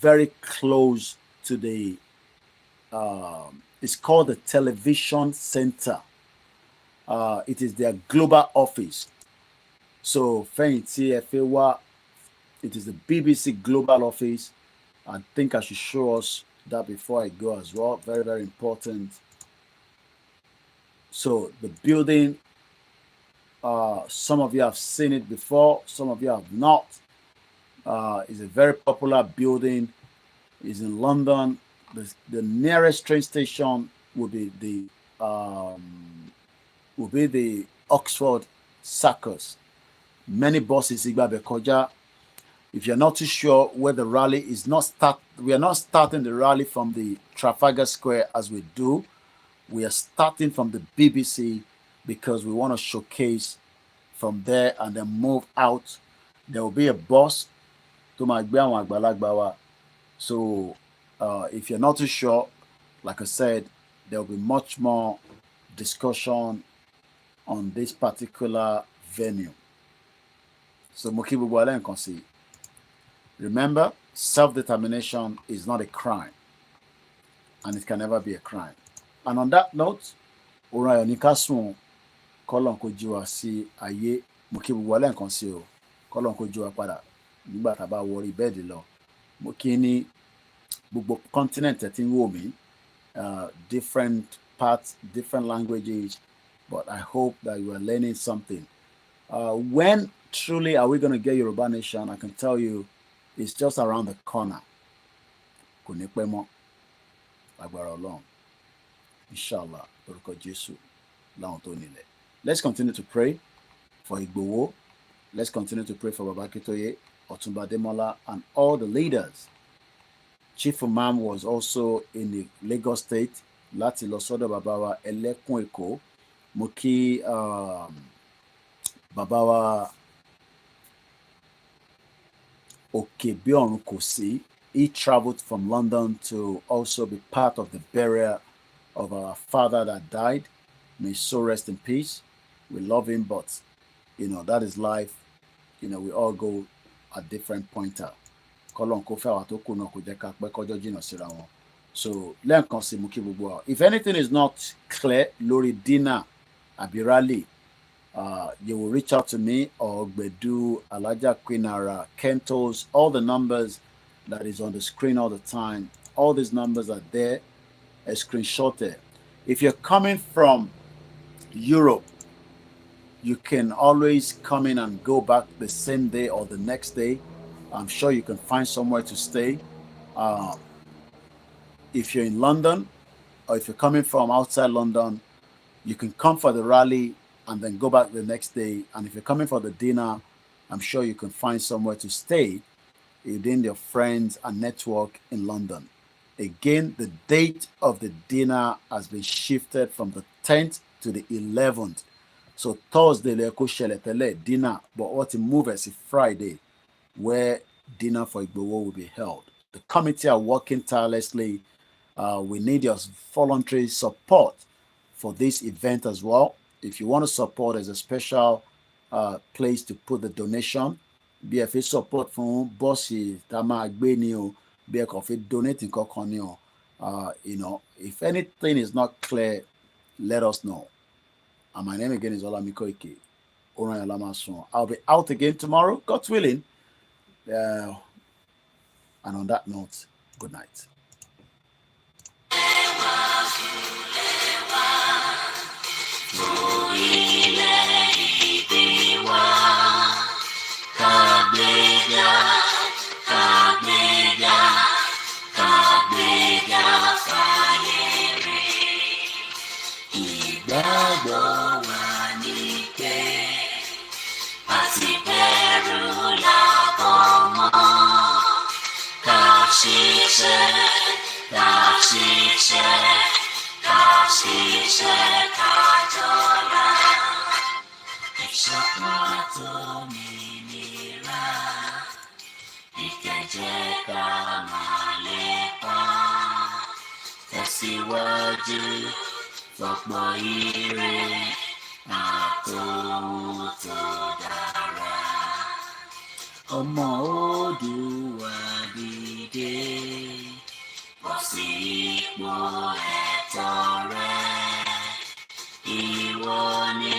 very close to the, it's called the Television Center. It is their global office. So, it is the BBC global office. I think I should show us that before I go as well. Very, very important. So the building, some of you have seen it before, some of you have not. It's a very popular building. It's in London. The nearest train station will be the Oxford Circus. Many buses Igbabe Koja. If you're not too sure where the rally is, we are not starting the rally from the Trafalgar Square as we do. We are starting from the BBC because we want to showcase from there and then move out. There will be a bus to my Agbalagbawa. So if you're not too sure, like I said, there will be much more discussion on this particular venue. So Mukibu Gwale and Konsi. Remember, self-determination is not a crime, and it can never be a crime. And on that note, Orayo Nikasun, Kolon Kojiwa si aye, Mukibu Gwale and Konsi o, Kolon Kojiwa pada, nígbà tá bá wọrí bẹ́ẹ̀dì lọ. Mo kí ní gbogbo continent ẹ̀ tí ń wò mí, different parts, different languages, but I hope that you are learning something. When truly are we going to get Yoruba Nation? I can tell you it's just around the corner. Kò ní pẹ́ mọ́, agbára Ọlọ́run. Inshallah, orúkọ Jésù láwọn tó nílẹ̀. Let's continue to pray for Igboho. Let's continue to pray for Baba Akintoye, Ọ̀túnba Adémọ́lá, and all the leaders. Chief Imam was also in the Lagos State. Láti lọ sọ́dọ̀ bàbá wa Ẹlẹ́kùn Èkó. Mo kí bàbá wa Òkèbíọ̀run Kòsí. He traveled from London to also be part of the burial of our father that died. May his soul rest in peace. We love him, but that is life. We all go at different pointer. So if anything is not clear, Lori Dina Abirali, you will reach out to me or Bedu Alaja Quinara, Kentos, all the numbers that is on the screen all the time. All these numbers are there, a screenshotted. If you're coming from Europe, you can always come in and go back the same day or the next day. I'm sure you can find somewhere to stay. If you're in London, or if you're coming from outside London, you can come for the rally and then go back the next day. And if you're coming for the dinner, I'm sure you can find somewhere to stay within your friends and network in London. Again, the date of the dinner has been shifted from the 10th to the 11th. So Thursday, dinner, but what to move as a Friday, where dinner for Igboho will be held. The committee are working tirelessly. We need your voluntary support for this event as well. If you want to support, there's a special place to put the donation. BFA support from bosses, Tama Agbenio, BFA donating Kokonio. If anything is not clear, let us know. And my name again is OLAYOMI KOIKI. I'll be out again tomorrow, God willing. And on that note, good night. Ọmọ Oòduà dìde, bọ́ sí ipò ẹ̀tọ́ rẹ, ìwọ ni